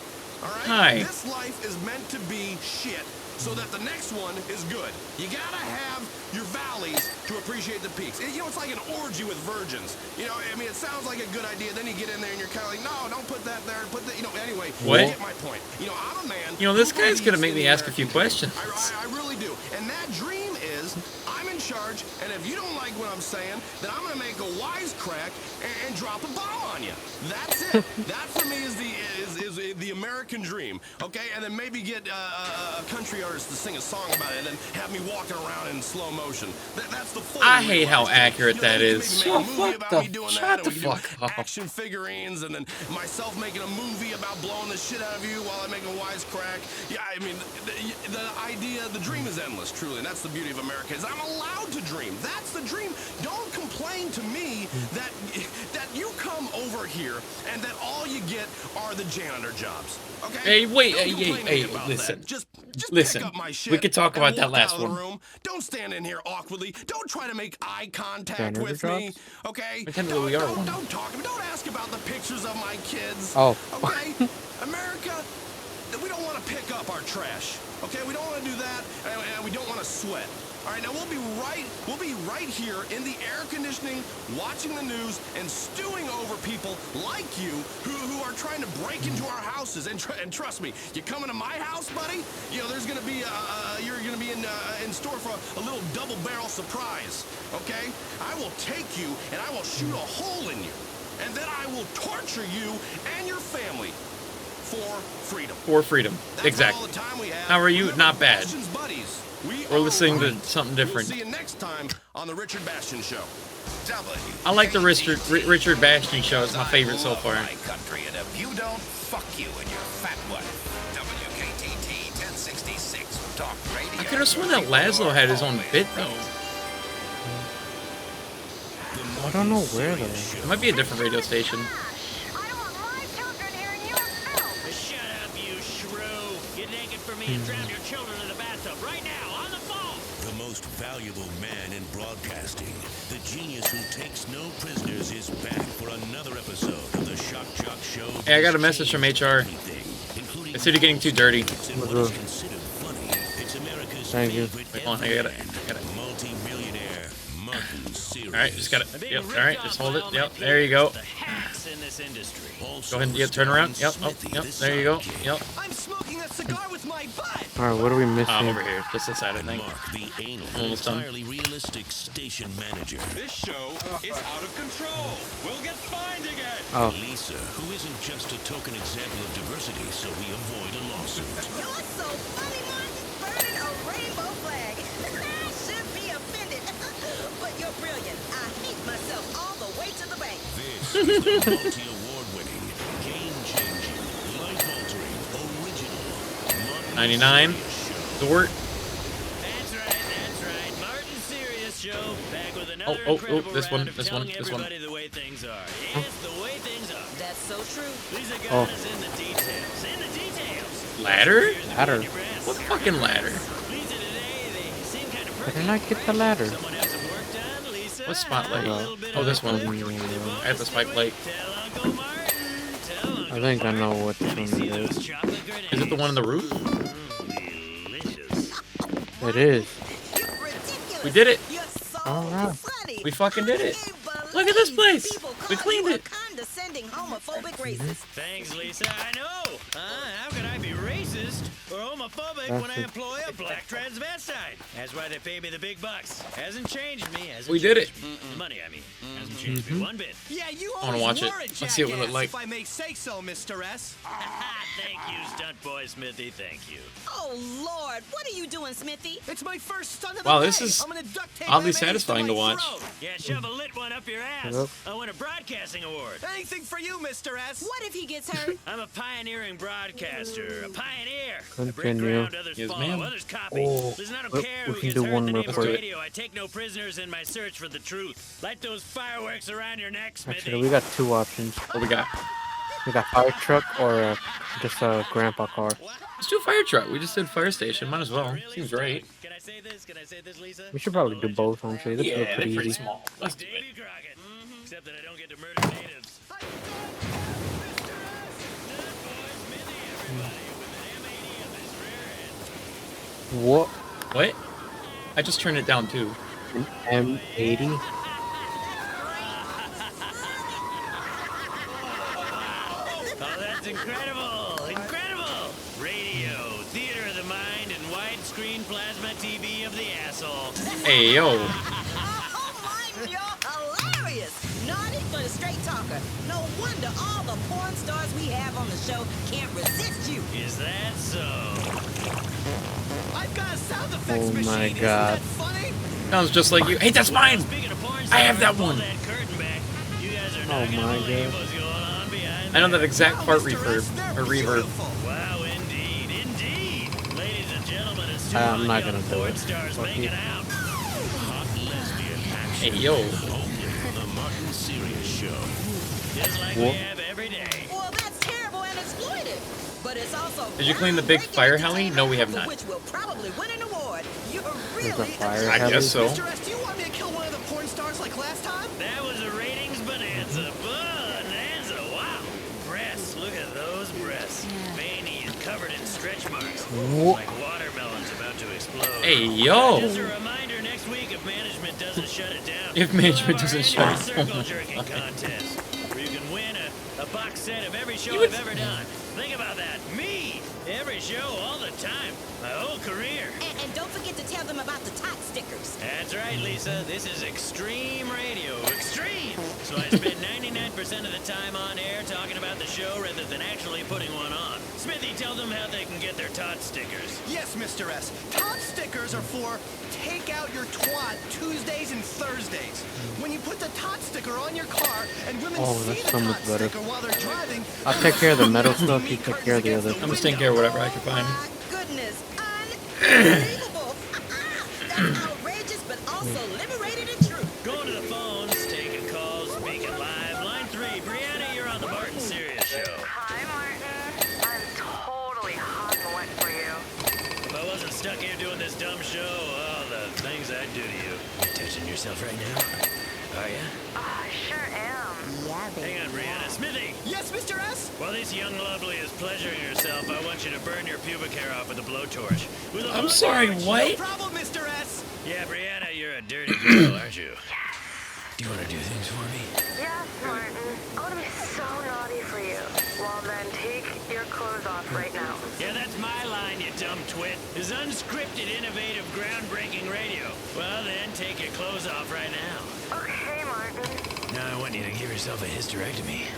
All right? Hi. This life is meant to be shit so that the next one is good. You gotta have your valleys to appreciate the peaks. It's like an orgy with virgins. It sounds like a good idea. Then you get in there and you're kind of like, no, don't put that there. Put that. Anyway, what? You get my point. I'm a man. This guy's gonna make me ask a few questions. I really do. And that dream is I'm I'm in charge, and if you don't like what I'm saying, then I'm gonna make a wisecrack and drop a bomb on you. That's it. That for me is the American dream. Okay, and then maybe get a country artist to sing a song about it, and then have me walking around in slow motion. That's the full. I hate how accurate that is. Shut the fuck up. Action figurines, and then myself making a movie about blowing the shit out of you while I make a wisecrack. Yeah, I mean, the idea, the dream is endless, truly, and that's the beauty of America, is I'm allowed to dream. That's the dream. Don't complain to me that you come over here and that all you get are the janitor jobs. Okay? Hey, wait, hey, listen. Just listen. pick up my shit We could talk and about that walk last out of the one. room. Don't stand in here awkwardly. Don't try to make eye contact Janitor with jobs? me. Okay? Pretend we are one. Don't talk to me. Don't ask about the pictures of my kids. Oh. Okay? America, we don't want to pick up our trash. Okay? We don't want to do that, and we don't want to sweat. All right, now we'll be right here in the air conditioning, watching the news, and stewing over people like you who are trying to break into our houses. And trust me, you come into my house, buddy, you know, there's gonna be you're gonna be in store for a little double-barrel surprise. Okay? I will take you and I will shoot a hole in you, and then I will torture you and your family for freedom. For freedom. Exactly. How are you? Not bad. We're listening to something different. We'll see you next time on the Richard Bastian Show. I like the Richard Bastian show. It's my favorite so far. My country, and if you don't, fuck you and your fat wife. WKTT 1066 Talk Radio. I could have sworn that Laszlo had his own bit though. I don't know where though. It might be a different radio station. Shut up, you shrew. Get naked for me and drown your children in the bathtub right now, on the phone. The most valuable man in broadcasting, the genius who takes no prisoners, is back for another episode of the Shock Jock Show. Hey, I got a message from HR. They said you're getting too dirty. Thank you. Wait, hold on, I got it. Multi-millionaire Martin Series. Alright, just got it. Yep, alright, just hold it. Yep, there you go. In this industry. Go ahead and turn around. Yep, oh, yep, there you go. Yep. I'm smoking a cigar with my butt. Alright, what are we missing? Over here, just inside, I think. The anal, Almost done. entirely realistic station manager. This show is out of control. We'll get fined again. Oh. Lisa, who isn't just a token example of diversity, so we avoid a lawsuit. You're so funny, Martin. Burning a rainbow flag. I should be offended. But you're brilliant. I hate myself all the way to the bank. This is the multi-award-winning, game-changing, life-altering, original 99. Dort. That's right. Martin Sirius Show, back with another Oh, incredible this one, round of this one, telling this one. everybody the way things are. Yes, the way things are. That's so true. Lisa Oh. got us in the details. In the details. Ladder? Ladder. What fucking ladder? Lisa, today they seem kind of I did not get the ladder. Someone have some work done, Lisa? What spotlight? Oh, this one. I have the spotlight. I think I know what this one is. Is it the one on the roof? It is. We did it. Alright. We fucking did it. Look at this place. We cleaned it. Condescending homophobic racist. Thanks, Lisa. I know. How can I be racist or homophobic when I employ a black transvestite? That's why they pay me the big bucks. Hasn't changed me. We did it. The money, I mean. Hasn't changed me one bit. Yeah, you I wanna watch it. were a Let's see what it looked jackass, like. if I may say so, Mr. S. Thank you, stunt boy Smithy. Thank you. Oh, Lord. What are you doing, Smithy? It's my first stunt of the Wow, day. this is I'm gonna duct tape oddly my satisfying to my watch. throat. Yeah, shove a lit one up your ass. Yep. I won a broadcasting award. Anything for you, Mr. S. What if he gets hurt? I'm a pioneering broadcaster, a pioneer. I break Continue. ground, others Yes, follow, ma'am. others copy. Oh, Listen, I don't we care can who gets do hurt one in the real name of quick. radio. I take no prisoners in my search for the truth. Light those fireworks around your neck, Smithy. Actually, we got two options. What we got? We got fire truck or just a grandpa car. Let's do a fire truck. We just did fire station. Might as well. Seems right. Can I say this? Can I say this, Lisa? We should probably do both, honestly. This Yeah, looks they're pretty pretty easy. small. Let's do it. Davy Crockett. Except that I don't get to murder natives. What? What? I just turned it down too. An M80? Oh, that's incredible! Incredible! Radio, theater of the mind, and widescreen screen plasma TV of the asshole. Hey, yo. Oh, Martin, you're hilarious. Naughty but a straight talker. No wonder all the porn stars we have on the show can't resist you. Is that so? I've got a sound effects Oh machine. my Isn't God. that funny? Sounds just like you. Hey, that's mine. I have that one. Oh my God. I know that exact part reverb or reverb. Wow, indeed, indeed. Ladies and gentlemen, it's I'm not gonna do it. stars Fuck making you. out. Hot lesbian action. Hey, yo. The Martin Serious Show. Just like Whoa. we have every day. Well, that's terrible and exploitive. But it's also Did you clean the big fire heli? No, we have for not. which will probably win an award. You're There's a really fire I heli? guess so. Mr. S, do you want me to kill one of the porn stars like last time? That was a ratings bonanza. Bonanza. Wow. Breasts. Look at those breasts. Veiny and covered in stretch marks. Whoa. Like watermelons about to explode. Hey, yo. Just a reminder, next week if management doesn't shut it down. If management we'll have our doesn't annual shut it circle down. jerking contest, where you can win a box set of every show You I've would- ever done. Think about that. Me. Every show, all the time. My whole career. And don't forget to tell them about the tot stickers. That's right, Lisa. This is extreme radio. Extreme! So I spend 99% of the time on air talking about the show rather than actually putting one on. Smithy, tell them how they can get their tot stickers. Yes, Mr. S. Top stickers are for take out your twat Tuesdays and Thursdays. When you put the tot sticker on your car and women Oh, see that's the so tot much better. sticker while they're driving, I'll take care of the metal stuff, you take care of the other. I'm just taking care of whatever I can find. My goodness, unbelievable. That's outrageous, but also liberated and true. Going to the phones, taking calls, speaking live. Line 3, Brianna, you're on the Martin Serious Show. Hi, Martin. I'm totally hot and wet for you. If I wasn't stuck here doing this dumb show, oh, the things I'd do to you. You touching yourself right now? Are ya? I sure am. Yeah, baby. Hang on, Brianna. Smithy! yes, Mr. S. While this young lovely is pleasuring herself, I want you to burn your pubic hair off with a blowtorch. With a I'm sorry, blowtorch. what? No problem, Mr. S. Yeah, Brianna, you're a dirty girl, aren't you? Do you want to do things for me? Yes, Martin. I want to be so naughty for you. Well, then take your clothes off right now. Yeah, that's my line, you dumb twit. Is unscripted, innovative, groundbreaking radio. Well, then take your clothes off right now. Okay, Martin. Now I want you to give yourself a hysterectomy.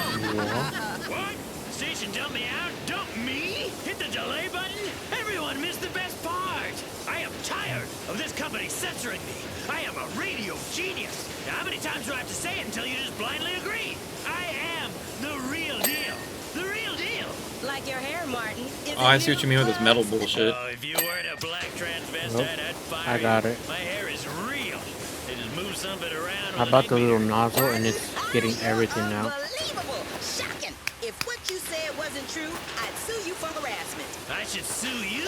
What? The station dumped me out? Dump me? Hit the delay button? Everyone missed the best part. I am tired of this company censoring me. I am a radio genius. Now, how many times do I have to say it until you just blindly agree? I am the real deal. The real deal. Like your hair, Martin. Oh, I see what you mean with this metal bullshit. Oh, if you weren't a black transvestite, I'd fire I got you. it. My hair is real. They just move something around. How about the little nozzle and it's getting everything out? Unbelievable. Shocking. If what you said wasn't true, I'd sue you for harassment. I should sue you.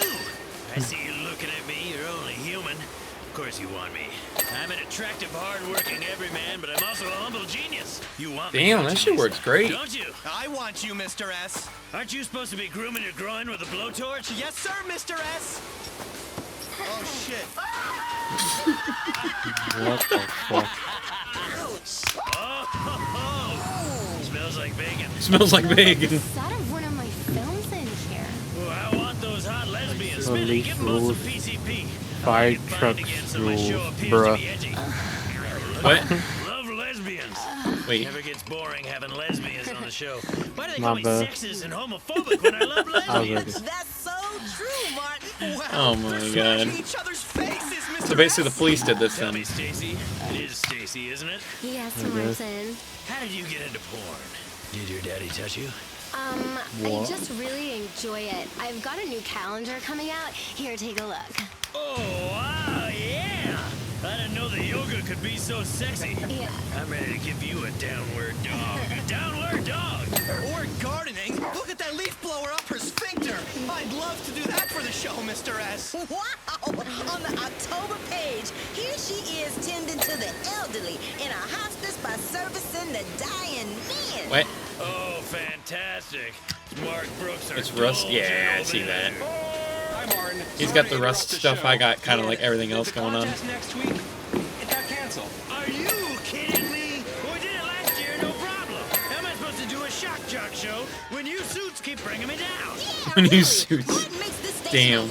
I see you looking at me. You're only human. Of course you want me. I'm an attractive, hard-working everyman, but I'm also a humble genius. You want me? Damn, don't that you, shit works great. Don't you? I want you, Mr. S. Aren't you supposed to be grooming your groin with a blowtorch? Yes, sir, Mr. S. Oh, shit. What the fuck? Oh, smells like bacon. Smells like bacon. Thought of one of my films in here. Oh, I want those hot lesbians. Police Smithy, give them both rules. some PCP. Fire trucks rules, bruh. What? Love lesbians. Wait. Never gets boring having lesbians on the show. Why do they My call me bad. sexist and homophobic when I love lesbians? That's so true, Martin. Wow. Oh my god. Each other's faces, Mr. So basically, the police did this Tell then. me, Stacy. It is Stacy, isn't it? Yes, I guess. Martin. How did you get into porn? Did your daddy touch you? I What? just really enjoy it. I've got a new calendar coming out. Here, take a look. Oh, wow, yeah. I didn't know that yoga could be so sexy. Yeah. I'm ready to give you a downward dog. A downward dog. Or gardening. Look at that leaf blower up her sphincter. I'd love to do that for the show, Mr. S. Wow! On the October page, here she is tending to the elderly in a hospice by servicing the dying men. What? Oh, fantastic. Mark Brooks are It's Rust. Yeah, I see that. Hi, Martin. He's Sorry got the to Rust interrupt stuff. show. I got kind of like everything else The going on. contest next week, it got canceled. Are you kidding me? We did it last year, no problem. How am I supposed to do a shock jock show when you suits keep bringing me down. New suits. Damn.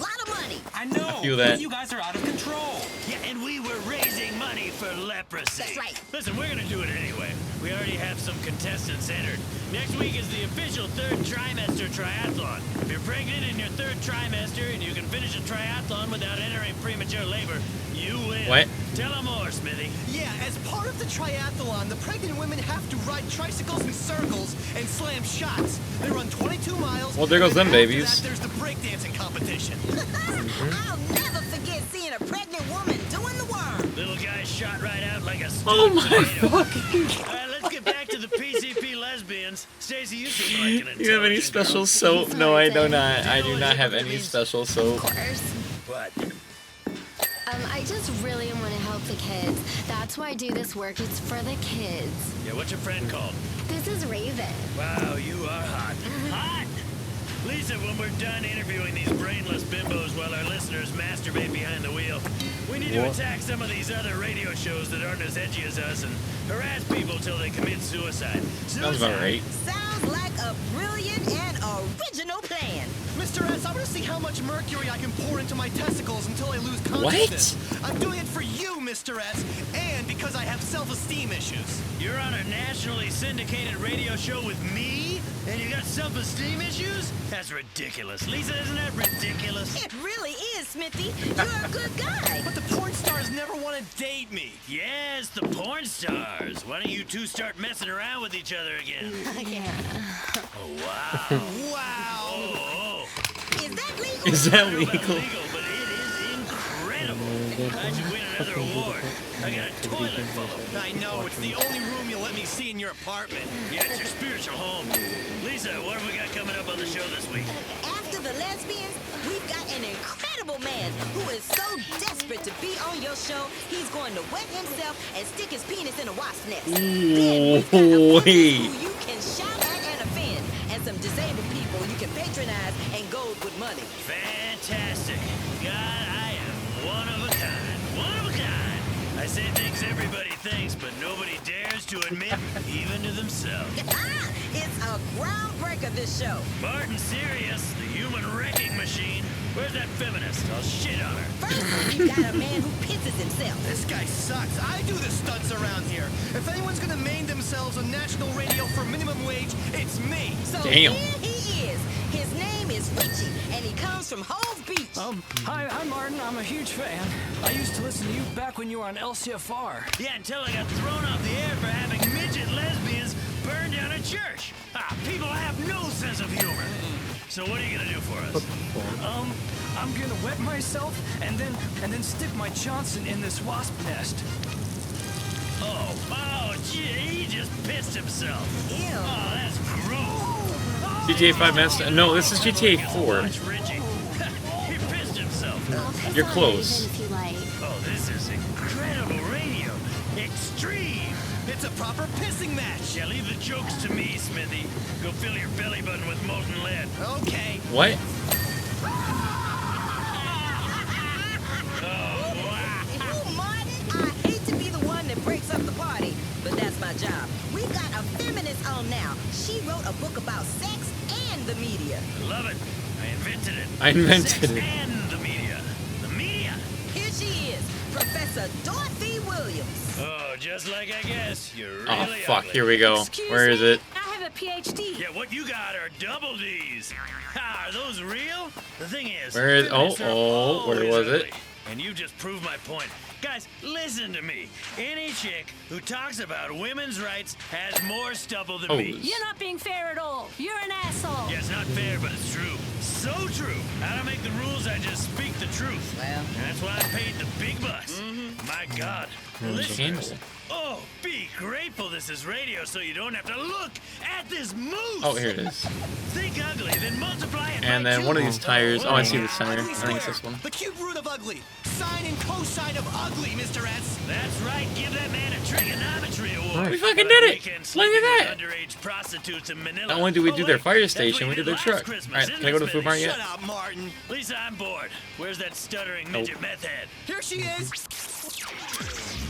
I know. I feel that. You guys are out of control. Yeah, and we were raising money for leprosy. That's right. Listen, we're gonna do it anyway. We already have some contestants entered. Next week is the official third trimester triathlon. If you're pregnant in your third trimester and you can finish a triathlon without entering premature labor, you win. What? Tell them more, Smithy. Yeah, as part of the triathlon, the pregnant women have to ride tricycles in circles and slam shots. They run 22 miles. Well, there goes them and after babies. that, there's the breakdancing competition. I'll never forget seeing a pregnant woman doing the worm. Little guy shot right out like a stone Oh my tomato. fucking. All right, let's get back to the PCP lesbians. Stacey, you seem like an You have any special soap? No, I do not. I do not have any special soap. What? I just really want to help the kids. That's why I do this work. It's for the kids. Yeah, what's your friend called? This is Raven. Wow, you are hot. Hot! Lisa, when we're done interviewing these brainless bimbos while our listeners masturbate behind the wheel, we need to What? attack some of these other radio shows that aren't as edgy as us and harass people till they commit suicide. Sounds about right. Sounds like a brilliant and original plan. Mr. S, I want to see how much mercury I can pour into my testicles until I lose consciousness. I'm doing it for you, Mr. S, and because I have self-esteem issues. You're on a nationally syndicated radio show with me, and you got self-esteem issues? That's ridiculous. Lisa, isn't that ridiculous? It really is, Smithy. You're a good guy. But the porn stars never want to date me. Yes, the porn stars. Why don't you two start messing around with each other again? Oh, wow. Wow. Oh, Is that legal? Is that I don't know about legal? legal, but it is incredible. I should win another award. I got a toilet full of them. I know, it's the only room you'll let me see in your apartment. Yeah, it's your spiritual home. Lisa, what have we got coming up on the show this week? After the lesbians, we've got an incredible man who is so desperate to be on your show, he's going to wet himself and stick his penis in a wasp nest. Ooh, wait. Who you can shout at and offend, and some disabled people you can patronize and gold with money. Fantastic. God, I am one of a kind. One of a kind. I say things everybody thinks, but nobody dares to admit, even to themselves. It's a groundbreaker, this show. Martin Sirius, the human wrecking machine. Where's that feminist? I'll shit on her. First, we got a man who pisses himself. This guy sucks. I do the stunts around here. If anyone's gonna maim themselves on national radio for minimum wage, it's me. So Damn. here he is. His name is Richie, and he comes from Hove Beach. Hi, I'm Martin. I'm a huge fan. I used to listen to you back when you were on LCFR. Yeah, until I got thrown off the air for having midget lesbians burn down a church. People have no sense of humor. So what are you gonna do for us? I'm gonna wet myself and then stick my Johnson in this wasp nest. Oh, gee, he just pissed himself. Ew. Oh, that's gross. GTA 5 Master. No, this is GTA 4. Watch Richie. He pissed himself. You're close. If you like. Oh, this is incredible radio. Extreme. It's a proper pissing match. Yeah, leave the jokes to me, Smithy. Go fill your belly button with molten lead. Okay. What? Ooh, Martin, I hate to be the one that breaks up the party, but that's my job. We've got a feminist on now. She wrote a book about sex and the media. I love it. I invented it. I invented Sex it. and the media. The media. Here she is, Professor Dorothy Williams. Oh, just like I guess. You're really Oh, fuck. ugly. Here we go. Excuse Where is me? it? I have a PhD. Yeah, what you got are double D's. Ha, are those real? The thing is, Where is- feminists are oh, where always was it? ugly. And you just proved my point. Guys, listen to me. Any chick who talks about women's rights has more stubble than me. You're not being fair at all. You're an asshole. Yeah, it's not fair, but it's true. So true. I don't make the rules, I just speak the truth. Well. And that's why I paid the big bucks. My God. Listeners, oh, be grateful this is radio so you don't have to look at this moose. Oh, here it is. Think ugly, then multiply it And by then two. one of these tires. Oh, I see the center. I Ugly think it's square. this one. The cube root of ugly. Sine and cosine of ugly, Mr. S. That's right. Give that man a trigonometry award. We fucking did it. Weekend Look sleeping at that. with underage prostitutes in Manila. Not only did we do their wait, fire that's station, what we you did their last truck. Christmas, Alright, isn't can I go it, to the food Smithy? mart yet? Shut up, Martin. Lisa, I'm bored. Where's that stuttering midget meth head? Here she is.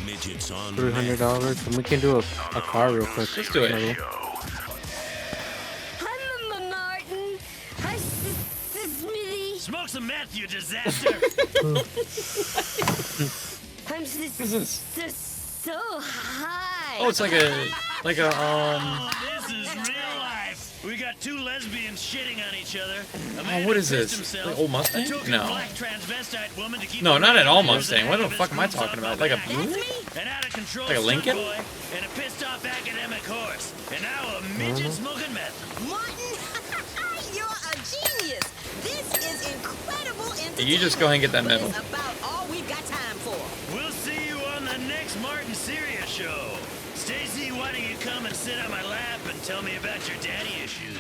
Midgets on $300, and we can do a car real quick. Let's do it. Martin. faster. I'm just, What is this? just so high. Oh, it's like a Oh, this is real life. We got two lesbians shitting on each other. Oh, what is this? Like old Mustang? No. Black transvestite woman to keep No, not at all Mustang. What the fuck am I talking about? Like a Buick? an out of control Like a Lincoln? boy and a pissed off academic horse. And now a midget smoking meth. Martin, you're a genius. This is incredible entertainment. You just go ahead and get that but medal. it's about all we've got time for. We'll see you on the next Martin Syria show. Stacy, why don't you come and sit on my lap and tell me about your daddy issues?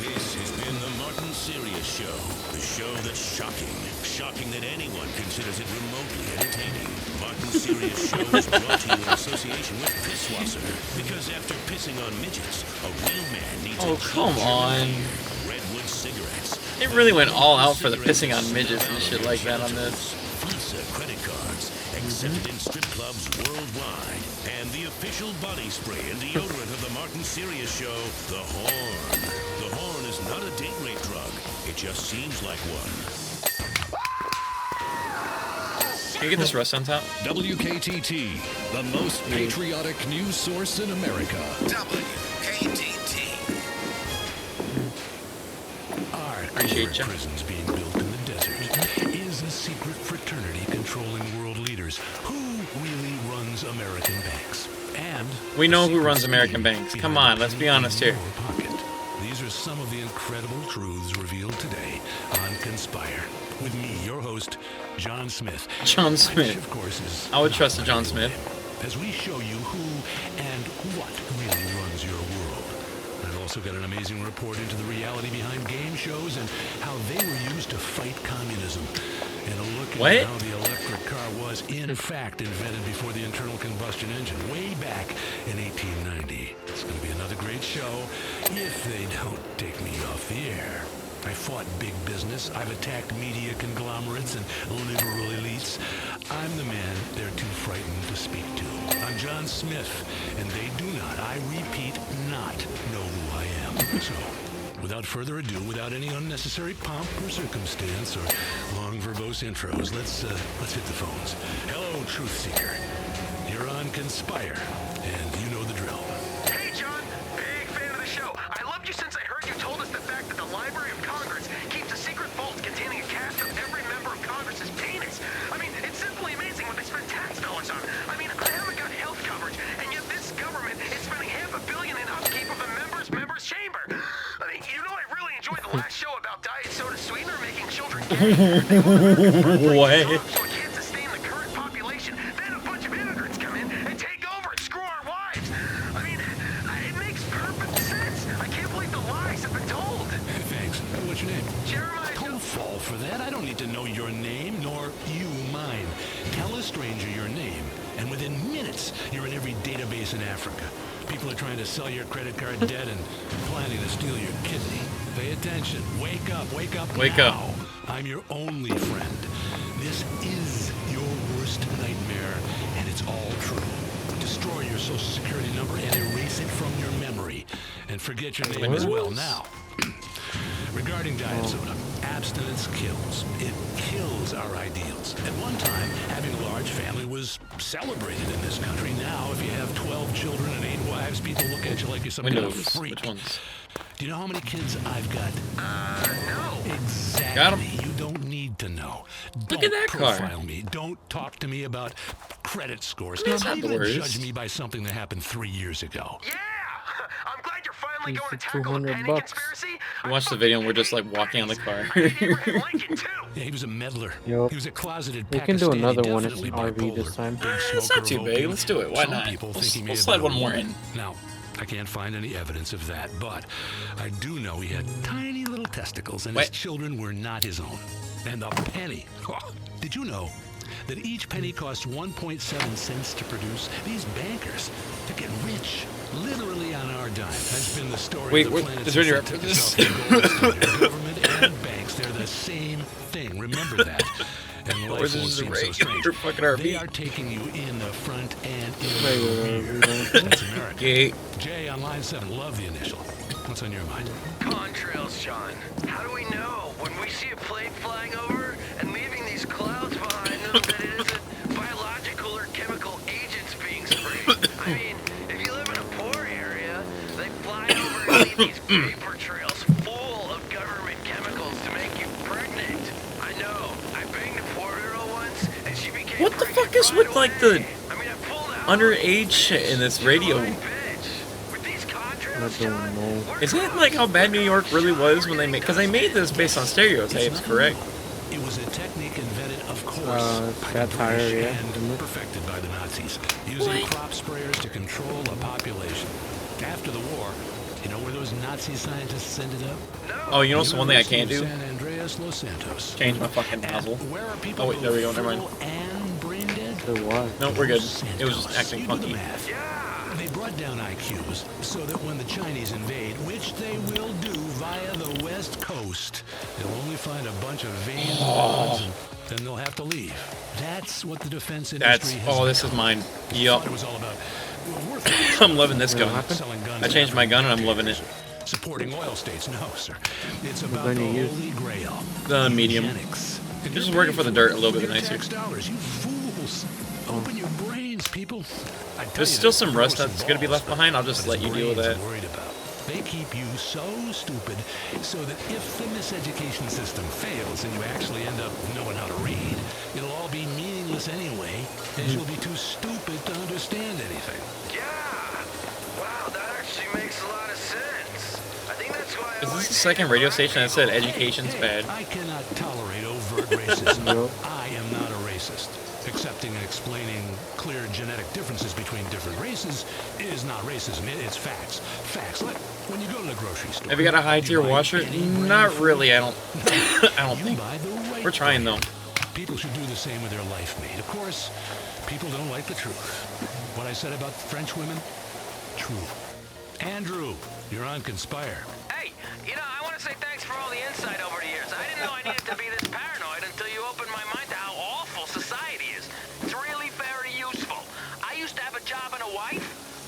This has been the Martin Sirius Show. The show that's shocking. Shocking that anyone considers it remotely entertaining. Martin Sirius Show is brought to you in association with Pisswasser. Because after pissing on midgets, a real man needs Oh, come on. Redwood cigarettes. It really went all out for the pissing on midgets and shit like that on this. Visa credit cards, accepted in strip clubs worldwide. And the official body spray and deodorant of the Martin Sirius Show, the Horn. The Horn is not a date rape drug. It just seems like one. Can you get this rust on top? WKTT, the most patriotic news source in America. WKTT. Our Appreciate ya. prisons being built in the desert is a secret fraternity controlling world leaders. Who really runs American banks? And We know who runs American banks. Come on, let's be honest here. these are some of the incredible truths revealed today on Conspire. With me, your host, John Smith. John Which, Smith. of course, is I would trust a John Smith. as we show you who and what really runs your world. I've also got an amazing report into the reality behind game shows and how they were used to fight communism. And a look What? at how the electric car was, in fact, invented before the internal combustion engine, way back in 1890. It's going to be another great show if they don't take me off the air. I fought big business. I've attacked media conglomerates and liberal elites. I'm the man they're too frightened to speak to. I'm John Smith, and they do not, I repeat, not know who I am. So, without further ado, without any unnecessary pomp or circumstance or long verbose intros, let's hit the phones. Hello, Truth Seeker. You're on Conspire, and you know the drill. Hey, John. Big fan of the show. I loved you since I heard you told us the fact that the Library of Congress keeps a secret vault containing a cast of every member of Congress's penis. I mean, it's simply amazing what they spend tax dollars on. I mean, I haven't got health coverage, and yet this government is spending $500 million in upkeep of the members' chamber. I mean, you know, I really enjoyed the last show about diet soda sweetener making children gay. What? So it can't sustain the current population. Then a bunch of immigrants come in and take over and screw our wives. I mean, it makes perfect sense. I can't believe the lies have been told. Thanks. What's your name? Jeremiah. Don't fall for that. I don't need to know your name, nor you mine. Tell a stranger your name, and within minutes, you're in every database in Africa. People are trying to sell your credit card debt and planning to steal your kidney. Pay attention. Wake up. Wake up Wake now. up. I'm your only friend. This is your worst nightmare, and it's all true. Destroy your social security number and erase it from your memory. And forget your name as well. Now, regarding diet soda, abstinence kills. It kills our ideals. At one time, having a large family was celebrated in this country. Now, if you have 12 children and 8 wives, people look at you like you're some kind of Windows. freak. Which ones? Do you know how many kids I've got? No. Exactly. Got 'em. You don't need to know. Look Don't at that car. profile me. Don't talk to me about credit scores. That's not Don't the even worst. judge me by something that happened 3 years ago. Yeah. I'm glad you're finally He's going to for tackle the 200 penny bucks. conspiracy. We watched the video and we're just like walking on the car. Yeah, he was a meddler. Yup. He was a closeted We can do Pakistani, another one. It's definitely RV this bipolar. time. Big It's smoker not too of big. opium. Let's do it. Why Some not? people We'll, think he may we'll have slide been one a more woman. in. Now, I can't find any evidence of that, but I do know he had tiny little testicles, and his What? children were not his own. And the penny. Did you know that each penny costs 1.7 cents to produce? These bankers, to get rich, literally on our dime, has been the story Wait, of the wait, planet is there since any they took reference? us off the gold standard. Government and banks, they're the same thing. Remember that. And Or is this won't just a seem so strange. regular fucking RV? They are taking you in the front and in the rear. That's America. Gate. Jay on line 7, love the initial. What's on your mind? Contrails, John. How do we know when we see a plane flying over and leaving these clouds behind them that it isn't biological or chemical agents being sprayed? I mean, if you live in a poor area, they fly over and leave these vapor trails full of government chemicals to make you pregnant. I know. I banged a poor girl once, and she became What the fuck is with like the underage shit in this radio? I don't know. Is it like how bad New York really was when they made? Because they made this based on stereotypes, correct? It was a technique invented, of course, by the satire, British yeah. and perfected by the Nazis, using crop sprayers to control a population. After the war, you know where those Nazi scientists ended up? Oh, you know what's the one thing I can't do? San Andreas, Los Santos. Change my fucking nozzle. Where are people Oh wait, there we go. Never mind. and brain dead? The what? No, we're good. It was just acting funky. They brought down IQs so that when the Chinese invade, which they will do via the West Coast, they'll only find a bunch of veins and then they'll have to leave. That's what the defense industry has this is mine. Yup. It was all about. I'm loving this gun. I changed my gun and I'm loving it. Supporting oil states, no, sir. It's What about gun the you use? holy grail. The medium. Eugenics. This is working for the dirt a little bit nicer. $6, you fools. Open your brains, people. I tell There's you, still some rust horse that's and gonna be balls, left behind. I'll just but let his you deal with brains that. worried about. They keep you so stupid so that if the miseducation system fails and you actually end up knowing how to read, it'll all be meaningless anyway, as you'll be too stupid to understand anything. Yeah. Wow, that actually makes a lot of sense. I think that's why Is this the second radio station that said education's bad? I cannot tolerate overt racism. I am not a racist. Accepting and explaining clear genetic differences between different races is not racism. It's facts. Facts. Like when you go to the grocery store. Have you got a high tier washer? Not really. I don't. I don't think. We're trying though. People should do the same with their life mate. Of course, people don't like the truth. What I said about French women, true. Andrew, you're on Conspire. Hey, you know, I want to say thanks for all the insight over the years. I didn't know I needed to be this paranoid until you opened my mind to how awful society is. It's really very useful. I used to have a job and a wife,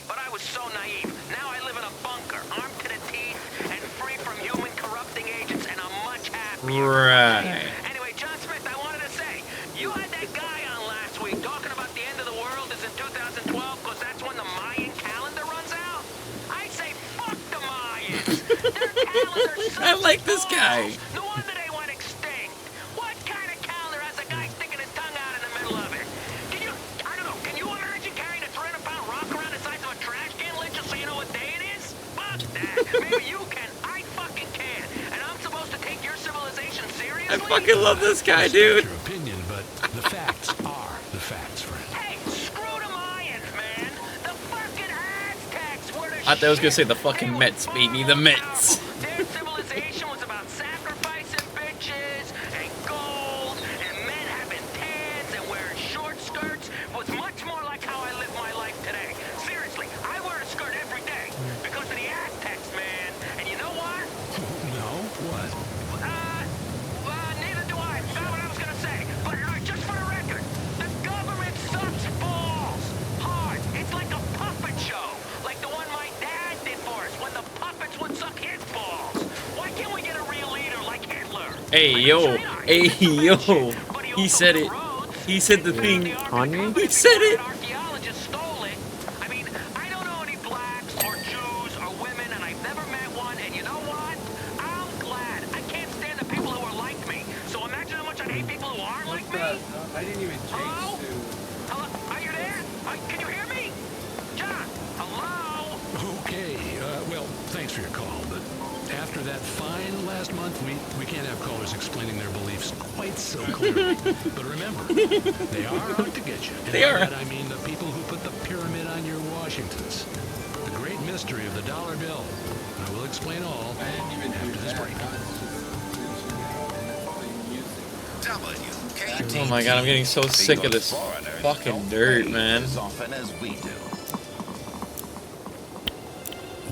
but I was so naive. Now I live in a bunker, armed to the teeth, and free from human corrupting agents, and I'm much happier. Right. Anyway, John Smith, I wanted to say, you had that guy on last week talking about the end of the world is in 2012 because that's when the Mayan calendar runs out. I say fuck the Mayans. Their calendar sucks. I like this guy. No wonder they went extinct. What kind of calendar has a guy sticking his tongue out in the middle of it? Can you, I don't know, can you imagine carrying a 300-pound rock around the size of a trash can lid just so you know what day it is? Fuck that. Maybe you can. I fucking can. And I'm supposed to take your civilization seriously? I fucking love this guy, dude. Your opinion, but the facts are the facts, friend. Hey, screw the Mayans, man. The fucking Aztecs were the I thought I was gonna say the fucking Mets, baby. The Mets. Their civilization was about sacrificing bitches and gold and men having tans and wearing short skirts. It was much more like how I live my life today. Seriously, I wear a skirt every day because of the Aztecs, man. And you know what? No? What? Neither do I. Forgot what I was gonna say. But just for the record, the government sucks balls hard. It's like a puppet show, like the one my dad did for us when the puppets would suck his balls. Why can't we get a real leader like Hitler? Hey yo. Hey yo. He said it. He said the thing. Kanye? He said it. Archaeologists stole it. I mean, I don't know any blacks or Jews or women, and I've never met one. And you know what? I'm glad. I can't stand the people who are like me. So imagine how much I hate people who aren't like me. I didn't even change to. Hello? Are you there? Can you hear me? John? Hello? Okay, well, thanks for your call, but after that fine last month, we can't have callers explaining their beliefs quite so clearly. But remember, they are out to get you. And They by are. that I mean the people who put the pyramid on your Washingtons. The great mystery of the dollar bill. I will explain all after this break. Oh my god, I'm getting so sick of this fucking dirt, man. As often as we do.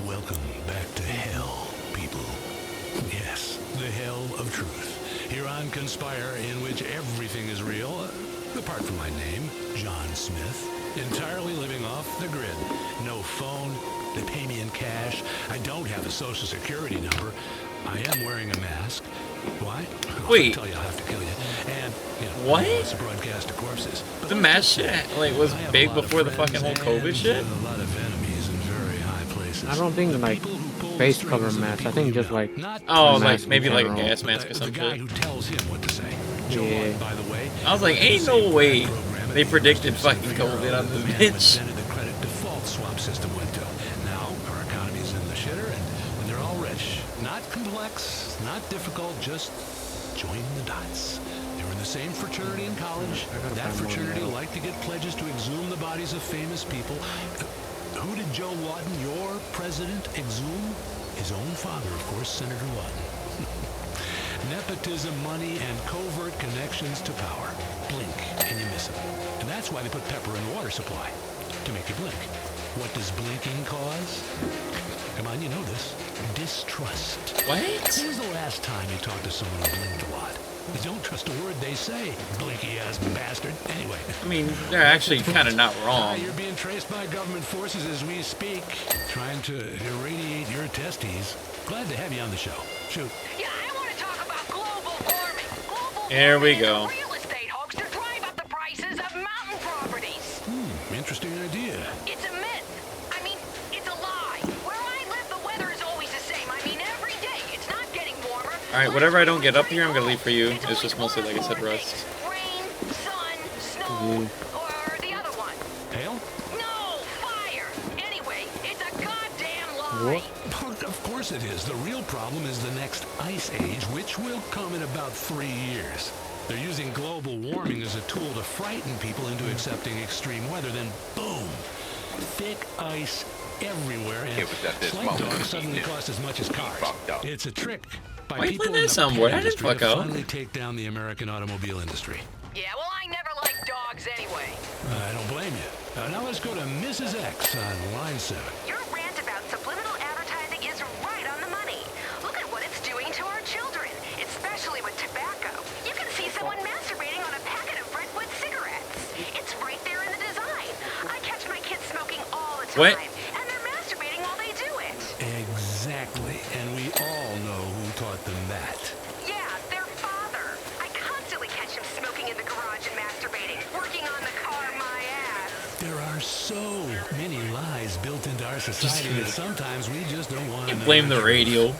Welcome back to hell, people. Yes, the hell of truth. Here on Conspire, in which everything is real, apart from my name, John Smith. Entirely living off the grid. No phone. They pay me in cash. I don't have a social security number. I am wearing a mask. Why? Wait. I'll tell you, I'll have to kill you. And, you know, what? It's a broadcast of corpses. But the mask shit like was big before the fucking whole COVID shit. A lot of enemies in very high places. I don't think like face cover mask. I think just like like maybe like a gas mask or some shit. Who tells him what to say? Yeah. By the way, I was like, ain't no way they predicted fucking COVID on this bitch. The credit default swap system went to. Now our economy's in the shitter, and they're all rich. Not complex, not difficult. Just join the dots. They were in the same fraternity in college. That fraternity liked to get pledges to exhume the bodies of famous people. Who did Joe Lawton, your president, exhume? His own father, of course, Senator Lawton. Nepotism, money, and covert connections to power. Blink, and you miss them. And that's why they put pepper in the water supply, to make you blink. What does blinking cause? Come on, you know this. Distrust. What? When was the last time you talked to someone who blinked a lot? You don't trust a word they say, blinky-ass bastard. Anyway. I mean, they're actually kind of not wrong. You're being traced by government forces as we speak, trying to irradiate your testes. Glad to have you on the show. Shoot. Yeah, I want to talk about global warming. Global There we warming go. is a real estate hoax to drive up the prices of mountain properties. Interesting idea. It's a myth. I mean, it's a lie. Where I live, the weather is always the same. I mean, every day. It's not getting warmer. Alright, whatever I don't get up here, I'm gonna leave for you. It's just mostly, like I said, rust. Rain, sun, snow, or the other one. Hail? No, fire. Anyway, it's a goddamn lie. Of course it is. The real problem is the next ice age, which will come in about 3 years. They're using global warming as a tool to frighten people into accepting extreme weather. Then, boom, thick ice everywhere, and sled dogs suddenly cost as much as cars. It's a trick by Why you people playing in that the soundboard? I didn't industry fuck to out. finally take down the American automobile industry. Yeah, well, I never liked dogs anyway. I don't blame you. Now let's go to Mrs. X on line 7. Your rant about subliminal advertising is right on the money. Look at what it's doing to our children, especially with tobacco. You can see someone masturbating on a packet of Redwood cigarettes. It's right there in the design. I catch my kids smoking all the time, What? and they're masturbating while they do it. Exactly, and we all know who taught them that. Yeah, their father. I constantly catch him smoking in the garage and masturbating, working on the car my ass. There are so many lies built into our society that sometimes we just don't want to know. Blame the radio.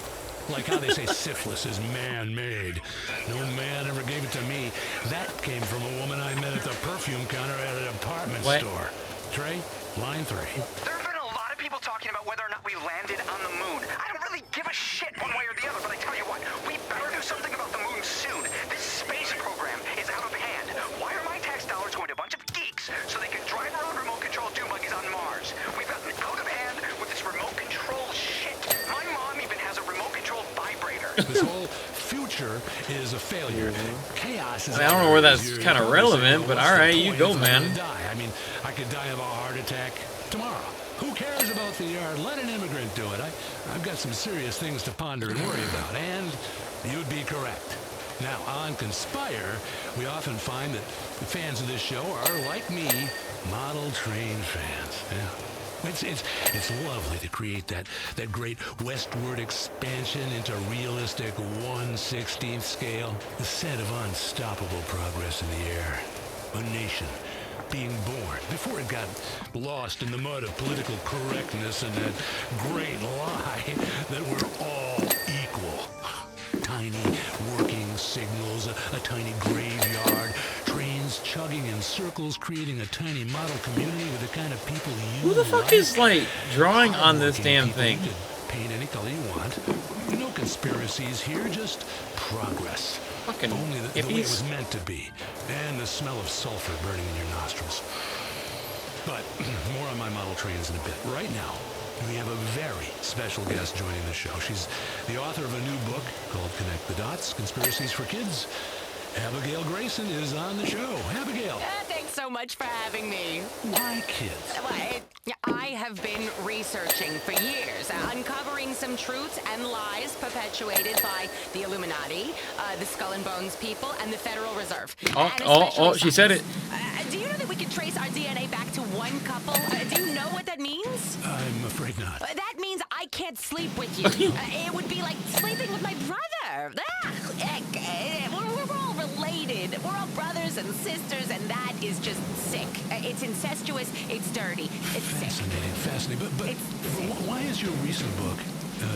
Like how they say syphilis is man-made. No man ever gave it to me. That came from a woman I met at the perfume counter at an apartment store. Trey, line 3. There have been a lot of people talking about whether or not we landed on the moon. I don't really give a shit one way or the other, but I tell you what, we better do something about the moon soon. This space program is out of hand. Why are my tax dollars going to a bunch of geeks so they can drive around remote control dune buggies on Mars? We've gotten out of hand with this remote control shit. My mom even has a remote control vibrator. This whole future is a failure. Chaos is. I don't know where that's kind of relevant, but alright, you go, man. I mean, I could die of a heart attack tomorrow. Who cares about the yard? Let an immigrant do it. I've got some serious things to ponder and worry about, and you'd be correct. Now, on Conspire, we often find that the fans of this show are, like me, model train fans. Yeah. It's lovely to create that great westward expansion into realistic 1/16th scale. The set of unstoppable progress in the air. A nation being born before it got lost in the mud of political correctness and that great lie that we're all equal. Tiny working signals, a tiny graveyard, trains chugging in circles, creating a tiny model community with the kind of people you Who the fuck is, like, drawing on this damn thing? You can paint any color you want. No conspiracies here, just progress. Fucking only the way it hippies. was meant to be. And the smell of sulfur burning in your nostrils. But more on my model trains in a bit. Right now, we have a very special guest joining the show. She's the author of a new book called Connect the Dots, Conspiracies for Kids. Abigail Grayson is on the show. Abigail. Thanks so much for having me. Why kids? I have been researching for years, uncovering some truths and lies perpetuated by the Illuminati, the Skull and Bones people, and the Federal Reserve. Oh, she said it. Do you know that we can trace our DNA back to one couple? Do you know what that means? I'm afraid not. That means I can't sleep with you. It would be like sleeping with my brother. We're all related. We're all brothers and sisters, and that is just sick. It's incestuous. It's dirty. It's fascinating, fascinating. But why is your recent book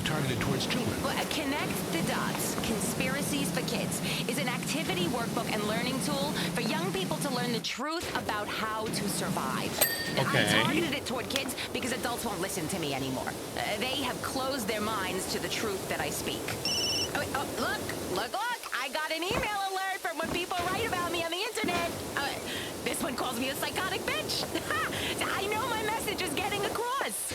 targeted towards children? Connect the Dots, Conspiracies for Kids, is an activity workbook and learning tool for young people to learn the truth about how to survive. Okay. I targeted it toward kids because adults won't listen to me anymore. They have closed their minds to the truth that I speak. Look! I got an email alert from when people write about me on the internet. This one calls me a psychotic bitch. I know my message is getting across.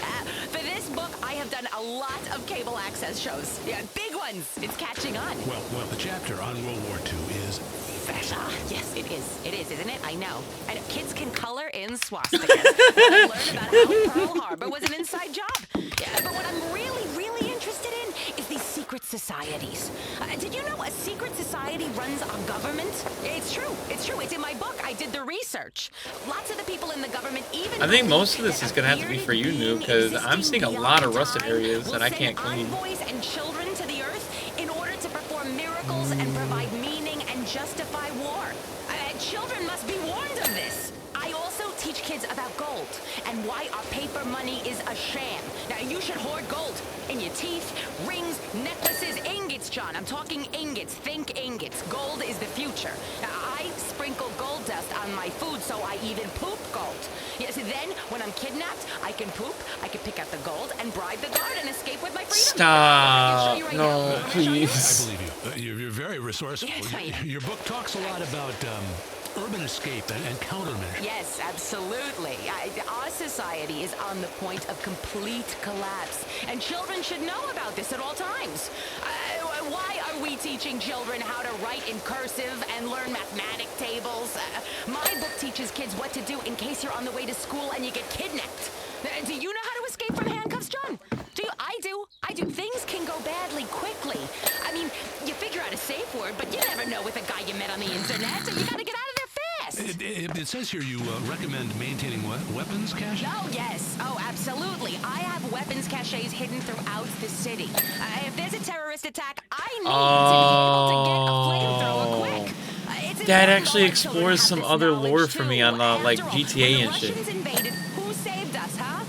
For this book, I have done a lot of cable access shows. Yeah, big ones. It's catching on. Well, the chapter on World War II is fascinating. Yes, it is. It is, isn't it? I know. And kids can color in swastikas. Learn about how Pearl Harbor was an inside job. Yeah, but what I'm really, really interested in is these secret societies. Did you know a secret society runs our government? It's true. It's true. It's in my book. I did the research. Lots of the people in the government, even I think most of this is gonna have to be for you, Noob, because I'm seeing a lot of rusted areas that I can't clean. Boys and children to the earth in order to perform miracles and provide meaning and justify war. Children must be warned of this. I also teach kids about gold and why our paper money is a sham. Now, you should hoard gold in your teeth, rings, necklaces, ingots, John. I'm talking ingots. Think ingots. Gold is the future. Now, I sprinkle gold dust on my food, so I even poop gold. Yes, then, when I'm kidnapped, I can poop, I can pick out the gold, and bribe the guard and escape with my freedom. Stop. Right no, now. please. I believe you. You're very resourceful. Yes, I am. Your book talks a lot about urban escape and countermeasures. Yes, absolutely. Our society is on the point of complete collapse, and children should know about this at all times. Why are we teaching children how to write in cursive and learn mathematic tables? My book teaches kids what to do in case you're on the way to school and you get kidnapped. Do you know how to escape from handcuffs, John? Do you? I do. Things can go badly quickly. I mean, you figure out a safe word, but you never know with a guy you met on the internet, so you gotta get out of there fast. It says here you recommend maintaining weapons cache? Oh, yes. Oh, absolutely. I have weapons caches hidden throughout the city. If there's a terrorist attack, I need to be able to get a flamethrower quick. That actually explores some other lore for me on like GTA and shit. Who saved us, huh?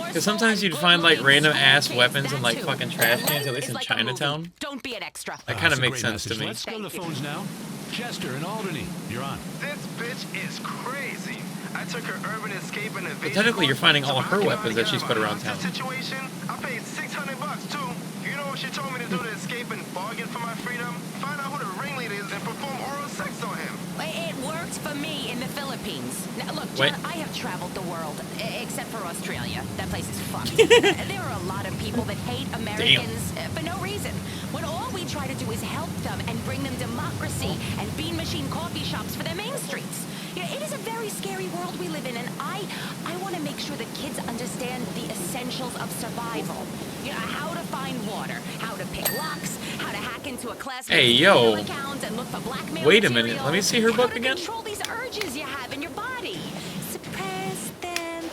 Because sometimes you'd find like random ass weapons in like fucking trash cans, at least in Chinatown. Don't be an extra. That kind of makes sense to me. Let's go to the phones now. Chester in Albany, you're on. This bitch is crazy. I took her urban escape and But technically, you're finding all of her weapons that she's put around town. Situation. I paid $600 too. You know what she told me to do to escape and bargain for my freedom? Find out who the ringleader is and perform oral sex on him. It worked for me in the Philippines. Now, look, John, I have traveled the world, except for Australia. That place is fucked. There are a lot of people that hate Americans for no reason. When all we try to do is help them and bring them democracy and bean machine coffee shops for their main streets. You know, it is a very scary world we live in, and I want to make sure that kids understand the essentials of survival. You know, how to find water, how to pick locks, how to hack into a classmate's email account and look for blackmail Wait a material, minute, let me see her book again. Control these urges you have in your body. Suppress them.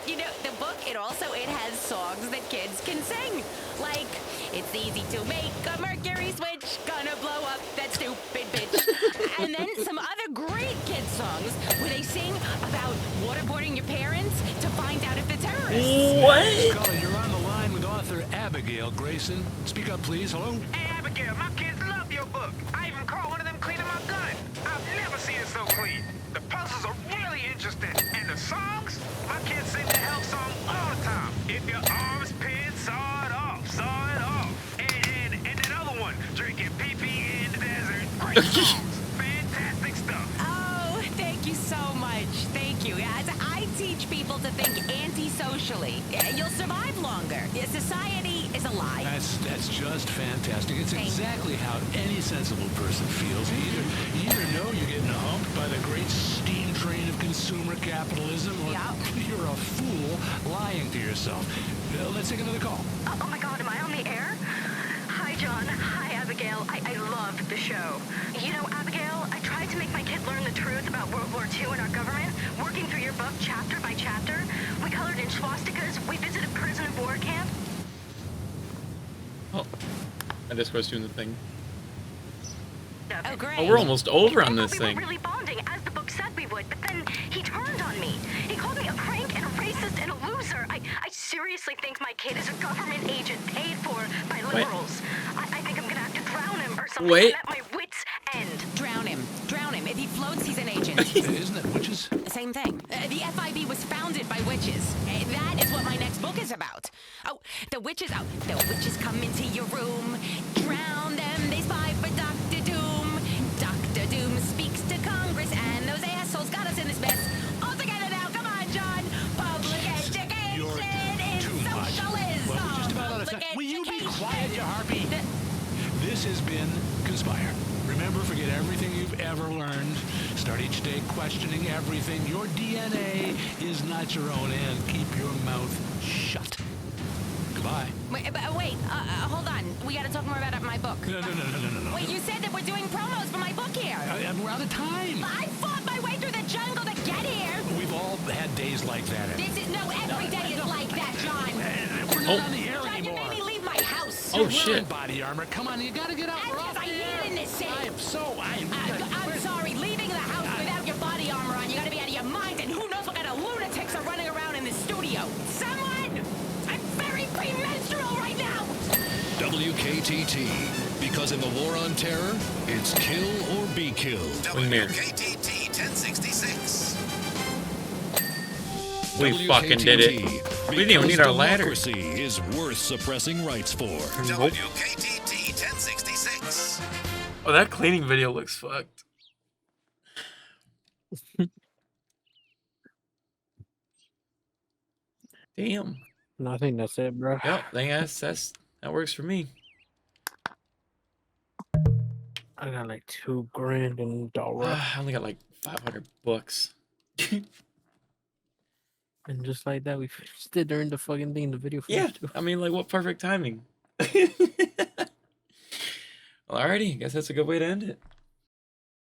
You know, the book, it has songs that kids can sing. Like, it's easy to make a mercury switch, gonna blow up that stupid bitch. And then some other great kid songs where they sing about waterboarding your parents to find out if they're terrorists. What? Caller, you're on the line with author Abigail Grayson. Speak up, please. Hello? Hey, Abigail, my kids love your book. I even caught one of them cleaning my gun. I've never seen it so clean. The puzzles are really interesting. And the songs? My kids sing the health song all the time. If your arms pin, saw it off, saw it off. And that other one, drinking pee-pee in the desert. Great songs. Fantastic stuff. Oh, thank you so much. Thank you. I teach people to think antisocially. You'll survive longer. Society is a lie. That's just fantastic. It's exactly how any sensible person feels. You either know you're getting humped by the great steam strain of consumer capitalism, or you're a fool lying to yourself. Let's take another call. Oh my god, am I on the air? Hi, John. Hi, Abigail. I loved the show. You know, Abigail, I tried to make my kid learn the truth about World War II and our government, working through your book chapter by chapter. We colored in swastikas. We visited prisoner of war camp. Oh, I just was doing the thing. Oh, great. Oh, we're almost over on this thing. We were really bonding, as the book said we would, but then he turned on me. He called me a crank and a racist and a loser. I seriously think my kid is a government agent paid for by liberals. I think I'm gonna have to drown him or something. Wait. I'm at my wit's end. Drown him. Drown him. If he floats, he's an agent. Isn't that witches? Same thing. The FIB was founded by witches. That is what my next book is about. Oh, the witches. Oh, the witches come into your room. Drown them. They spy for Dr. Doom. Dr. Doom speaks to Congress, and those assholes got us in this mess. All together now. Come on, John. Public education is socialism. Well, we're just about out of time. Will you be quiet, you harpy? This has been Conspire. Remember, forget everything you've ever learned. Start each day questioning everything. Your DNA is not your own, and keep your mouth shut. Goodbye. Wait, hold on. We gotta talk more about my book. No. Wait, you said that we're doing promos for my book here. We're out of time. I fought my way through the jungle to get here. We've all had days like that. This is every day is like that, John. We're not on the air John, anymore. you made me leave my house. You're wearing body armor. Come on, you gotta get out. We're off I the need air. it in this city. I'm sorry. Leaving the house without your body armor on, you gotta be out of your mind. And who knows what kind of lunatics are running around in the studio? Someone! I'm very premenstrual right now. WKTT. Because in the war on terror, it's kill or be killed. WKTT 1066. We fucking did it. We didn't even need our ladder. Democracy is worth suppressing rights for. WKTT 1066. Oh, that cleaning video looks fucked. Damn. No, I think that's it, bro. Yep, that works for me. I got like $2 grand in dollar. I only got like 500 bucks. And just like that, we finished it during the fucking thing, the video. Yeah, I mean, like, what perfect timing. Well, alrighty, I guess that's a good way to end it.